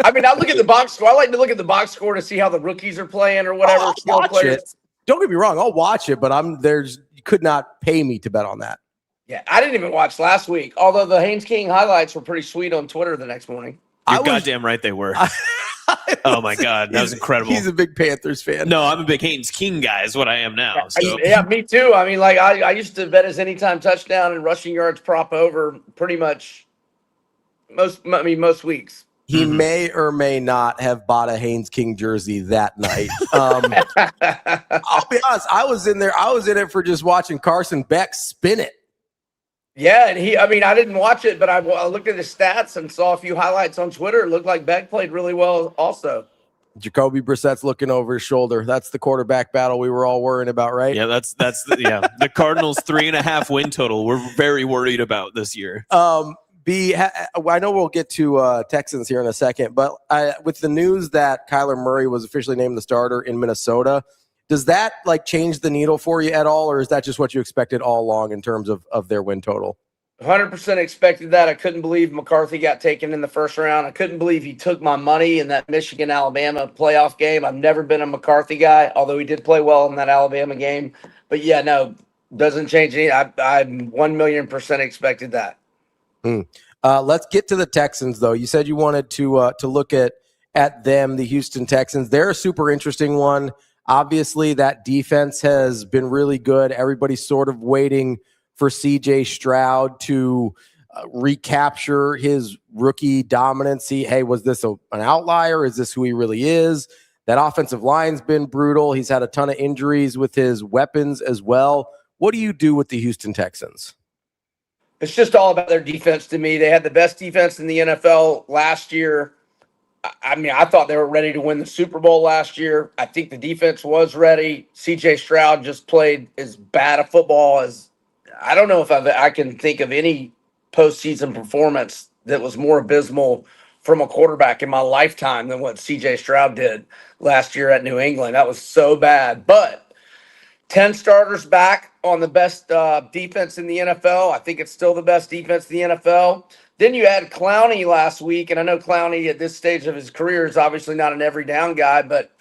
I mean, I look at the box score. I like to look at the box score to see how the rookies are playing or whatever. Don't get me wrong. I'll watch it, but you could not pay me to bet on that. Yeah, I didn't even watch last week, although the Haynes King highlights were pretty sweet on Twitter the next morning. You're goddamn right they were. Oh, my God. That was incredible. He's a big Panthers fan. No, I'm a big Haynes King guy is what I am now. So. Yeah, me too. I mean, like I used to bet his anytime touchdown and rushing yards prop over pretty much most weeks. He may or may not have bought a Haynes King jersey that night. I'll be honest. I was in it for just watching Carson Beck spin it. Yeah, and I didn't watch it, but I looked at his stats and saw a few highlights on Twitter. It looked like Beck played really well also. Jacoby Brissett's looking over his shoulder. That's the quarterback battle we were all worrying about, right? Yeah, that's the Cardinals 3.5 win total. We're very worried about this year. I know we'll get to Texans here in a second, but with the news that Kyler Murray was officially named the starter in Minnesota, does that change the needle for you at all, or is that just what you expected all along in terms of their win total? 100% expected that. I couldn't believe McCarthy got taken in the first round. I couldn't believe he took my money in that Michigan-Alabama playoff game. I've never been a McCarthy guy, although he did play well in that Alabama game. But yeah, no, doesn't change any. I 1,000,000% expected that. Let's get to the Texans, though. You said you wanted to look at them, the Houston Texans. They're a super interesting one. Obviously, that defense has been really good. Everybody's sort of waiting for C.J. Stroud to recapture his rookie dominance. Hey, was this an outlier? Is this who he really is? That offensive line's been brutal. He's had a ton of injuries with his weapons as well. What do you do with the Houston Texans? It's just all about their defense to me. They had the best defense in the NFL last year. I mean, I thought they were ready to win the Super Bowl last year. I think the defense was ready. C.J. Stroud just played as bad a football as I don't know if I can think of any postseason performance that was more abysmal from a quarterback in my lifetime than what C.J. Stroud did last year at New England. That was so bad. But 10 starters back on the best defense in the NFL. I think it's still the best defense in the NFL. Then you had Clowney last week, and I know Clowney at this stage of his career is obviously not an every down guy, but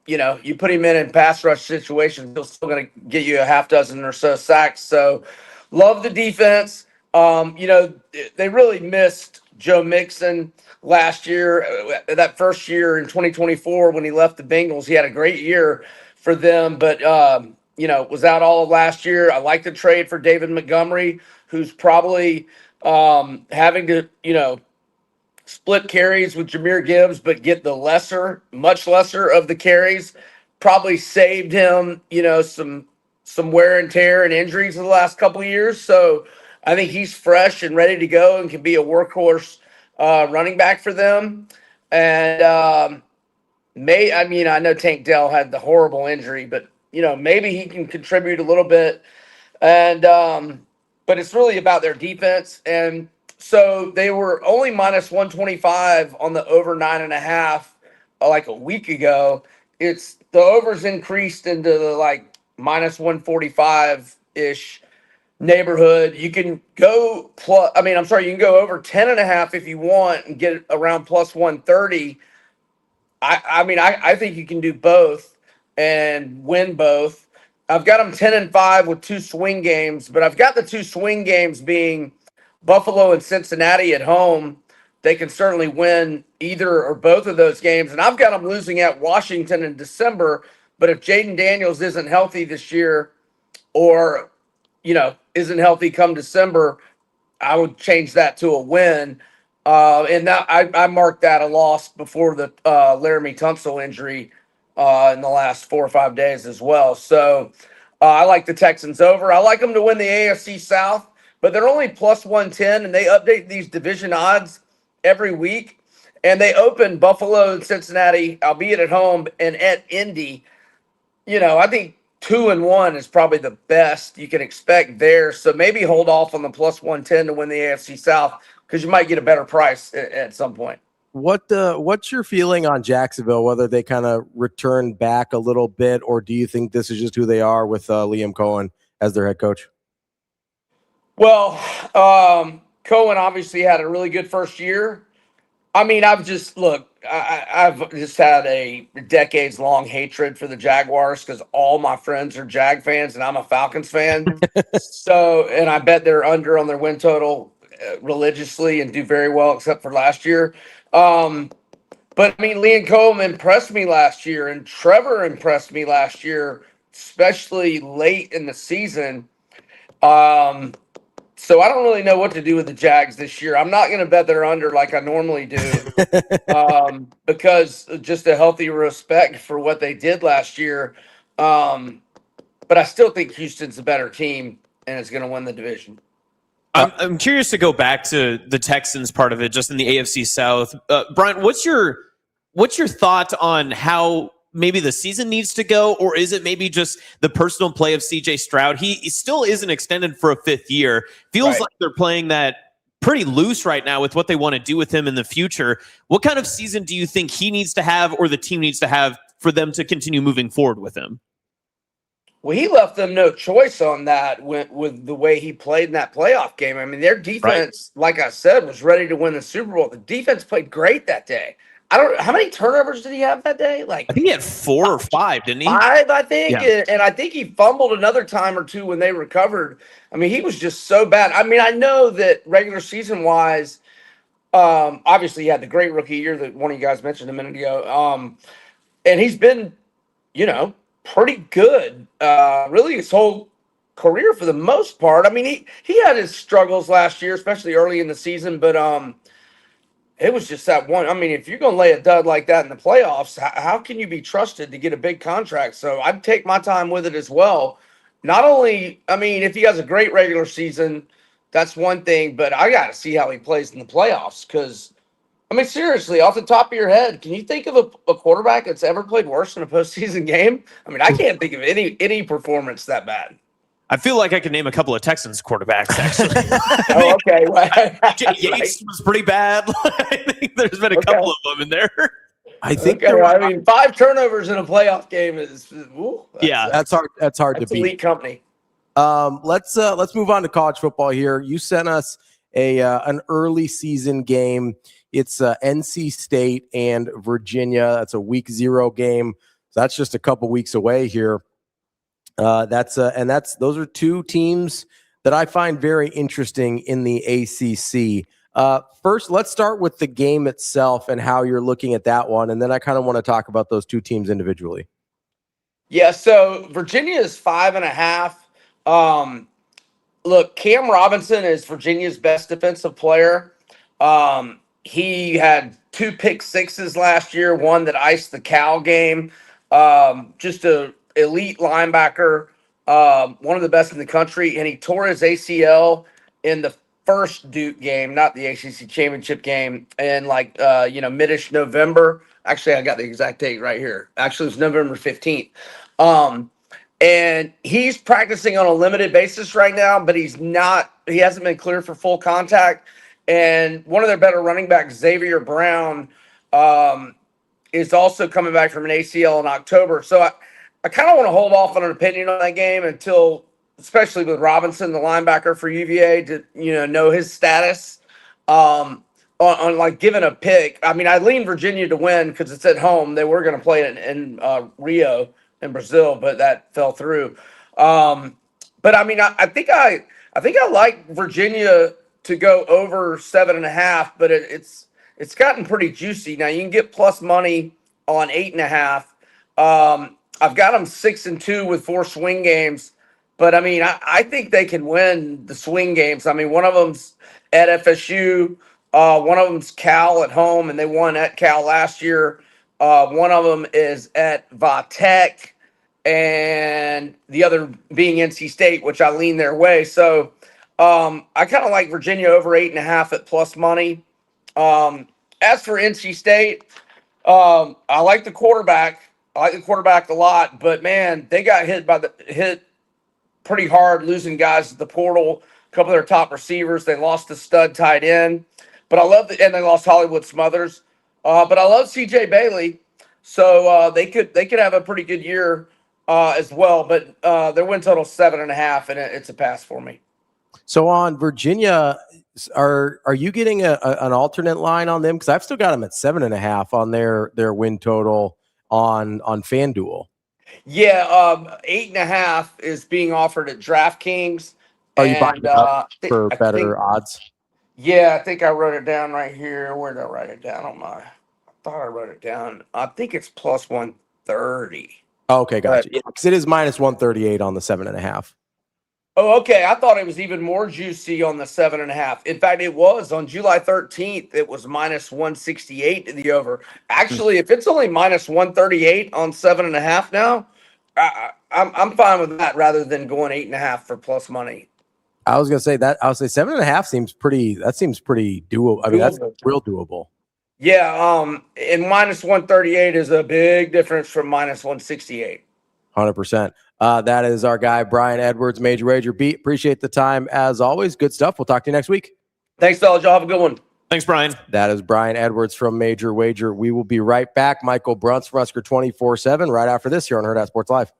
you put him in pass rush situations, he'll still going to get you a half dozen or so sacks. So love the defense. They really missed Joe Mixon last year. That first year in 2024 when he left the Bengals, he had a great year for them, but was out all of last year. I like the trade for David Montgomery, who's probably having to, split carries with Jahmyr Gibbs, but get the much lesser of the carries. Probably saved him, some wear and tear and injuries in the last couple of years. So I think he's fresh and ready to go and can be a workhorse running back for them. And I know Tank Dell had the horrible injury, but maybe he can contribute a little bit. And but it's really about their defense. And so they were only minus 125 on the over 9.5 like a week ago. It's the overs increased into the minus 145-ish neighborhood. You can go you can go over 10.5 if you want and get around plus 130. I think you can do both and win both. I've got them 10-5 with 2 swing games, but I've got the 2 swing games being Buffalo and Cincinnati at home. They can certainly win either or both of those games. And I've got them losing at Washington in December. But if Jaden Daniels isn't healthy this year or, isn't healthy come December, I would change that to a win. And that, I marked that a loss before the Laramie Tunsil injury in the last 4 or 5 days as well. So I like the Texans over. I like them to win the AFC South, but they're only plus 110, and they update these division odds every week. And they open Buffalo and Cincinnati, albeit at home, and at Indy. I think 2-1 is probably the best you can expect there. So maybe hold off on the plus 110 to win the AFC South because you might get a better price at some point. What's your feeling on Jacksonville, whether they kind of return back a little bit, or do you think this is just who they are with Liam Cohen as their head coach? Well, Cohen obviously had a really good first year. I've just had a decades-long hatred for the Jaguars because all my friends are Jag fans and I'm a Falcons fan. And I bet they're under on their win total religiously and do very well except for last year. But Liam Cohen impressed me last year, and Trevor impressed me last year, especially late in the season. So I don't really know what to do with the Jags this year. I'm not going to bet they're under like I normally do because just a healthy respect for what they did last year. But I still think Houston's a better team and is going to win the division. I'm curious to go back to the Texans part of it, just in the AFC South. Brian, what's your what's your thought on how maybe the season needs to go, or is it maybe just the personal play of CJ Stroud? He still isn't extended for a 5th year. Feels like they're playing that pretty loose right now with what they want to do with him in the future. What kind of season do you think he needs to have, or the team needs to have, for them to continue moving forward with him? Well, he left them no choice on that with the way he played in that playoff game. I mean, their defense, like I said, was ready to win the Super Bowl. The defense played great that day. How many turnovers did he have that day? Like, I think he had 4 or 5, didn't he? 5, I think. Yeah. And I think he fumbled another time or two when they recovered. I mean, he was just so bad. I mean, I know that regular season wise, obviously he had the great rookie year that one of you guys mentioned a minute ago. And he's been, pretty good, really his whole career for the most part. I mean, he had his struggles last year, especially early in the season, but it was just that one. I mean, if you're going to lay a dud like that in the playoffs, how can you be trusted to get a big contract? So I'd take my time with it as well. Not only, I mean, if he has a great regular season, that's one thing, but I got to see how he plays in the playoffs because, I mean, seriously, off the top of your head, can you think of a quarterback that's ever played worse in a postseason game? I mean, I can't think of any performance that bad. I feel like I could name a couple of Texans quarterbacks, actually. Okay. Yates was pretty bad. I think there's been a couple of them in there. I think. I mean, 5 turnovers in a playoff game is that's hard. That's hard to beat. Elite company. Let's move on to college football here. You sent us an early season game. It's NC State and Virginia. That's a week 0 game. So that's just a couple weeks away here. Those are 2 teams that I find very interesting in the ACC. First, let's start with the game itself and how you're looking at that one, and then I kind of want to talk about those 2 teams individually. Yeah, so Virginia is 5.5. Look, Cam Robinson is Virginia's best defensive player. He had 2 pick sixes last year, one that iced the Cal game. Just a elite linebacker, one of the best in the country, and he tore his ACL in the first Duke game, not the ACC championship game, in mid-ish November. Actually, I got the exact date right here. Actually, it was November 15th. And he's practicing on a limited basis right now, but he hasn't been cleared for full contact. And one of their better running backs, Xavier Brown, is also coming back from an ACL in October. So I kind of want to hold off on an opinion on that game until, especially with Robinson, the linebacker for UVA, to know his status on like giving a pick. I mean, I lean Virginia to win because it's at home. They were going to play it in Rio in Brazil, but that fell through. But I mean, I think I like Virginia to go over 7.5, but it's gotten pretty juicy. Now you can get plus money on 8.5. I've got them 6-2 with 4 swing games, but I mean, I think they can win the swing games. I mean, one of them's at FSU, one of them's Cal at home, and they won at Cal last year. One of them is at Vatech, and the other being NC State, which I lean their way. So I kind of like Virginia over 8.5 at plus money. As for NC State, I like the quarterback. I like the quarterback a lot, but man, they got hit pretty hard, losing guys at the portal. A couple of their top receivers, they lost the stud tight end, but and they lost Hollywood Smothers. But I love CJ Bailey, so they could have a pretty good year as well. But their win total is 7.5, and it's a pass for me. So on Virginia, are you getting an alternate line on them? Because I've still got them at 7.5 on their win total on FanDuel. Yeah, 8.5 is being offered at DraftKings. Are you buying for better odds? Yeah, I think I wrote it down right here. Where did I write it down I thought I wrote it down. I think it's plus 130. Okay, gotcha. Because it is minus 138 on the 7.5. Oh, okay. I thought it was even more juicy on the 7.5. In fact, it was on July 13th. It was minus 168 to the over. Actually, if it's only minus 138 on 7.5 now, I'm fine with that rather than going 8.5 for plus money. I was gonna say that. I would say 7.5 seems pretty. That seems pretty doable. I mean, that's real doable. Yeah, and minus 138 is a big difference from minus 168. 100%. That is our guy, Brian Edwards, Major Wager Beat. Appreciate the time as always. Good stuff. We'll talk to you next week. Thanks, fellas. Y'all have a good one. Thanks, Brian. That is Brian Edwards from Major Wager. We will be right back. Michael Bruntz from Husker 24/7 right after this here on Hurrdat Sports Live.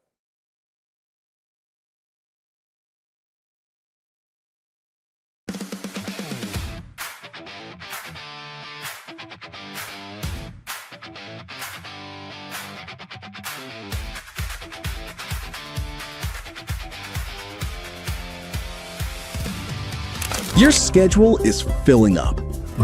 Your schedule is filling up.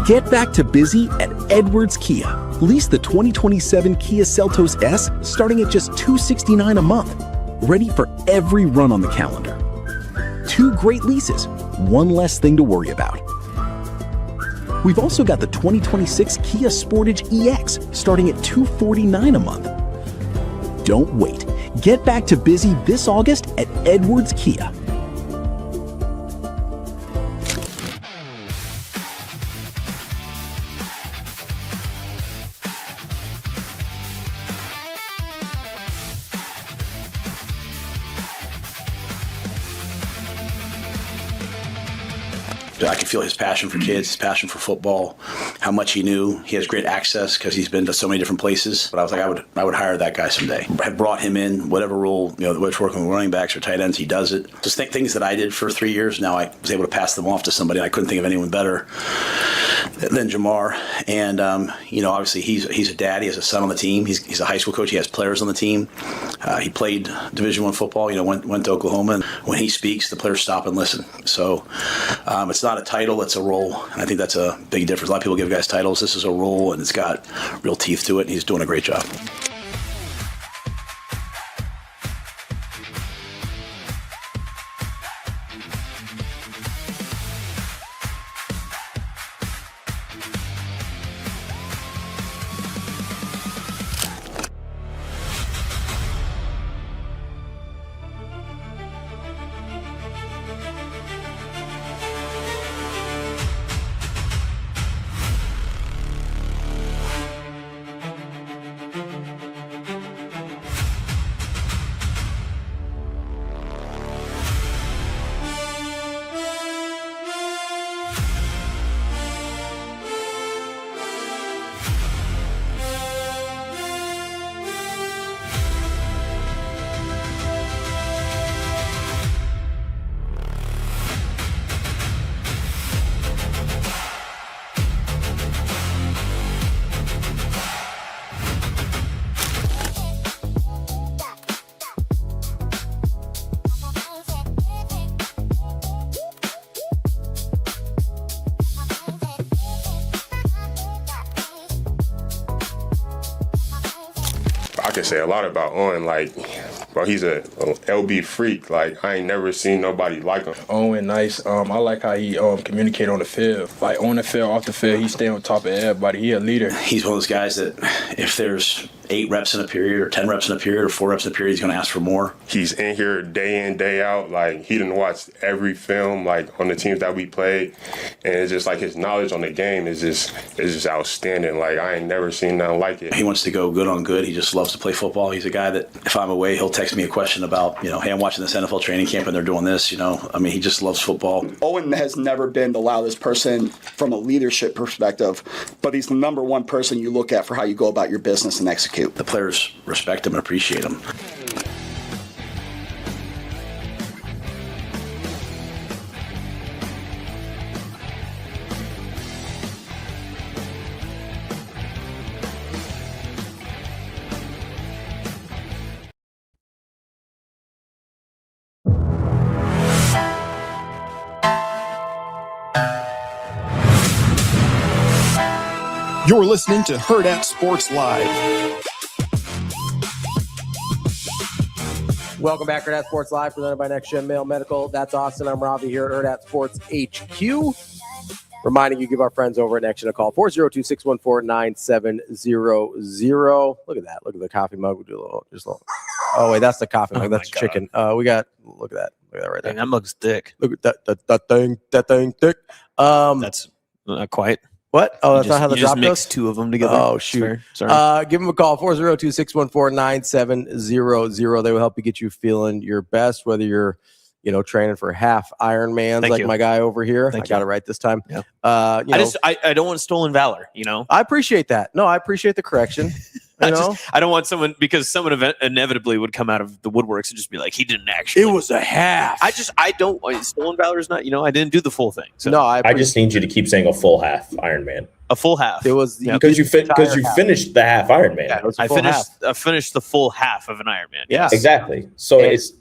Get back to busy at Edwards Kia. Lease the 2027 Kia Seltos S starting at just $269 a month. Ready for every run on the calendar. 2 great leases, 1 less thing to worry about. We've also got the 2026 Kia Sportage EX starting at $249 a month. Don't wait. Get back to busy this August at Edwards Kia. I can feel his passion for kids, his passion for football, how much he knew. He has great access because he's been to so many different places. But I was like, I would hire that guy someday. I had brought him in, whatever role, whether it's working with running backs or tight ends, he does it. Just things that I did for 3 years. Now I was able to pass them off to somebody. I couldn't think of anyone better than Jamar. And, obviously he's a dad. He has a son on the team. He's a high school coach. He has players on the team. He played Division I football, went to Oklahoma. And when he speaks, the players stop and listen. So it's not a title, it's a role. And I think that's a big difference. A lot of people give guys titles. This is a role, and it's got real teeth to it, and he's doing a great job. I can say a lot about Owen. Bro, he's a LB freak. I ain't never seen nobody like him. Owen, nice. I like how he communicate on the field. On the field, off the field, he stay on top of everybody. He a leader. He's one of those guys that if there's 8 reps in a period or 10 reps in a period or 4 reps in a period, he's going to ask for more. He's in here day in, day out. He done watched every film, on the teams that we played. And it's just his knowledge on the game is just outstanding. I ain't never seen nothing like it. He wants to go good on good. He just loves to play football. He's a guy that if I'm away, he'll text me a question about, hey, I'm watching this NFL training camp and they're doing this, he just loves football. Owen has never been the loudest person from a leadership perspective, but he's the number one person you look at for how you go about your business and execute. The players respect him and appreciate him. You're listening to Hurrdat Sports Live. Welcome back to Hurrdat Sports Live, presented by Next Gen Mail Medical. That's Austin. I'm Ravi here at Hurrdat Sports HQ. Reminding you, give our friends over at Next Gen a call, 402-614-9700. Look at that. Look at the coffee mug. We do a little. Oh, wait, that's the coffee mug. That's chicken. Look at that. Look at that right there. That mug's thick. Look at that thing thick. That's not quite. What? Oh, that's not how the you just drop mixed goes? two of them together. Oh, shoot. Sorry. Give them a call, 402-614-9700. They will help you get you feeling your best, whether you're, training for half Ironmans like my guy over here. I got it right this time. Yeah. I don't want stolen valor, I appreciate that. No, I appreciate the correction. I don't want someone, because someone inevitably would come out of the woodworks and just be like, he didn't actually. It was a half. I don't. Stolen valor is not. I didn't do the full thing. So. No, I just need you to keep saying a full half Ironman. A full half. It was because you finished the half Ironman. Yeah, I finished the full half of an Ironman. Yeah, exactly. So it's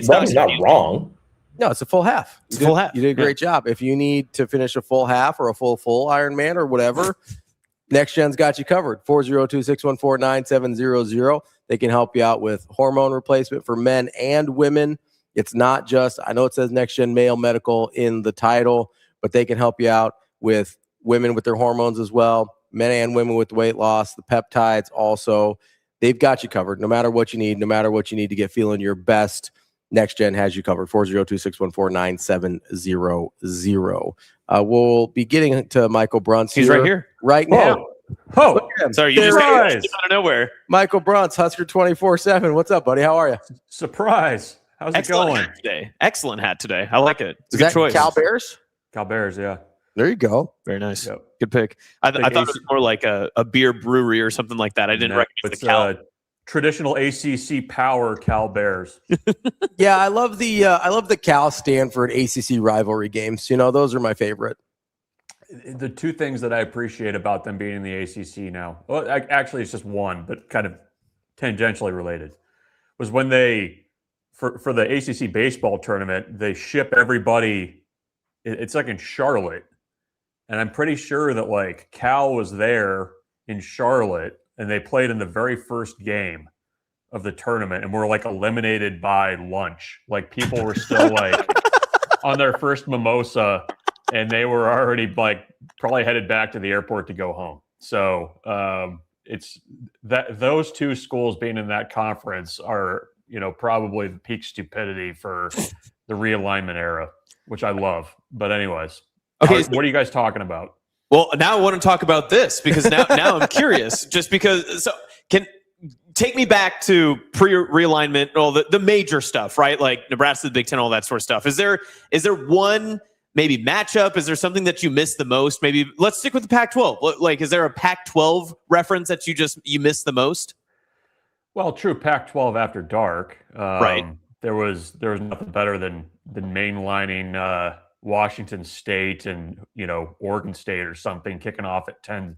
not wrong. No, it's a full half. Full half. You did a great job. If you need to finish a full half or a full Ironman or whatever, Next Gen's got you covered. 402-614-9700. They can help you out with hormone replacement for men and women. It's not just, I know it says Next Gen Male Medical in the title, but they can help you out with women with their hormones as well, men and women with weight loss, the peptides also. They've got you covered no matter what you need to get feeling your best. Next Gen has you covered. 402-614-9700. We'll be getting to Michael Bruntz. He's right here. Right now. Oh, sorry, you just came out of nowhere. Michael Bruntz, Husker 24/7. What's up, buddy? How are you? Surprise. How's it going? Hat today. Excellent hat today. I like it. It's a Is good that choice. Cal Bears? Cal Bears, yeah. There you go. Very nice. Yep. Good pick. I thought it was more like a beer brewery or something like that. I didn't recognize the Cal. Traditional ACC power Cal Bears. Yeah, I love the Cal Stanford ACC rivalry games. Those are my favorite. The two things that I appreciate about them being in the ACC now, well, actually it's just one, but kind of tangentially related, was when they, for the ACC baseball tournament, they ship everybody. It's like in Charlotte, and I'm pretty sure that like Cal was there in Charlotte, and they played in the very first game of the tournament, and were like eliminated by lunch. Like people were still like on their first mimosa, and they were already like probably headed back to the airport to go home. So it's that those two schools being in that conference are, probably the peak stupidity for the realignment era, which I love. But anyways, okay, what are you guys talking about? Well, now I want to talk about this because now I'm curious. Just because, so take me back to pre-realignment, all the major stuff, right? Like Nebraska, the Big Ten, all that sort of stuff. Is there one maybe matchup? Is there something that you miss the most? Maybe let's stick with the Pac-12. Like, is there a Pac-12 reference that you miss the most? Well, true Pac-12 after dark. Right. There was nothing better than mainlining Washington State and Oregon State or something, kicking off at 10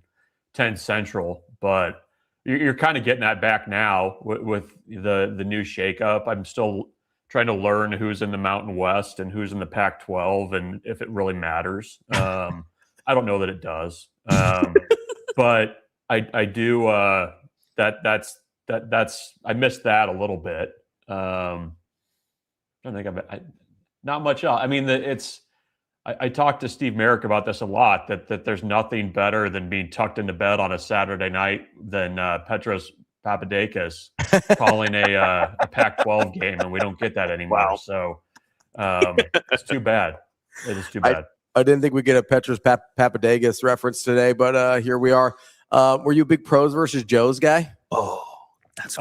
Central. But you're kind of getting that back now with the new shakeup. I'm still trying to learn who's in the Mountain West and who's in the Pac-12 and if it really matters. I don't know that it does, but I do. That's I missed that a little bit. I don't think not much else. I mean, I talked to Steve Merrick about this a lot, that there's nothing better than being tucked into bed on a Saturday night than Petros Papadakis calling a Pac-12 game, and we don't get that anymore. Wow. So it's too bad. It is too bad. I didn't think we'd get a Petros Papadakis reference today, but here we are. Were you a big Pros versus Joes guy? Oh, that's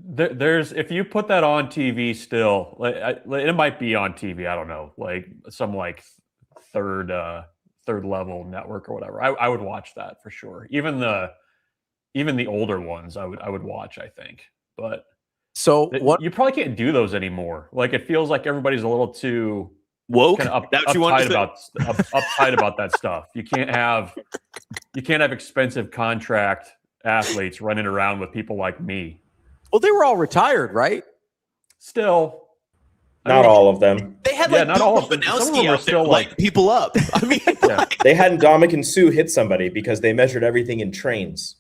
there's if you put that on TV still, it might be on TV. I don't know, like some like third level network or whatever. I would watch that for sure. Even the older ones, I would watch. I think, but so you probably can't do those anymore. Like it feels like everybody's a little too woke, kind of uptight about that stuff. You can't have expensive contract athletes running around with people like me. Well, they were all retired, right? Still, not all of them. They had like not all of them. Some of them were still lighting people up. I mean, they had Ndamukong Suh hit somebody because they measured everything in trains.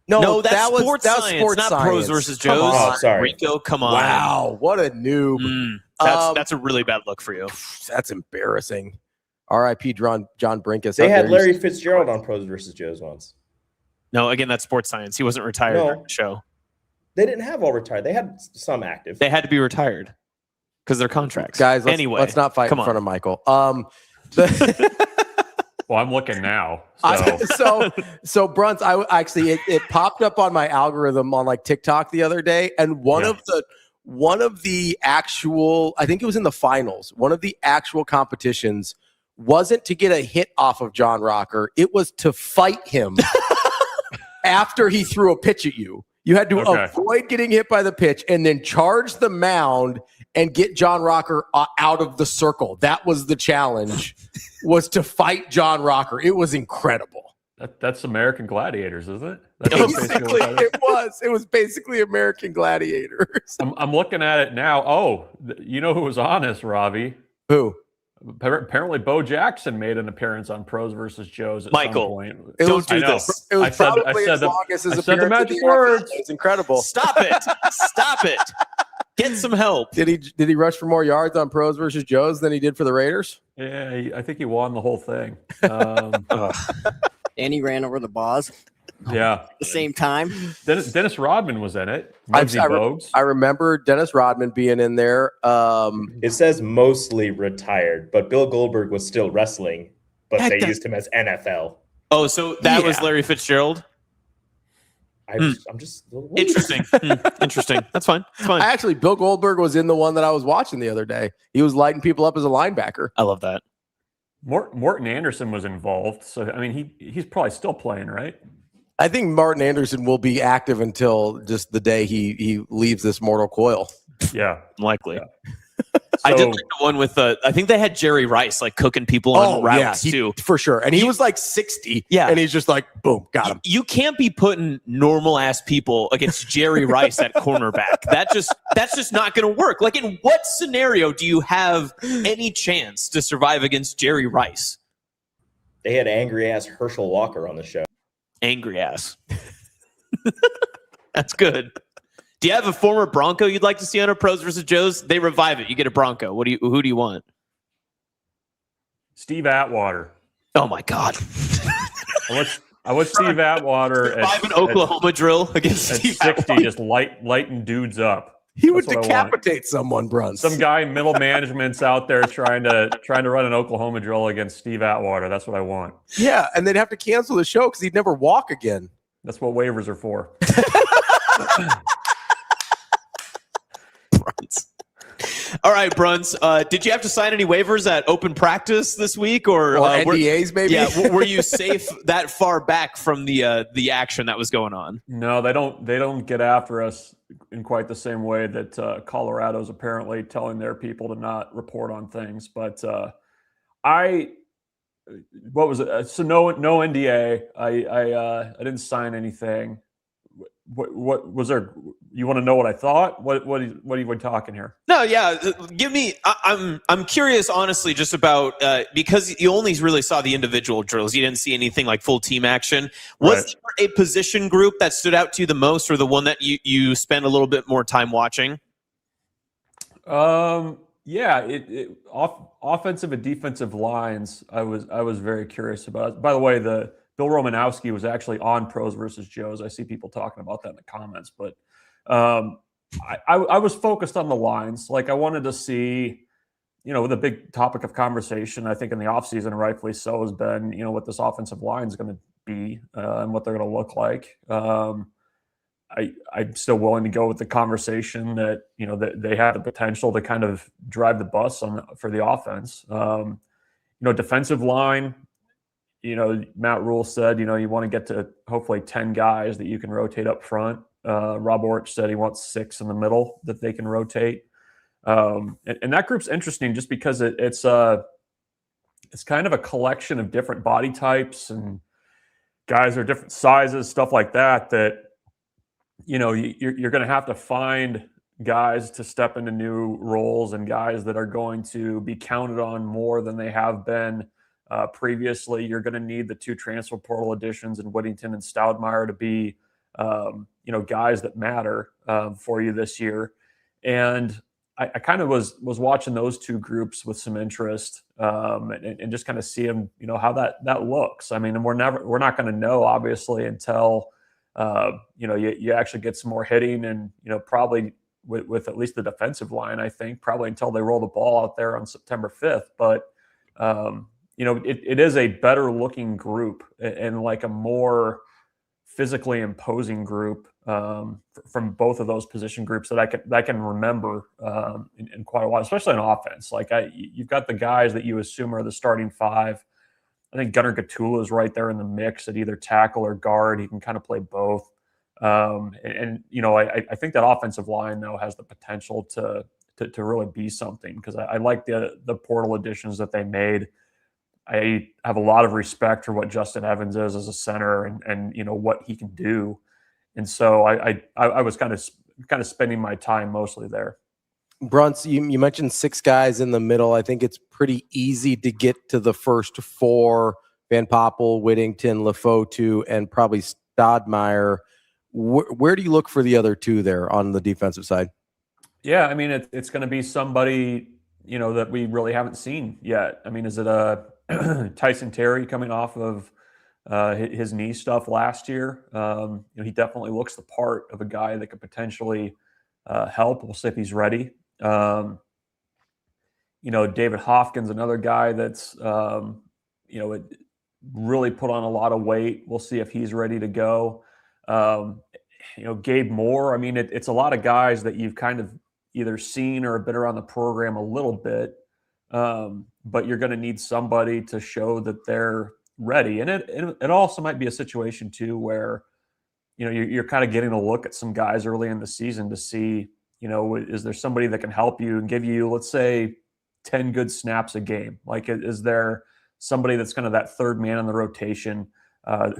No, that's sports science, not science. Pros versus Joes. Oh, sorry. Rico, come on. Wow, what a noob. That's a really bad look for you. That's embarrassing. R.I.P. John Brinkus. They had Larry Fitzgerald on Pros versus Joes once. No, again, that's sports science. He wasn't retired during the show. They didn't have all retired. They had some active. They had to be retired because they're contracts. Guys, let's not fight in front of Michael. Well, I'm looking now. So Bruntz, it popped up on my algorithm on like TikTok the other day, and one of the actual, I think it was in the finals, one of the actual competitions wasn't to get a hit off of John Rocker. It was to fight him after he threw a pitch at you. You had to avoid getting hit by the pitch and then charge the mound and get John Rocker out of the circle. That was the challenge, was to fight John Rocker. It was incredible. That's American Gladiators, isn't it? It was basically American Gladiators. I'm looking at it now. Oh, you know who was on this, Ravi? Who? Apparently, Bo Jackson made an appearance on Pros versus Joes at Michael, some point. Don't do this. It was probably as long as his appearance. The magic words. It's incredible. Stop it! Stop it! Get some help. Did he rush for more yards on Pros versus Joes than he did for the Raiders? Yeah, I think he won the whole thing. And he ran over the Boz. Yeah. At the same time. Dennis Rodman was in it. I remember Dennis Rodman being in there. It says mostly retired, but Bill Goldberg was still wrestling, but they used him as NFL. Oh, so that was Larry Fitzgerald? I'm just interesting. Interesting. That's fine. That's fine. Actually, Bill Goldberg was in the one that I was watching the other day. He was lighting people up as a linebacker. I love that. Morton Anderson was involved. So, I mean, he's probably still playing, right? I think Martin Anderson will be active until just the day he leaves this mortal coil. Yeah. Likely. Yeah. I did like the one with I think they had Jerry Rice like cooking people on routes too. For sure. And he was like 60. Yeah. And he's just like, boom, got him. You can't be putting normal ass people against Jerry Rice at cornerback. That's just not going to work. Like, in what scenario do you have any chance to survive against Jerry Rice? They had angry ass Herschel Walker on the show. Angry ass. That's good. Do you have a former Bronco you'd like to see on a Pros versus Joes? They revive it. You get a Bronco. Who do you want? Steve Atwater. Oh my God. I want Steve Atwater at an Oklahoma drill against Steve 60, Atwater. just lighting dudes up. He would decapitate someone, Bruntz. Some guy in middle management's out there trying to run an Oklahoma drill against Steve Atwater. That's what I want. Yeah, and they'd have to cancel the show because he'd never walk again. That's what waivers are for. All right, Bruntz. Did you have to sign any waivers at open practice this week, or NDAs maybe? Yeah, were you safe that far back from the action that was going on? No, they don't get after us in quite the same way that Colorado's apparently telling their people to not report on things. But what was it? So no NDA. I didn't sign anything. What was there? You want to know what I thought? What are you talking here? No, yeah. Give me. I'm curious, honestly, just about because you only really saw the individual drills. You didn't see anything like full team action. Was there a position group that stood out to you the most, or the one that you spent a little bit more time watching? Yeah, offensive and defensive lines. I was very curious about. By the way, Bill Romanowski was actually on Pros versus Joes. I see people talking about that in the comments, but I was focused on the lines. Like, I wanted to see, the big topic of conversation, I think in the offseason, rightfully so, has been, what this offensive line is going to be and what they're going to look like. I'm still willing to go with the conversation that, that they have the potential to kind of drive the bus for the offense. Defensive line, Matt Rule said, you want to get to hopefully 10 guys that you can rotate up front. Rob Orch said he wants 6 in the middle that they can rotate. And that group's interesting just because it's kind of a collection of different body types and guys are different sizes, stuff like that, you're going to have to find guys to step into new roles and guys that are going to be counted on more than they have been previously. You're going to need the 2 transfer portal additions in Whittington and Stoudemire to be, guys that matter for you this year. And I kind of was watching those 2 groups with some interest and just kind of see them, how that looks. I mean, and we're not going to know obviously until you actually get some more hitting and probably with at least the defensive line. I think probably until they roll the ball out there on September 5th. But it is a better looking group and like a more physically imposing group from both of those position groups that I can remember in quite a while, especially on offense. Like you've got the guys that you assume are the starting five. I think Gunnar Gatula is right there in the mix at either tackle or guard. He can kind of play both. I think that offensive line though has the potential to really be something, because I like the portal additions that they made. I have a lot of respect for what Justin Evans is as a center and what he can do. And so I was kind of spending my time mostly there. Bruntz, you mentioned 6 guys in the middle. I think it's pretty easy to get to the first 4: Van Poppel, Whittington, Lefotu, and probably Stodmeyer. Where do you look for the other 2 there on the defensive side? Yeah, I mean, it's going to be somebody, that we really haven't seen yet. I mean, is it Tyson Terry coming off of his knee stuff last year? He definitely looks the part of a guy that could potentially help. We'll see if he's ready. David Hopkins, another guy that's, it really put on a lot of weight. We'll see if he's ready to go. Gabe Moore, I mean, it's a lot of guys that you've kind of either seen or been around the program a little bit, but you're going to need somebody to show that they're ready. And it also might be a situation too where, you're kind of getting a look at some guys early in the season to see, is there somebody that can help you and give you, let's say, 10 good snaps a game? Like, is there somebody that's kind of that third man in the rotation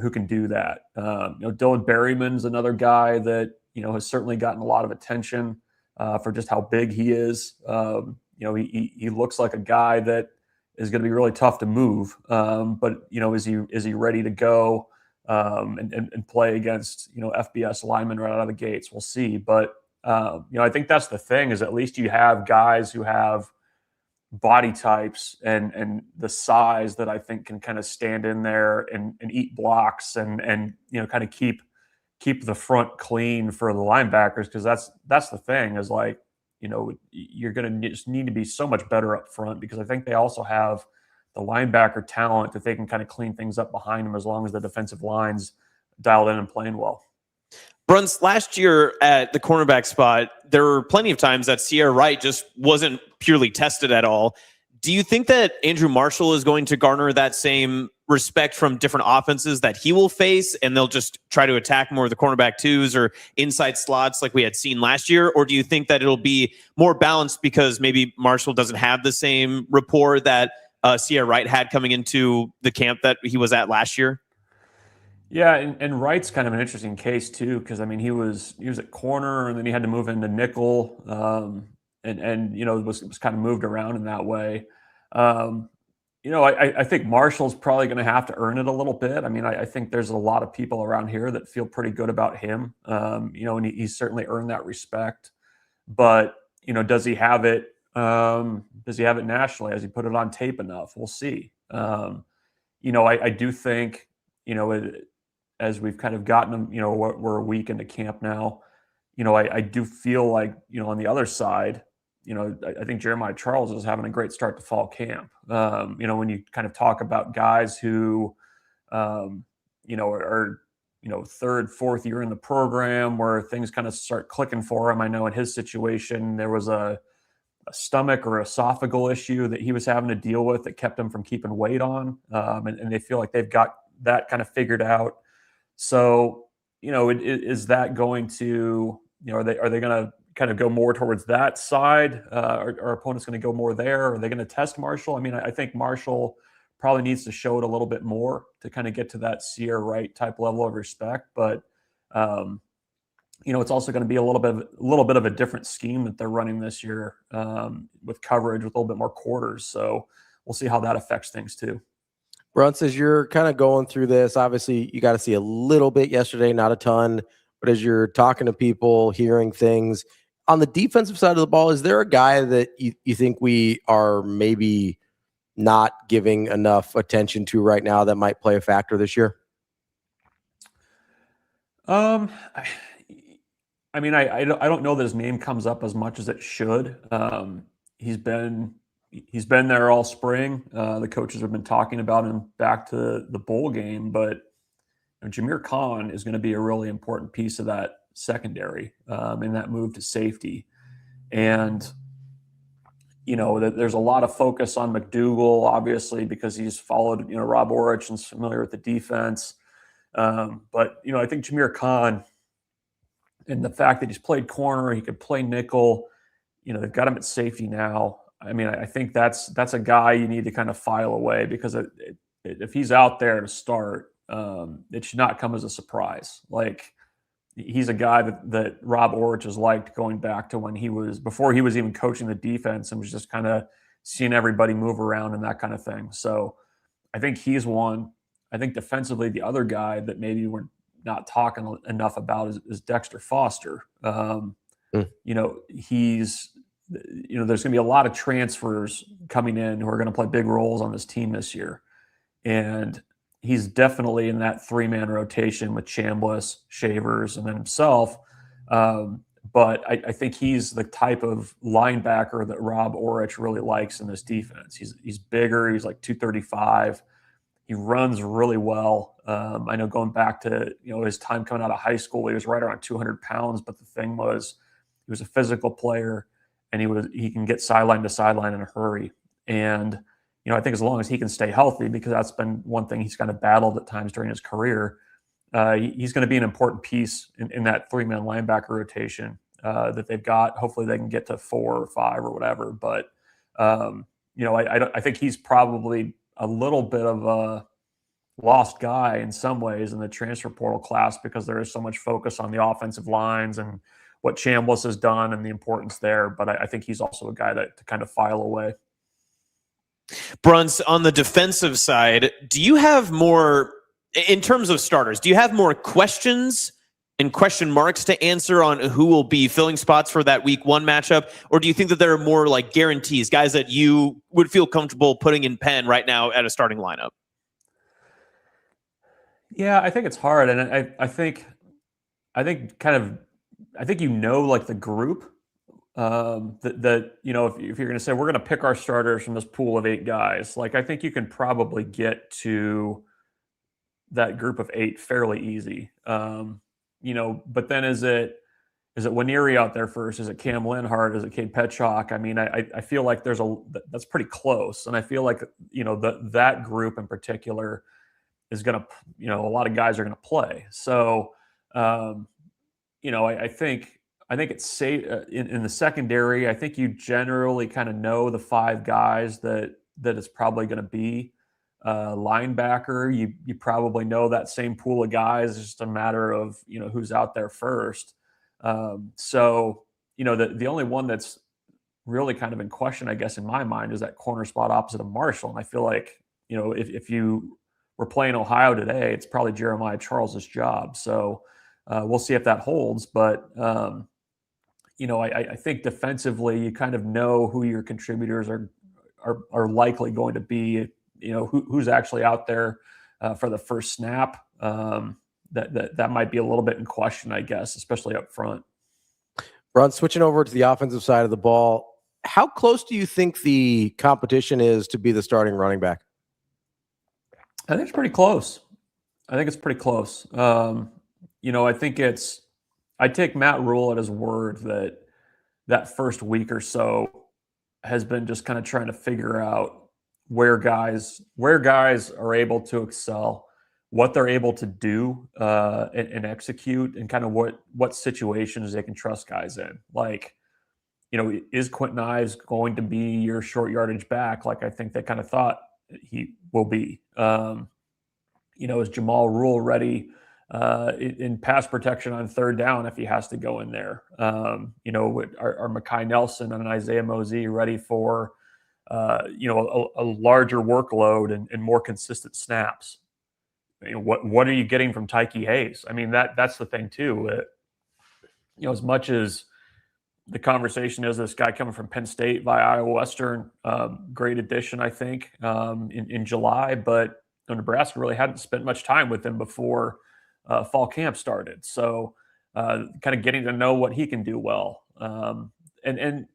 who can do that? Dylan Berryman's another guy that, has certainly gotten a lot of attention for just how big he is. He looks like a guy that is going to be really tough to move. But is he ready to go and play against FBS linemen right out of the gates? We'll see. But I think that's the thing, is at least you have guys who have body types and the size that I think can kind of stand in there and eat blocks and kind of keep the front clean for the linebackers, because that's the thing, is like, you're going to just need to be so much better up front, because I think they also have the linebacker talent that they can kind of clean things up behind them as long as the defensive line's dialed in and playing well. Bruntz, last year at the cornerback spot, there were plenty of times that Sierra Wright just wasn't purely tested at all. Do you think that Andrew Marshall is going to garner that same respect from different offenses that he will face, and they'll just try to attack more of the cornerback twos or inside slots like we had seen last year? Or do you think that it'll be more balanced because maybe Marshall doesn't have the same rapport that Sierra Wright had coming into the camp that he was at last year? Yeah, and Wright's kind of an interesting case too, because I mean he was at corner and then he had to move into nickel, and was kind of moved around in that way. I think Marshall's probably going to have to earn it a little bit. I mean, I think there's a lot of people around here that feel pretty good about him, and he's certainly earned that respect. But does he have it? Does he have it nationally? Has he put it on tape enough? We'll see. I do think as we've kind of gotten them, we're a week into camp now. I do feel like, on the other side, I think Jeremiah Charles is having a great start to fall camp. When you kind of talk about guys who, are third, fourth year in the program where things kind of start clicking for him. I know in his situation, there was a stomach or esophageal issue that he was having to deal with that kept him from keeping weight on. And they feel like they've got that kind of figured out. So, is that going to, are they going to kind of go more towards that side? Are opponents going to go more there? Are they going to test Marshall? I mean, I think Marshall probably needs to show it a little bit more to kind of get to that Sierra Wright type level of respect. But, it's also going to be a little bit of a different scheme that they're running this year, with coverage, with a little bit more quarters. So we'll see how that affects things too. Bruntz, as you're kind of going through this, obviously you got to see a little bit yesterday, not a ton, but as you're talking to people, hearing things on the defensive side of the ball, is there a guy that you think we are maybe not giving enough attention to right now that might play a factor this year? I don't know that his name comes up as much as it should. He's been he's been there all spring. The coaches have been talking about him back to the bowl game, but Jameer Khan is going to be a really important piece of that secondary in that move to safety. And, there's a lot of focus on McDougal, obviously, because he's followed, Rob Orich and is familiar with the defense. But I think Jameer Khan, and the fact that he's played corner, he could play nickel, they've got him at safety now. I mean, I think that's a guy you need to kind of file away, because if he's out there to start, it should not come as a surprise. Like, he's a guy that Rob Orich has liked going back to before he was even coaching the defense and was just kind of seeing everybody move around and that kind of thing. So I think he's one. I think defensively, the other guy that maybe we're not talking enough about is Dexter Foster. He's, there's going to be a lot of transfers coming in who are going to play big roles on this team this year. And he's definitely in that 3-man rotation with Chambliss, Shavers, and then himself. But I think he's the type of linebacker that Rob Orich really likes in this defense. He's bigger. He's like 235. He runs really well. I know going back to his time coming out of high school, he was right around 200 pounds. But the thing was, he was a physical player, and he can get sideline to sideline in a hurry. And I think as long as he can stay healthy, because that's been one thing he's kind of battled at times during his career, he's going to be an important piece in that 3-man linebacker rotation that they've got. Hopefully they can get to 4 or 5 or whatever. But, I think he's probably a little bit of a lost guy in some ways in the transfer portal class, because there is so much focus on the offensive lines and what Chambliss has done and the importance there. But I think he's also a guy to kind of file away. Bruntz, on the defensive side, do you have more, in terms of starters, do you have more questions and question marks to answer on who will be filling spots for that week 1 matchup? Or do you think that there are more like guarantees, guys that you would feel comfortable putting in pen right now at a starting lineup? Yeah, I think it's hard. And I think like the group, that if you're going to say we're going to pick our starters from this pool of 8 guys, like, I think you can probably get to that group of 8 fairly easy. But then is it Waneri out there first? Is it Cam Linhart? Is it Cade Petchock? I mean, I feel like that's pretty close. And I feel like, that group in particular is going to, a lot of guys are going to play. So, I think it's safe in the secondary. I think you generally kind of know the 5 guys that it's probably going to be. Linebacker, you probably know that same pool of guys. It's just a matter of who's out there first. So the only one that's really kind of in question, I guess, in my mind, is that corner spot opposite of Marshall. And I feel like if you were playing Ohio today, it's probably Jeremiah Charles's job. So we'll see if that holds, but. I think defensively, you kind of know who your contributors are likely going to be. Who's actually out there for the first snap. That might be a little bit in question, I guess, especially up front. Ron, switching over to the offensive side of the ball, how close do you think the competition is to be the starting running back? I think it's pretty close. I think I take Matt Rule at his word that first week or so has been just kind of trying to figure out where guys are able to excel, what they're able to do and execute, and kind of what situations they can trust guys in. Like, is Quentin Ives going to be your short yardage back? Like, I think they kind of thought he will be. Is Jamal Rule ready in pass protection on 3rd down if he has to go in there? Are Mekhi Nelson and Isaiah Mosey ready for a larger workload and more consistent snaps? What are you getting from Tyke Hayes? I mean, that's the thing too. As much as the conversation is this guy coming from Penn State via Iowa Western, great addition, I think, in July, but Nebraska really hadn't spent much time with him before fall camp started. So kind of getting to know what he can do well. And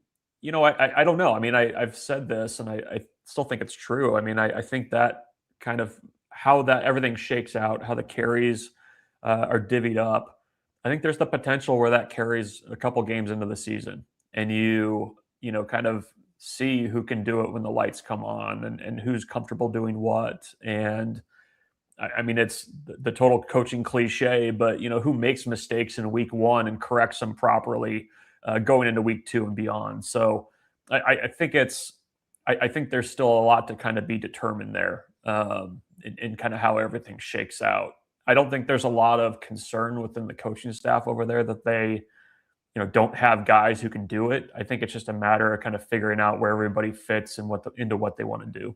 I don't know. I mean, I've said this, and I still think it's true. I mean, I think that kind of how that everything shakes out, how the carries are divvied up. I think there's the potential where that carries a couple games into the season, and you kind of see who can do it when the lights come on, and who's comfortable doing what. And I mean, it's the total coaching cliche, but who makes mistakes in week 1 and corrects them properly going into week 2 and beyond. So I think I think there's still a lot to kind of be determined there in kind of how everything shakes out. I don't think there's a lot of concern within the coaching staff over there that they don't have guys who can do it. I think it's just a matter of kind of figuring out where everybody fits and into what they want to do.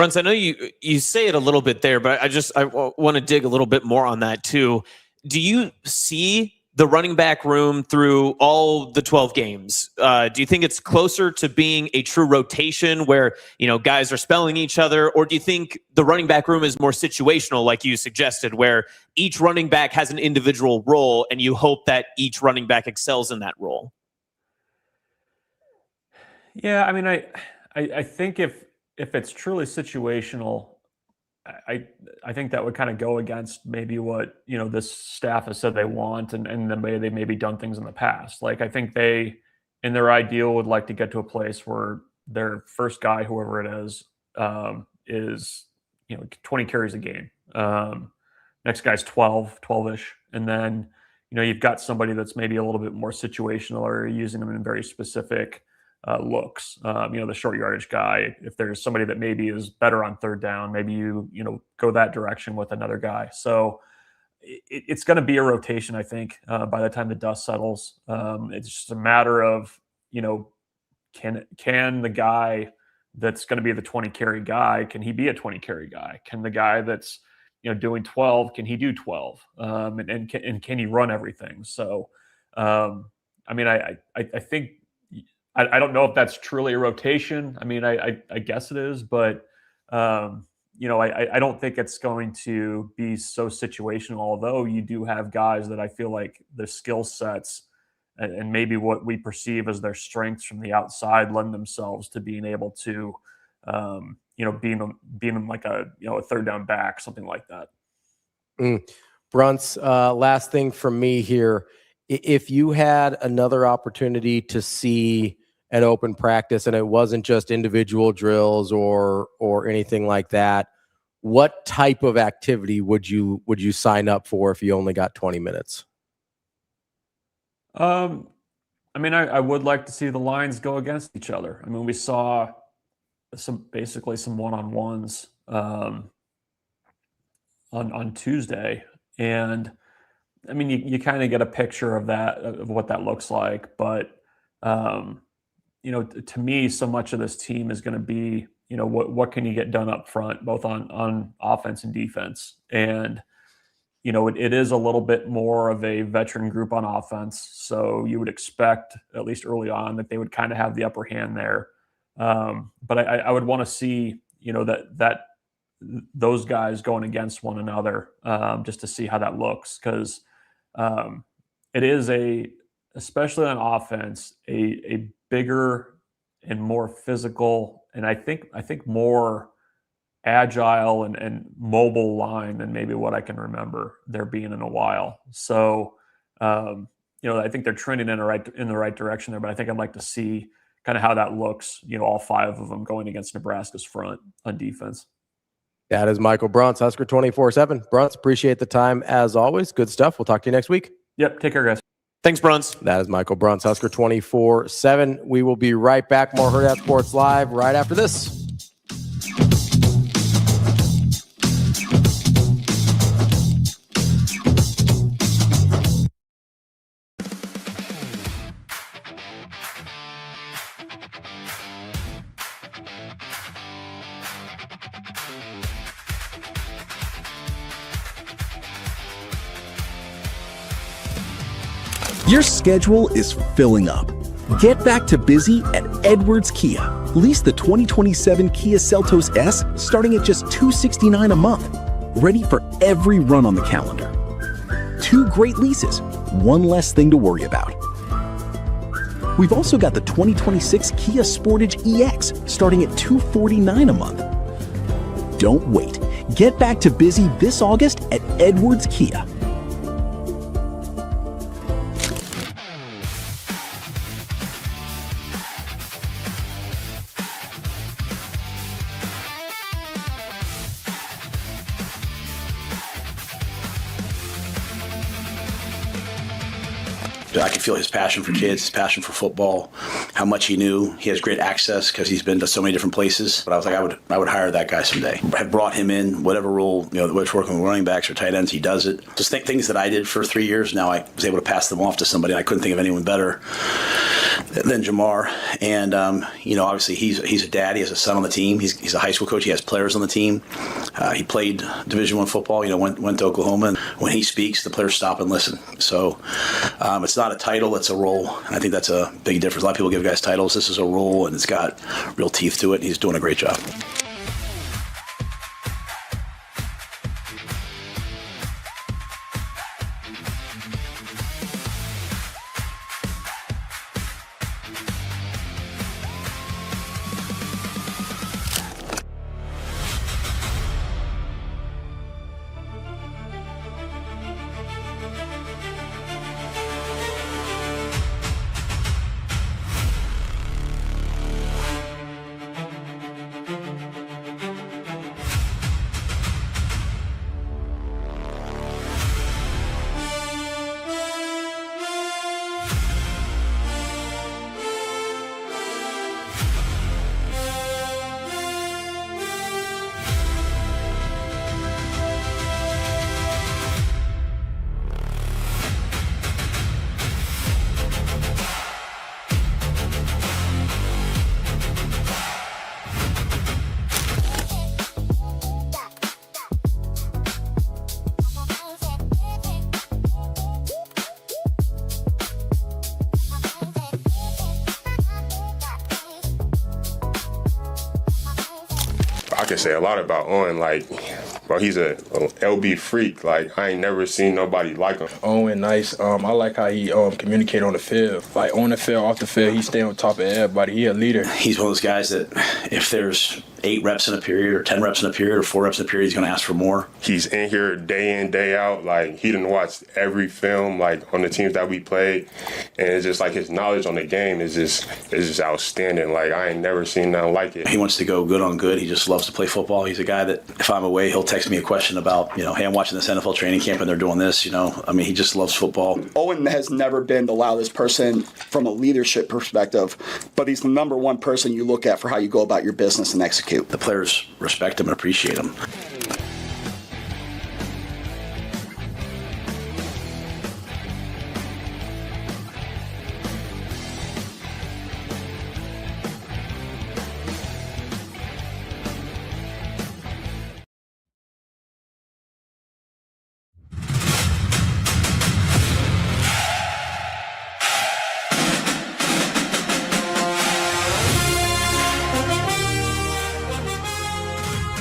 Bruntz, I know you say it a little bit there, but I want to dig a little bit more on that too. Do you see the running back room through all the 12 games? Do you think it's closer to being a true rotation where, guys are spelling each other? Or do you think the running back room is more situational, like you suggested, where each running back has an individual role and you hope that each running back excels in that role? Yeah, I mean, I think if it's truly situational, I think that would kind of go against maybe what this staff has said they want and the way they maybe done things in the past. Like, I think they, in their ideal, would like to get to a place where their first guy, whoever it is 20 carries a game. Next guy's 12-ish, and then you've got somebody that's maybe a little bit more situational, or using them in very specific looks. The short yardage guy, if there's somebody that maybe is better on third down, maybe you go that direction with another guy. So it's going to be a rotation, I think, by the time the dust settles. It's just a matter of, can the guy that's going to be the 20 carry guy, can he be a 20 carry guy? Can the guy that's doing 12, can he do 12? And can he run everything? So I mean, I think, I don't know if that's truly a rotation. I mean, I guess it is, but I don't think it's going to be so situational. Although you do have guys that I feel like their skill sets and maybe what we perceive as their strengths from the outside lend themselves to being able to, being like a third down back, something like that. Bruntz, last thing from me here. If you had another opportunity to see an open practice and it wasn't just individual drills or anything like that, what type of activity would you sign up for if you only got 20 minutes? I mean, I would like to see the lines go against each other. I mean, we saw some one-on-ones on Tuesday, and I mean, you kind of get a picture of that, of what that looks like. But, to me, so much of this team is going to be, what can you get done up front, both on offense and defense. And, it is a little bit more of a veteran group on offense. So you would expect, at least early on, that they would kind of have the upper hand there. But I would want to see, that those guys going against one another, just to see how that looks. Because it is especially on offense, a bigger and more physical, and I think more agile and mobile line than maybe what I can remember there being in a while. So, I think they're trending in the right direction there, but I think I'd like to see kind of how that looks, all 5 of them going against Nebraska's front on defense. That is Michael Bruntz, Husker 24/7. Bruntz, appreciate the time as always. Good stuff. We'll talk to you next week. Yep. Take care, guys. Thanks, Bruntz. That is Michael Bruntz, Husker 24/7. We will be right back. More Hurrdat Sports Live right after this. Your schedule is filling up. Get back to busy at Edwards Kia. Lease the 2027 Kia Seltos S starting at just $269 a month. Ready for every run on the calendar. 2 great leases, 1 less thing to worry about. We've also got the 2026 Kia Sportage EX starting at $249 a month. Don't wait. Get back to busy this August at Edwards Kia. I could feel his passion for kids, his passion for football, how much he knew. He has great access because he's been to so many different places. But I was like, I would hire that guy someday. I have brought him in, whatever role, whether it's working with running backs or tight ends, he does it. Just things that I did for 3 years. Now I was able to pass them off to somebody. I couldn't think of anyone better than Jamar. And, obviously he's a dad. He has a son on the team. He's a high school coach. He has players on the team. He played Division I football, went to Oklahoma. And when he speaks, the players stop and listen. So it's not a title, it's a role. And I think that's a big difference. A lot of people give guys titles. This is a role, and it's got real teeth to it. And he's doing a great job. I can say a lot about Owen. Bro, he's a LB freak. I ain't never seen nobody like him. Owen, nice. I like how he communicate on the field. On the field, off the field, he stay on top of everybody. He a leader. He's one of those guys that if there's 8 reps in a period or 10 reps in a period or 4 reps in a period, he's going to ask for more. He's in here day in, day out. He done watched every film, on the teams that we played. And it's just his knowledge on the game is just outstanding. I ain't never seen nothing like it. He wants to go good on good. He just loves to play football. He's a guy that if I'm away, he'll text me a question about, hey, I'm watching this NFL training camp and they're doing this, he just loves football. Owen has never been the loudest person from a leadership perspective, but he's the number one person you look at for how you go about your business and execute. The players respect him and appreciate him.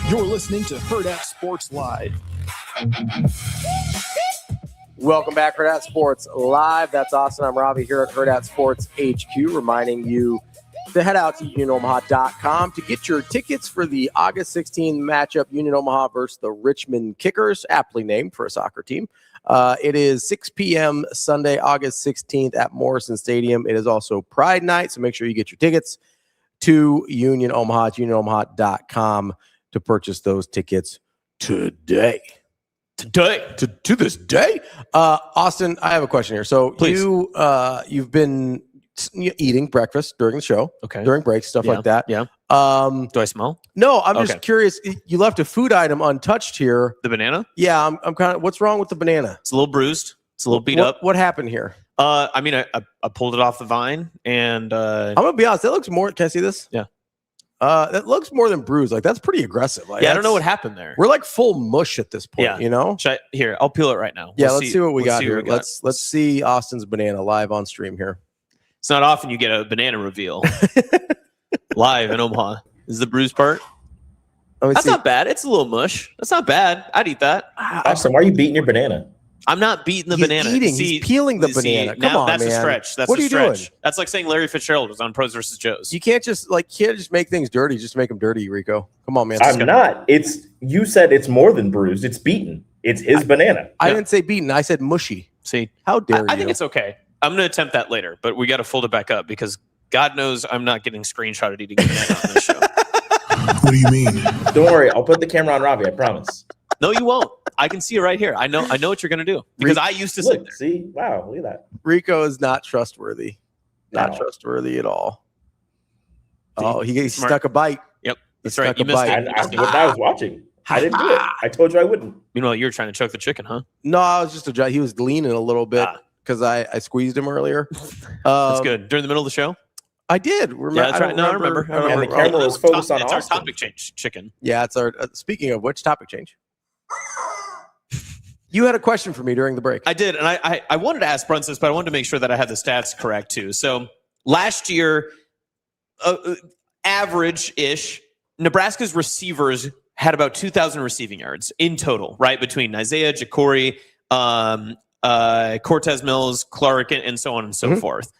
You're listening to Hurrdat Sports Live. Welcome back, Hurrdat Sports Live. That's Austin. I'm Ravi here at Hurrdat Sports HQ, reminding you to head out to UnionOmaha.com to get your tickets for the August 16 matchup, Union Omaha versus the Richmond Kickers, aptly named for a soccer team. It is 6 p.m. Sunday, August 16th at Morrison Stadium. It is also Pride Night, so make sure you get your tickets to Union Omaha, UnionOmaha.com to purchase those tickets today. To this day. Austin, I have a question here. So Please. You've been eating breakfast during the show, during breaks, stuff like that. Yeah. Do I smell? No, I'm just curious. You left a food item untouched here. The banana? Yeah, I'm kind of. What's wrong with the banana? It's a little bruised. It's a little beat up. What happened here? I pulled it off the vine, and I'm gonna be honest. That looks more. Can I see this? Yeah. That looks more than bruised. That's pretty aggressive. I don't know what happened there. We're full mush at this point. Yeah. Here, I'll peel it right now. Yeah, let's see what we got here. Let's see Austin's banana live on stream here. It's not often you get a banana reveal live in Omaha. Is the bruised part? That's not bad. It's a little mush. That's not bad. I'd eat that. Austin, why are you beating your banana? I'm not beating the banana. He's peeling the banana. Come on, that's man. a stretch. That's what a are you stretch. doing? That's like saying Larry Fitzgerald was on Pros vs. Joes. You can't just make things dirty. Just make them dirty, Rico. Come on, man. I'm not. You said it's more than bruised. It's beaten. It's his banana. I didn't say beaten. I said mushy. See, how dare you? I think it's okay. I'm going to attempt that later, but we got to fold it back up because God knows I'm not getting screenshotted eating banana on this show. What do you mean? Don't worry. I'll put the camera on Ravi. I promise. No, you won't. I can see it right here. I know what you're going to do because I used to sit there. See? Wow, look at that. Rico is not trustworthy. Not trustworthy at all. Oh, he stuck a bite. Yep. He That's right. stuck You a missed bite. it. I was watching. I didn't do it. I told you I wouldn't. Meanwhile, you were trying to choke the chicken, huh? No, I was just he was leaning a little bit because I squeezed him earlier. That's good. During the middle of the show? I did. Yeah, that's right. No, I remember. And the camera was focused on It's Austin. our topic change, chicken. Yeah, it's our. Speaking of which, topic change. You had a question for me during the break. I did, and I wanted to ask Bruntz this, but I wanted to make sure that I had the stats correct too. So last year, average-ish, Nebraska's receivers had about 2,000 receiving yards in total, right? Between Isaiah, Ja'Cory, Cortez Mills, Clark, and so on and so forth.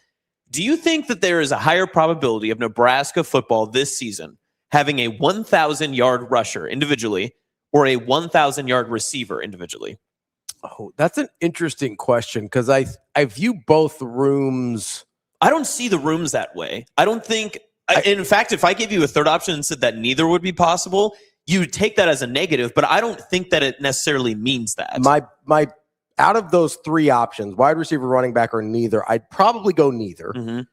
Do you think that there is a higher probability of Nebraska football this season having a 1,000-yard rusher individually or a 1,000-yard receiver individually? Oh, that's an interesting question because I view both rooms. I don't see the rooms that way. I don't think. In fact, if I gave you a third option and said that neither would be possible, you would take that as a negative. But I don't think that it necessarily means that. My out of those three options, wide receiver, running back, or neither, I'd probably go neither.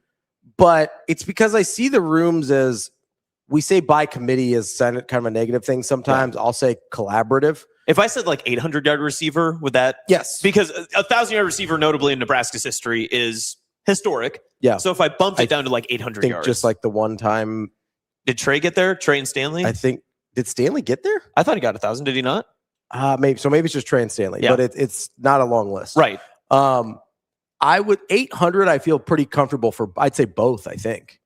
But it's because I see the rooms as we say by committee is kind of a negative thing. Sometimes I'll say collaborative. If I said like 800-yard receiver, would that? Yes. Because a 1,000-yard receiver, notably in Nebraska's history, is historic. Yeah. So if I bumped it down to like 800 think yards. just like the one time. Did Trey get there? Trey and Stanley? I think. Did Stanley get there? I thought he got 1,000. Did he not? Maybe. So maybe it's just Trey and Stanley. Yeah. But it's not a long list. Right. I would 800. I feel pretty comfortable for. I'd say both. I think.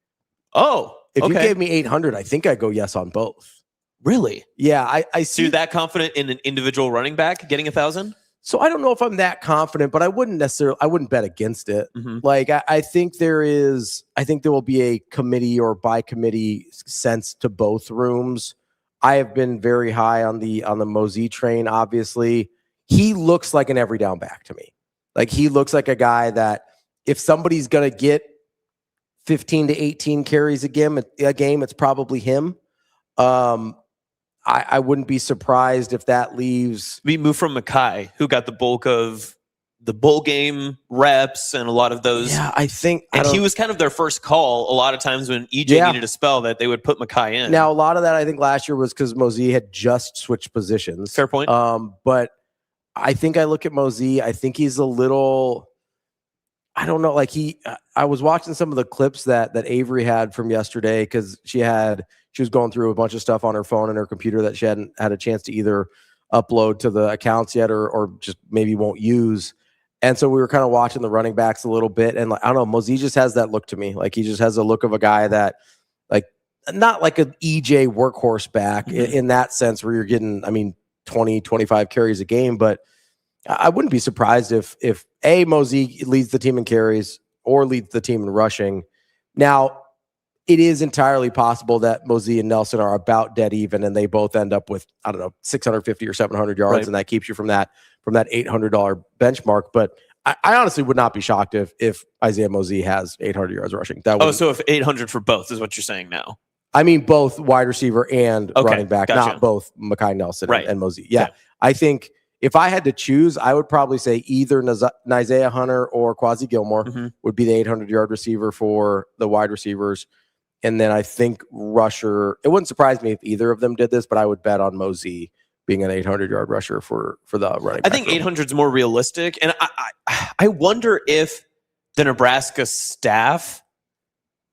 Oh. If you gave me 800, I think I'd go yes on both. Really? Yeah, I see. So you're that confident in an individual running back getting 1,000? So I don't know if I'm that confident, but I wouldn't bet against it. Like I think there will be a committee or by committee sense to both rooms. I have been very high on the Mosey train. Obviously, he looks like an every down back to me. Like he looks like a guy that if somebody's gonna get 15 to 18 carries a game, it's probably him. I wouldn't be surprised if that leaves. We moved from Mackay, who got the bulk of the bowl game reps and a lot of those. Yeah, I think. And he was kind of their first call a lot of times when EJ needed a spell that they would put Mackay in. Now, a lot of that I think last year was because Mosey had just switched positions. Fair point. But I think I look at Mosey. I think he's a little. I don't know. Like I was watching some of the clips that Avery had from yesterday because she was going through a bunch of stuff on her phone and her computer that she hadn't had a chance to either upload to the accounts yet or just maybe won't use. And so we were kind of watching the running backs a little bit. And like, I don't know, Mosey just has that look to me. Like he just has a look of a guy that like, not like an EJ workhorse back in that sense where you're getting, 20, 25 carries a game, but I wouldn't be surprised if Mosey leads the team in carries or leads the team in rushing. Now, it is entirely possible that Mosey and Nelson are about dead even, and they both end up with 650 or 700 yards, and that keeps you from that $800 benchmark. But I honestly would not be shocked if Isaiah Mosey has 800 yards rushing. So if 800 for both is what you're saying now? I mean both wide receiver and running back, gotcha. not both Mackay Nelson and Mosey. Yeah, okay. I think. If I had to choose, I would probably say either Isaiah Hunter or Quasi Gilmore would be the 800-yard receiver for the wide receivers. And then I think rusher, it wouldn't surprise me if either of them did this, but I would bet on Mosey being an 800-yard rusher for the running back. I think 800 is more realistic. And I wonder if the Nebraska staff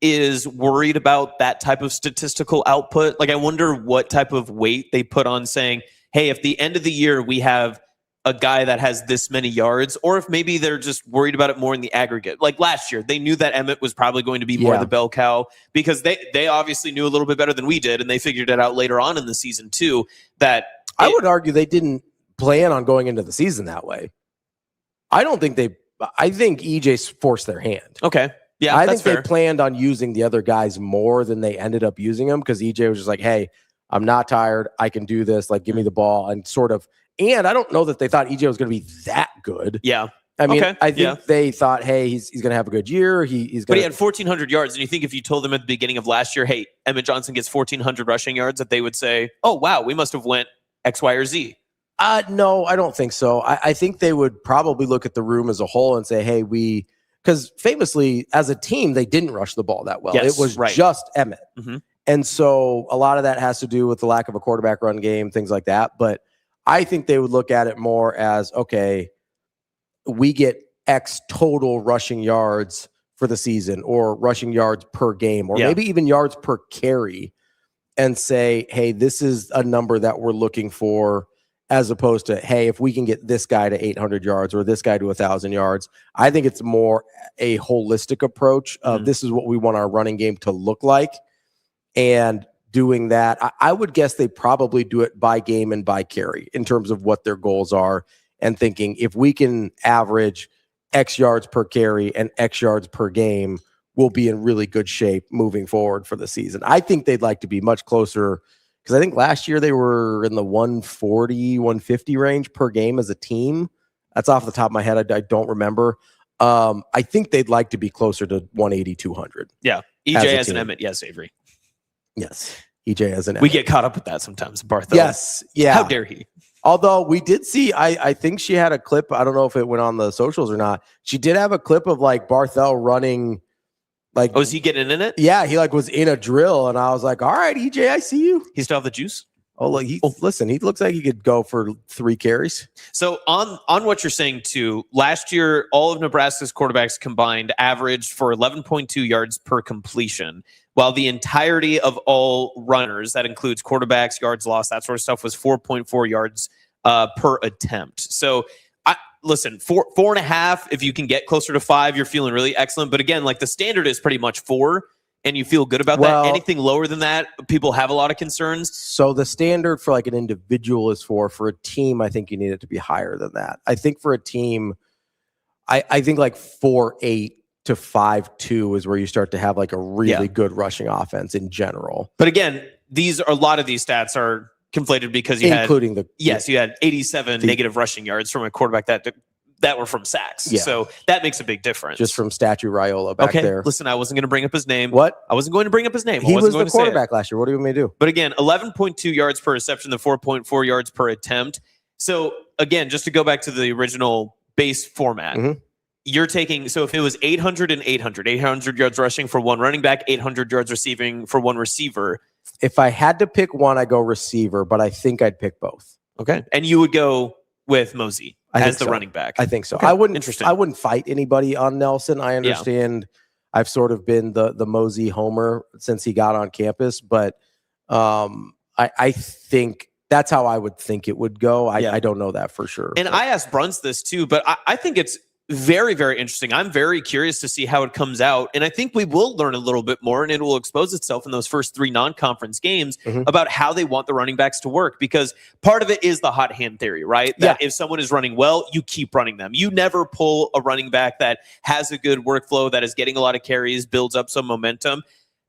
is worried about that type of statistical output. Like I wonder what type of weight they put on saying, hey, if the end of the year we have a guy that has this many yards, or if maybe they're just worried about it more in the aggregate. Like last year, they knew that Emmett was probably going to be more the bell cow because they obviously knew a little bit better than we did, and they figured it out later on in the season too. I would argue they didn't plan on going into the season that way. I think EJ's forced their hand. Okay. Yeah, I that's think fair. they planned on using the other guys more than they ended up using them because EJ was just like, hey, I'm not tired. I can do this. Like, give me the ball. And I don't know that they thought EJ was going to be that good. Yeah. I mean, I think they thought, hey, he's going to have a good year. But he had 1,400 yards. And you think if you told them at the beginning of last year, hey, Emmett Johnson gets 1,400 rushing yards, that they would say, oh, wow, we must have went X, Y, or Z. No, I don't think so. I think they would probably look at the room as a whole and say, hey, because famously, as a team, they didn't rush the ball that well. Yes, it was right. just Emmett. Mm-hmm. And so a lot of that has to do with the lack of a quarterback run game, things like that. But I think they would look at it more as, okay, we get X total rushing yards for the season or rushing yards per game or maybe even yards per carry and say, hey, this is a number that we're looking for as opposed to, hey, if we can get this guy to 800 yards or this guy to 1,000 yards. I think it's more a holistic approach of this is what we want our running game to look like. And doing that, I would guess they probably do it by game and by carry in terms of what their goals are and thinking if we can average X yards per carry and X yards per game, we'll be in really good shape moving forward for the season. I think they'd like to be much closer because I think last year they were in the 140, 150 range per game as a team. That's off the top of my head. I don't remember. I think they'd like to be closer to 180, 200. Yeah. EJ as an Emmett. Yes, Avery. Yes. EJ as an Emmett. We get caught up with that sometimes, Barthel. Yes. Yeah. How dare he? Although we did see, I think she had a clip. I don't know if it went on the socials or not. She did have a clip of like Barthel running. Like, was he getting in it? Yeah, he like was in a drill, and I was like, "All right, EJ, I see you." He still have the juice. Oh, look, listen, he looks like he could go for 3 carries. So on what you're saying too, last year all of Nebraska's quarterbacks combined averaged for 11.2 yards per completion, while the entirety of all runners, that includes quarterbacks, yards lost, that sort of stuff, was 4.4 yards per attempt. So. Listen, 4.5, if you can get closer to 5, you're feeling really excellent. But again, like the standard is pretty much 4, and you feel good about that. Anything lower than that, people have a lot of concerns. So the standard for like an individual is 4. For a team, I think you need it to be higher than that. I think for a team, I think like 4.8 to 5.2 is where you start to have like a really good rushing offense in general. But again, a lot of these stats are conflated because you had 87 negative rushing yards from a quarterback that were from sacks. Yeah. So that makes a big difference. Just from Statue Raiola back there. Listen, I wasn't going to bring up his name. What? I wasn't going to bring up his name. He was the quarterback last year. What do you want me to do? But again, 11.2 yards per reception, the 4.4 yards per attempt. So again, just to go back to the original base format, you're taking, so if it was 800 and 800 yards rushing for one running back, 800 yards receiving for one receiver. If I had to pick one, I'd go receiver, but I think I'd pick both. Okay. And you would go with Mosey as the running back. I think so. Okay. I wouldn't fight anybody on Nelson. I understand I've sort of been the Mosey homer since he got on campus, but I think that's how I would think it would go. I don't know that for sure. And I asked Bruntz this too, but I think it's very, very interesting. I'm very curious to see how it comes out. And I think we will learn a little bit more, and it will expose itself in those first 3 non-conference games about how they want the running backs to work. Because part of it is the hot hand theory, right? That if someone is running well, you keep running them. You never pull a running back that has a good workflow, that is getting a lot of carries, builds up some momentum.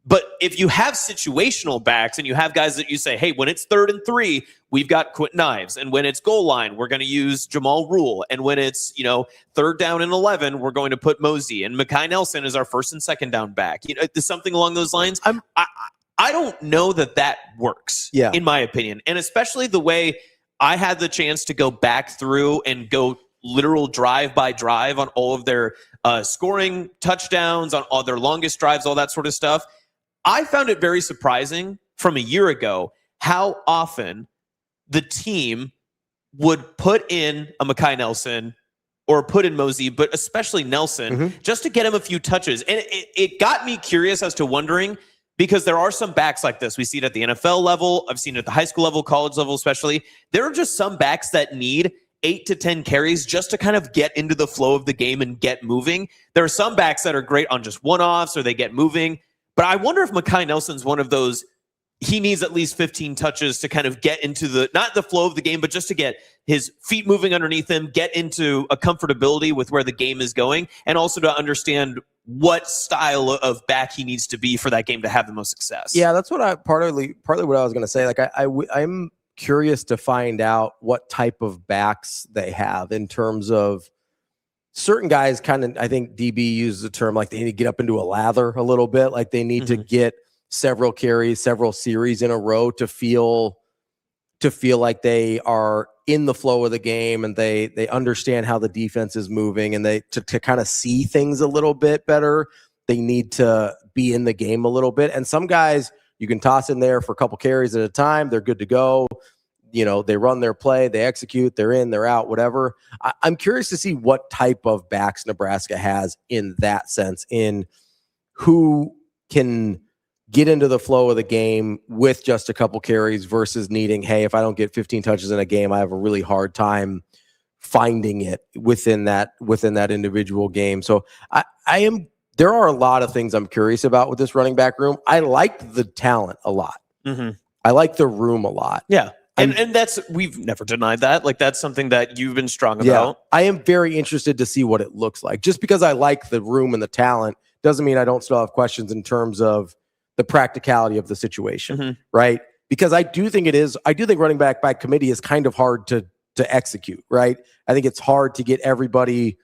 But if you have situational backs and you have guys that you say, hey, when it's 3rd and 3, we've got Quentin Ives. And when it's goal line, we're going to use Jamal Rule. And when it's, 3rd down and 11, we're going to put Mosey. And Mekhi Nelson is our 1st and 2nd down back. Something along those lines. I don't know that works, in my opinion. And especially the way I had the chance to go back through and go literal drive by drive on all of their scoring touchdowns, on all their longest drives, all that sort of stuff. I found it very surprising from a year ago how often the team would put in a Mekhi Nelson or put in Mosey, but especially Nelson, just to get him a few touches. And it got me curious as to wondering, because there are some backs like this. We see it at the NFL level. I've seen it at the high school level, college level especially. There are just some backs that need 8 to 10 carries just to kind of get into the flow of the game and get moving. There are some backs that are great on just one-offs or they get moving. But I wonder if Mekhi Nelson's one of those he needs at least 15 touches to kind of get into not the flow of the game, but just to get his feet moving underneath him, get into a comfortability with where the game is going, and also to understand what style of back he needs to be for that game to have the most success. Yeah, that's what partly what I was going to say. Like I'm curious to find out what type of backs they have in terms of certain guys. Kind of, I think DB uses the term like they need to get up into a lather a little bit. Like they need to get several carries, several series in a row to feel like they are in the flow of the game and they understand how the defense is moving, and to kind of see things a little bit better. They need to be in the game a little bit. And some guys you can toss in there for a couple carries at a time. They're good to go. They run their play, they execute, they're in, they're out, whatever. I'm curious to see what type of backs Nebraska has in that sense, in who can get into the flow of the game with just a couple carries versus needing, hey, if I don't get 15 touches in a game, I have a really hard time finding it within that individual game. So there are a lot of things I'm curious about with this running back room. I like the talent a lot. I like the room a lot. Yeah. And we've never denied that. Like, that's something that you've been strong about. I am very interested to see what it looks like. Just because I like the room and the talent doesn't mean I don't still have questions in terms of the practicality of the situation, right? Because I do think running back by committee is kind of hard to execute, right? I think it's hard to get everybody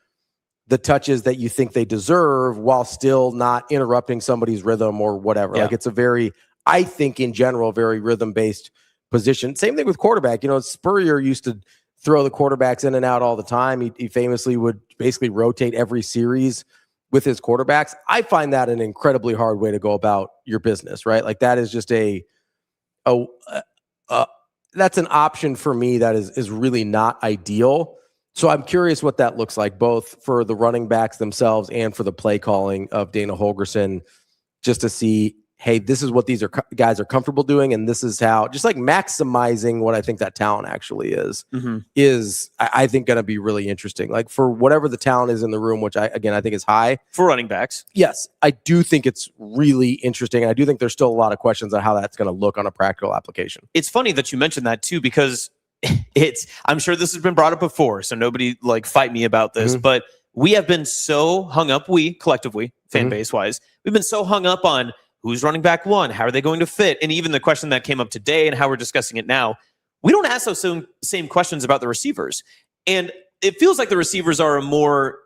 the touches that you think they deserve while still not interrupting somebody's rhythm or whatever. Like, it's I think in general, very rhythm-based position. Same thing with quarterback. Spurrier used to throw the quarterbacks in and out all the time. He famously would basically rotate every series with his quarterbacks. I find that an incredibly hard way to go about your business, right? Like, that is just that's an option for me that is really not ideal. So I'm curious what that looks like, both for the running backs themselves and for the play calling of Dana Holgorsen, just to see, hey, this is what these guys are comfortable doing, and this is how, just like maximizing what I think that talent actually is I think going to be really interesting. Like, for whatever the talent is in the room, which I think is high. For running backs. Yes, I do think it's really interesting, and I do think there's still a lot of questions on how that's going to look on a practical application. It's funny that you mentioned that too, because I'm sure this has been brought up before, so nobody fight me about this, but we have been so hung up, collectively, fan base wise, we've been so hung up on who's running back one, how are they going to fit? And even the question that came up today and how we're discussing it now, we don't ask those same questions about the receivers. And it feels like the receivers are a more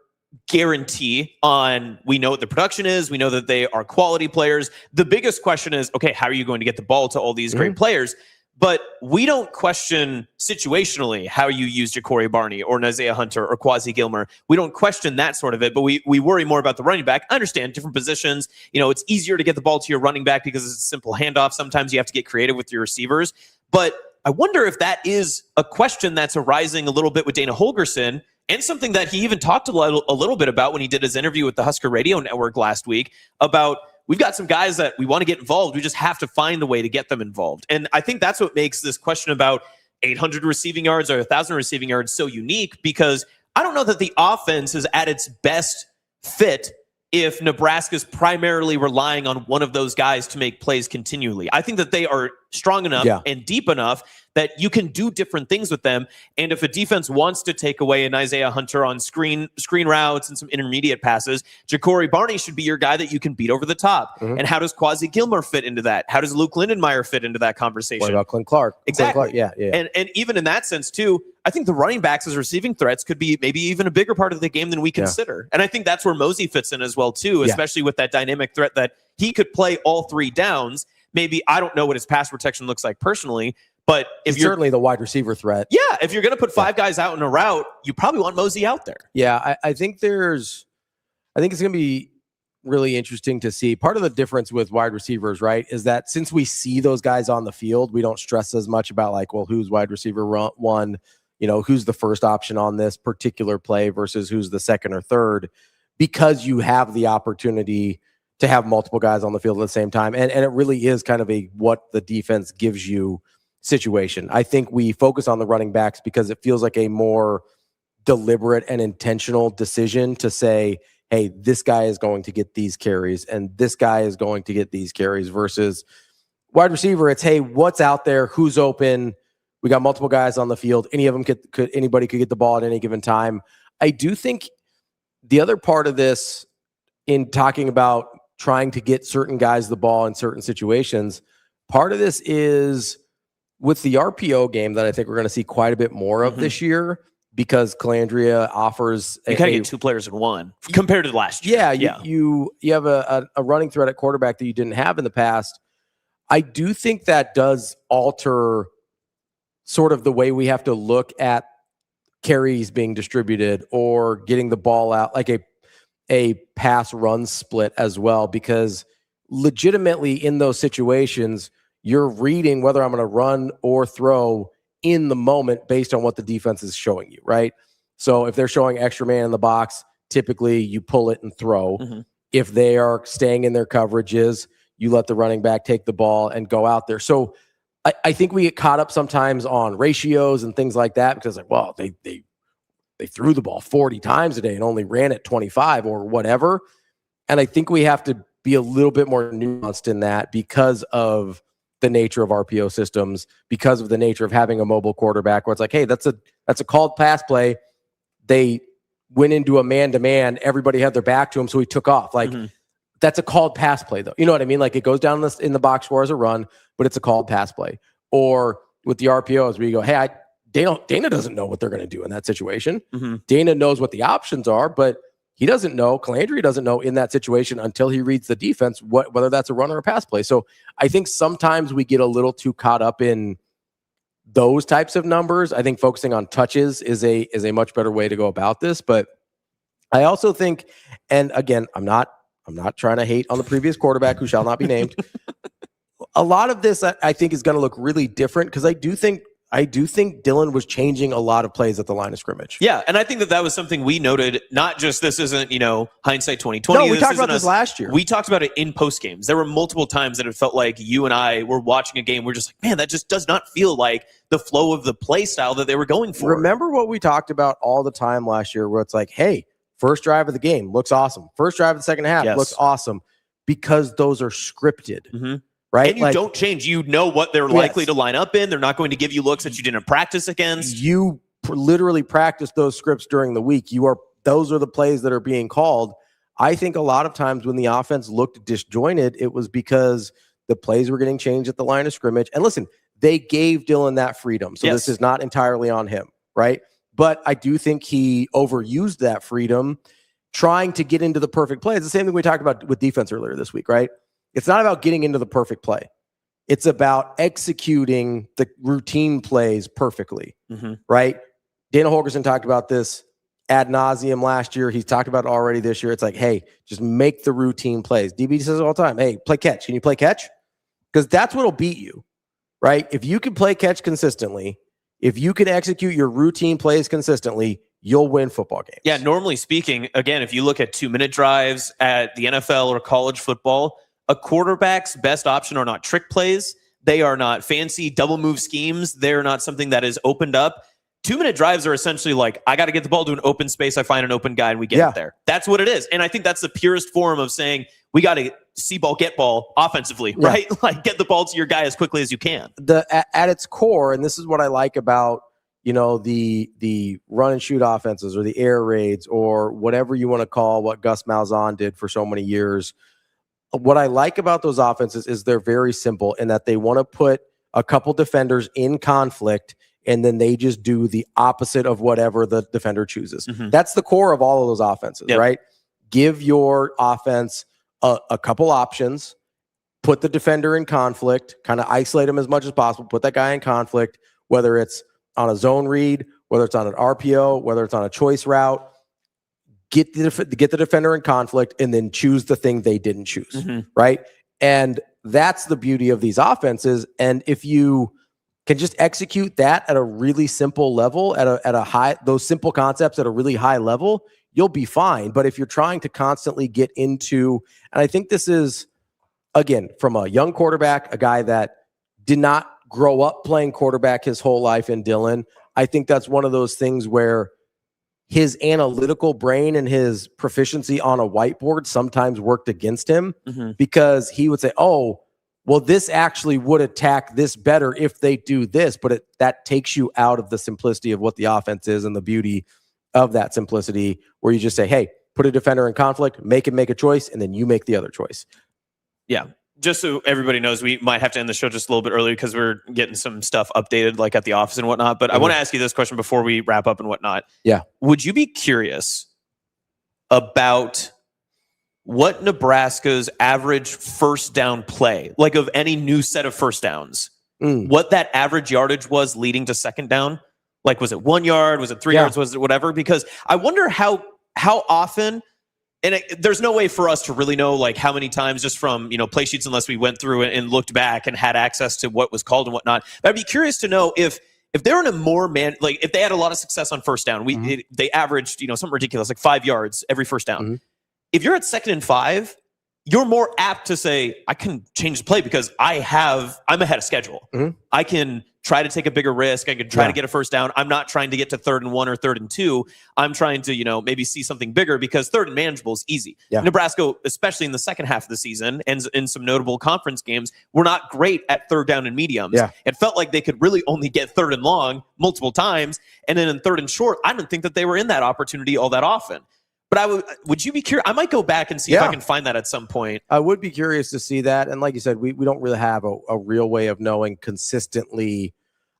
guarantee on, we know what the production is, we know that they are quality players. The biggest question is, okay, how are you going to get the ball to all these great players? But we don't question situationally how you use Ja'Cory Barney or Isaiah Hunter or Quasi Gilmer. We don't question that sort of it, but we worry more about the running back. I understand different positions. It's easier to get the ball to your running back because it's a simple handoff. Sometimes you have to get creative with your receivers. But I wonder if that is a question that's arising a little bit with Dana Holgorsen, and something that he even talked a little bit about when he did his interview with the Husker Radio Network last week about, we've got some guys that we want to get involved. We just have to find the way to get them involved. And I think that's what makes this question about 800 receiving yards or 1,000 receiving yards so unique, because I don't know that the offense is at its best fit if Nebraska's primarily relying on one of those guys to make plays continually. I think that they are strong enough and deep enough that you can do different things with them. And if a defense wants to take away an Isaiah Hunter on screen routes and some intermediate passes, Ja'Cory Barney should be your guy that you can beat over the top. And how does Quasi Gilmer fit into that? How does Luke Lindenmeyer fit into that conversation? What about Clint Clark? Exactly. Clint Clark, And even in that sense too, I think the running backs as receiving threats could be maybe even a bigger part of the game than we consider. And I think that's where Mosey fits in as well too, especially with that dynamic threat that he could play all three downs. Maybe, I don't know what his pass protection looks like personally, but if you're certainly the wide receiver threat. Yeah, if you're going to put five guys out in a route, you probably want Mosey out there. Yeah, I think it's going to be really interesting to see. Part of the difference with wide receivers, right, is that since we see those guys on the field, we don't stress as much about like, well, who's wide receiver one, who's the first option on this particular play versus who's the second or third, because you have the opportunity to have multiple guys on the field at the same time. And it really is kind of a what the defense gives you situation. I think we focus on the running backs because it feels like a more deliberate and intentional decision to say, hey, this guy is going to get these carries and this guy is going to get these carries versus, Wide receiver, it's, hey, what's out there? Who's open? We got multiple guys on the field. Any of them anybody could get the ball at any given time. I do think the other part of this in talking about trying to get certain guys the ball in certain situations, part of this is with the RPO game that I think we're going to see quite a bit more of this year, because Calandria offers you kind of get two players in one compared to last year. Yeah. You have a running threat at quarterback that you didn't have in the past. I do think that does alter sort of the way we have to look at carries being distributed or getting the ball out, like a pass run split as well, because legitimately in those situations, you're reading whether I'm going to run or throw in the moment based on what the defense is showing you, right? So if they're showing extra man in the box, typically you pull it and throw. If they are staying in their coverages, you let the running back take the ball and go out there. So I think we get caught up sometimes on ratios and things like that, because like, well, they threw the ball 40 times a day and only ran it 25 or whatever. And I think we have to be a little bit more nuanced in that because of the nature of RPO systems, because of the nature of having a mobile quarterback where it's like, hey, that's a called pass play. They went into a man-to-man. Everybody had their back to him, so he took off. Like, that's a called pass play, though. You know what I mean? Like, it goes down in the box score as a run, but it's a called pass play. Or with the RPOs where you go, hey, Dana doesn't know what they're going to do in that situation. Dana knows what the options are, but he doesn't know. Calandria doesn't know in that situation until he reads the defense whether that's a run or a pass play. So I think sometimes we get a little too caught up in those types of numbers. I think focusing on touches is a much better way to go about this. But I also think, and again, I'm not trying to hate on the previous quarterback who shall not be named. A lot of this I think is going to look really different, because I do think Dylan was changing a lot of plays at the line of scrimmage. Yeah, and I think that was something we noted. Not just this isn't, hindsight 2020. No, we talked about this last year. We talked about it in post games. There were multiple times that it felt like you and I were watching a game. We're just like, man, that just does not feel like the flow of the play style that they were going for. Remember what we talked about all the time last year, where it's like, hey, first drive of the game looks awesome. First drive of the second half looks awesome, because those are scripted. Right? And you don't change. You know what they're likely to line up in. They're not going to give you looks that you didn't practice against. You literally practice those scripts during the week. Those are the plays that are being called. I think a lot of times when the offense looked disjointed, it was because the plays were getting changed at the line of scrimmage. And listen, they gave Dylan that freedom. So this is not entirely on him, right? But I do think he overused that freedom trying to get into the perfect play. It's the same thing we talked about with defense earlier this week, right? It's not about getting into the perfect play. It's about executing the routine plays perfectly, right? Dana Holgerson talked about this ad nauseum last year. He's talked about it already this year. It's like, hey, just make the routine plays. DB says it all the time. Hey, play catch. Can you play catch? Because that's what'll beat you, right? If you can play catch consistently, if you can execute your routine plays consistently, you'll win football games. Yeah, normally speaking, again, if you look at 2-minute drives at the NFL or college football, a quarterback's best option are not trick plays. They are not fancy double move schemes. They're not something that is opened up. 2-minute drives are essentially like, I got to get the ball to an open space. I find an open guy and we get it there. That's what it is. And I think that's the purest form of saying we got to see ball, get ball offensively, right? Like get the ball to your guy as quickly as you can. At its core, and this is what I like about, the run and shoot offenses or the air raids or whatever you want to call what Gus Malzahn did for so many years. What I like about those offenses is they're very simple in that they want to put a couple defenders in conflict and then they just do the opposite of whatever the defender chooses. That's the core of all of those offenses, right? Give your offense a couple options, put the defender in conflict, kind of isolate him as much as possible, put that guy in conflict, whether it's on a zone read, whether it's on an RPO, whether it's on a choice route. Get the defender in conflict and then choose the thing they didn't choose, right? And that's the beauty of these offenses. And if you can just execute that at a really simple level, at a high, those simple concepts at a really high level, you'll be fine. But if you're trying to constantly get into, and I think this is, again, from a young quarterback, a guy that did not grow up playing quarterback his whole life in Dylan, I think that's one of those things where his analytical brain and his proficiency on a whiteboard sometimes worked against him because he would say, oh, well, this actually would attack this better if they do this, but that takes you out of the simplicity of what the offense is and the beauty of that simplicity, where you just say, hey, put a defender in conflict, make him make a choice, and then you make the other choice. Yeah. Just so everybody knows, we might have to end the show just a little bit early because we're getting some stuff updated, like at the office and whatnot. But I want to ask you this question before we wrap up and whatnot. Yeah. Would you be curious about what Nebraska's average first down play, like of any new set of first downs, what that average yardage was leading to second down? Like, was it 1 yard? Was it 3 yards? Was it whatever? Because I wonder how often. And there's no way for us to really know, like, how many times just from, play sheets, unless we went through and looked back and had access to what was called and whatnot. But I'd be curious to know if they're in a more if they had a lot of success on first down, they averaged, something ridiculous, like 5 yards every first down. If you're at 2nd and 5, you're more apt to say, I can change the play because I'm ahead of schedule. I can try to take a bigger risk. I can try to get a first down. I'm not trying to get to 3rd and 1 or 3rd and 2. I'm trying to, maybe see something bigger because 3rd and manageable is easy. Yeah. Nebraska, especially in the second half of the season and in some notable conference games, were not great at 3rd down and mediums. Yeah. It felt like they could really only get 3rd and long multiple times. And then in 3rd and short, I don't think that they were in that opportunity all that often. But would you be curious? I might go back and see if I can find that at some point. I would be curious to see that. And like you said, we don't really have a real way of knowing consistently.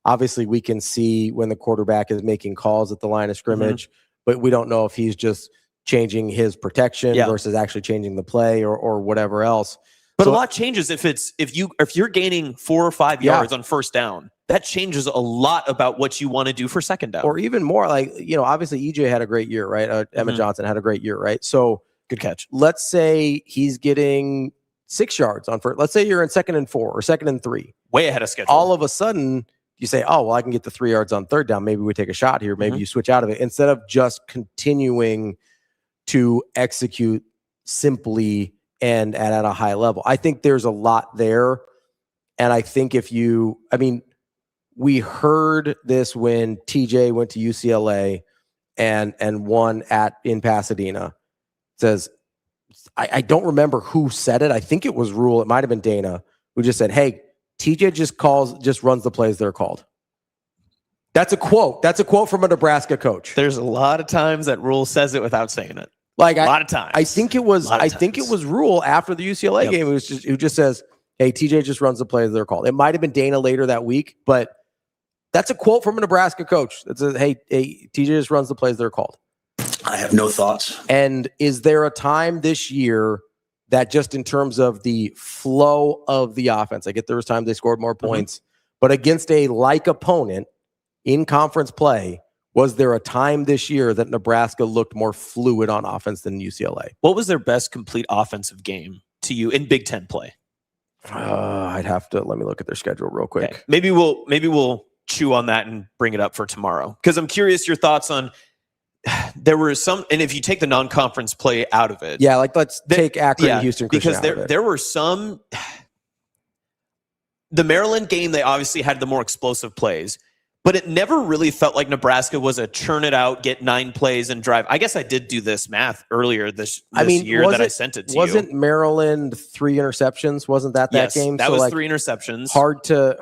Obviously, we can see when the quarterback is making calls at the line of scrimmage, but we don't know if he's just changing his protection versus actually changing the play or whatever else. But a lot changes if you're gaining 4 or 5 yards on first down. That changes a lot about what you want to do for second down. Or even more, like, obviously EJ had a great year, right? Emma Johnson had a great year, right? So good catch. Let's say he's getting 6 yards on first. Let's say you're in 2nd and 4 or 2nd and 3. Way ahead of schedule. All of a sudden, you say, oh, well, I can get the 3 yards on 3rd down. Maybe we take a shot here. Maybe you switch out of it instead of just continuing to execute simply and at a high level. I think there's a lot there. And I think we heard this when TJ went to UCLA and won in Pasadena. It says, I don't remember who said it. I think it was Rule. It might have been Dana who just said, hey, TJ just runs the plays they're called. That's a quote. That's a quote from a Nebraska coach. There's a lot of times that Rule says it without saying it. Like a lot of times. I think it was Rule after the UCLA game who just says, hey, TJ just runs the plays they're called. It might have been Dana later that week, but that's a quote from a Nebraska coach that says, hey, TJ just runs the plays they're called. I have no thoughts. And is there a time this year that just in terms of the flow of the offense, I get there was time they scored more points, but against a like opponent in conference play, was there a time this year that Nebraska looked more fluid on offense than UCLA? What was their best complete offensive game to you in Big Ten play? I'd have to let me look at their schedule real quick. Okay. Maybe we'll chew on that and bring it up for tomorrow, because I'm curious your thoughts on. There were some, and if you take the non-conference play out of it, let's take Akron and Houston Christian because there were some. The Maryland game, they obviously had the more explosive plays, but it never really felt like Nebraska was a churn it out, get 9 plays and drive. I guess I did do this math earlier this year that I sent it to you. Wasn't Maryland 3 interceptions? Wasn't that game? That was 3 interceptions. Hard to.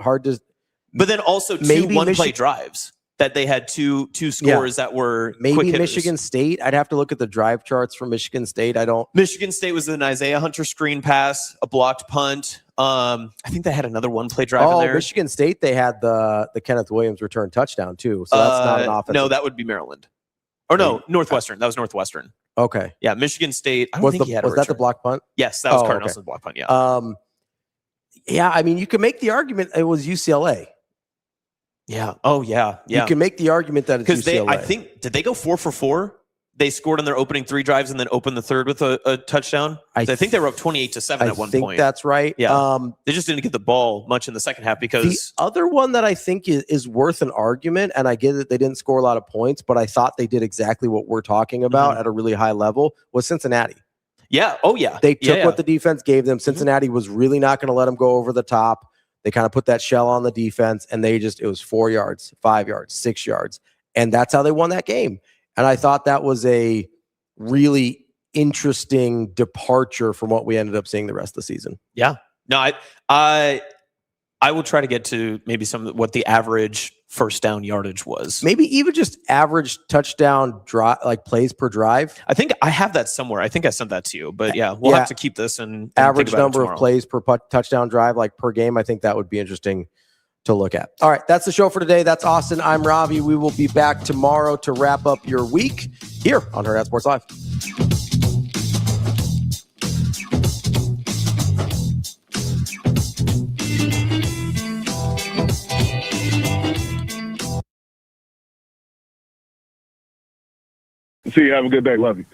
But then also 2 one-play drives that they had two scores that were maybe quick hitters. Michigan State. I'd have to look at the drive charts for Michigan State. Michigan State was an Isaiah Hunter screen pass, a blocked punt. I think they had another one-play drive in there. Michigan State, they had the Kenneth Williams return touchdown too. So that's not an offense. No, that would be Maryland. Or no, Northwestern. That was Northwestern. Okay. Yeah, Michigan State. I don't think he had a return. Was that the block punt? Yes, that was Carter Nelson's block punt. Yeah. Yeah, you can make the argument it was UCLA. Yeah. Oh, yeah. Yeah. You can make the argument that it's UCLA. I think, did they go 4 for 4? They scored on their opening 3 drives and then opened the third with a touchdown. I think they were up 28-7 at one point. I think that's right. Yeah. They just didn't get the ball much in the second half because the other one that I think is worth an argument, and I get that they didn't score a lot of points, but I thought they did exactly what we're talking about at a really high level, was Cincinnati. Yeah. Oh, yeah. They took what the defense gave them. Cincinnati was really not going to let them go over the top. They kind of put that shell on the defense, and it was 4 yards, 5 yards, 6 yards. And that's how they won that game. And I thought that was a really interesting departure from what we ended up seeing the rest of the season. Yeah. No, I will try to get to maybe what the average first down yardage was. Maybe even just average touchdown like plays per drive. I think I have that somewhere. I think I sent that to you, but we'll have to keep this and average think about number of plays per touchdown drive, like per game. I think that would be interesting to look at. All right, that's the show for today. That's Austin. I'm Ravi. We will be back tomorrow to wrap up your week here on Hurrdat Sports Live. See you. Have a good day. Love you.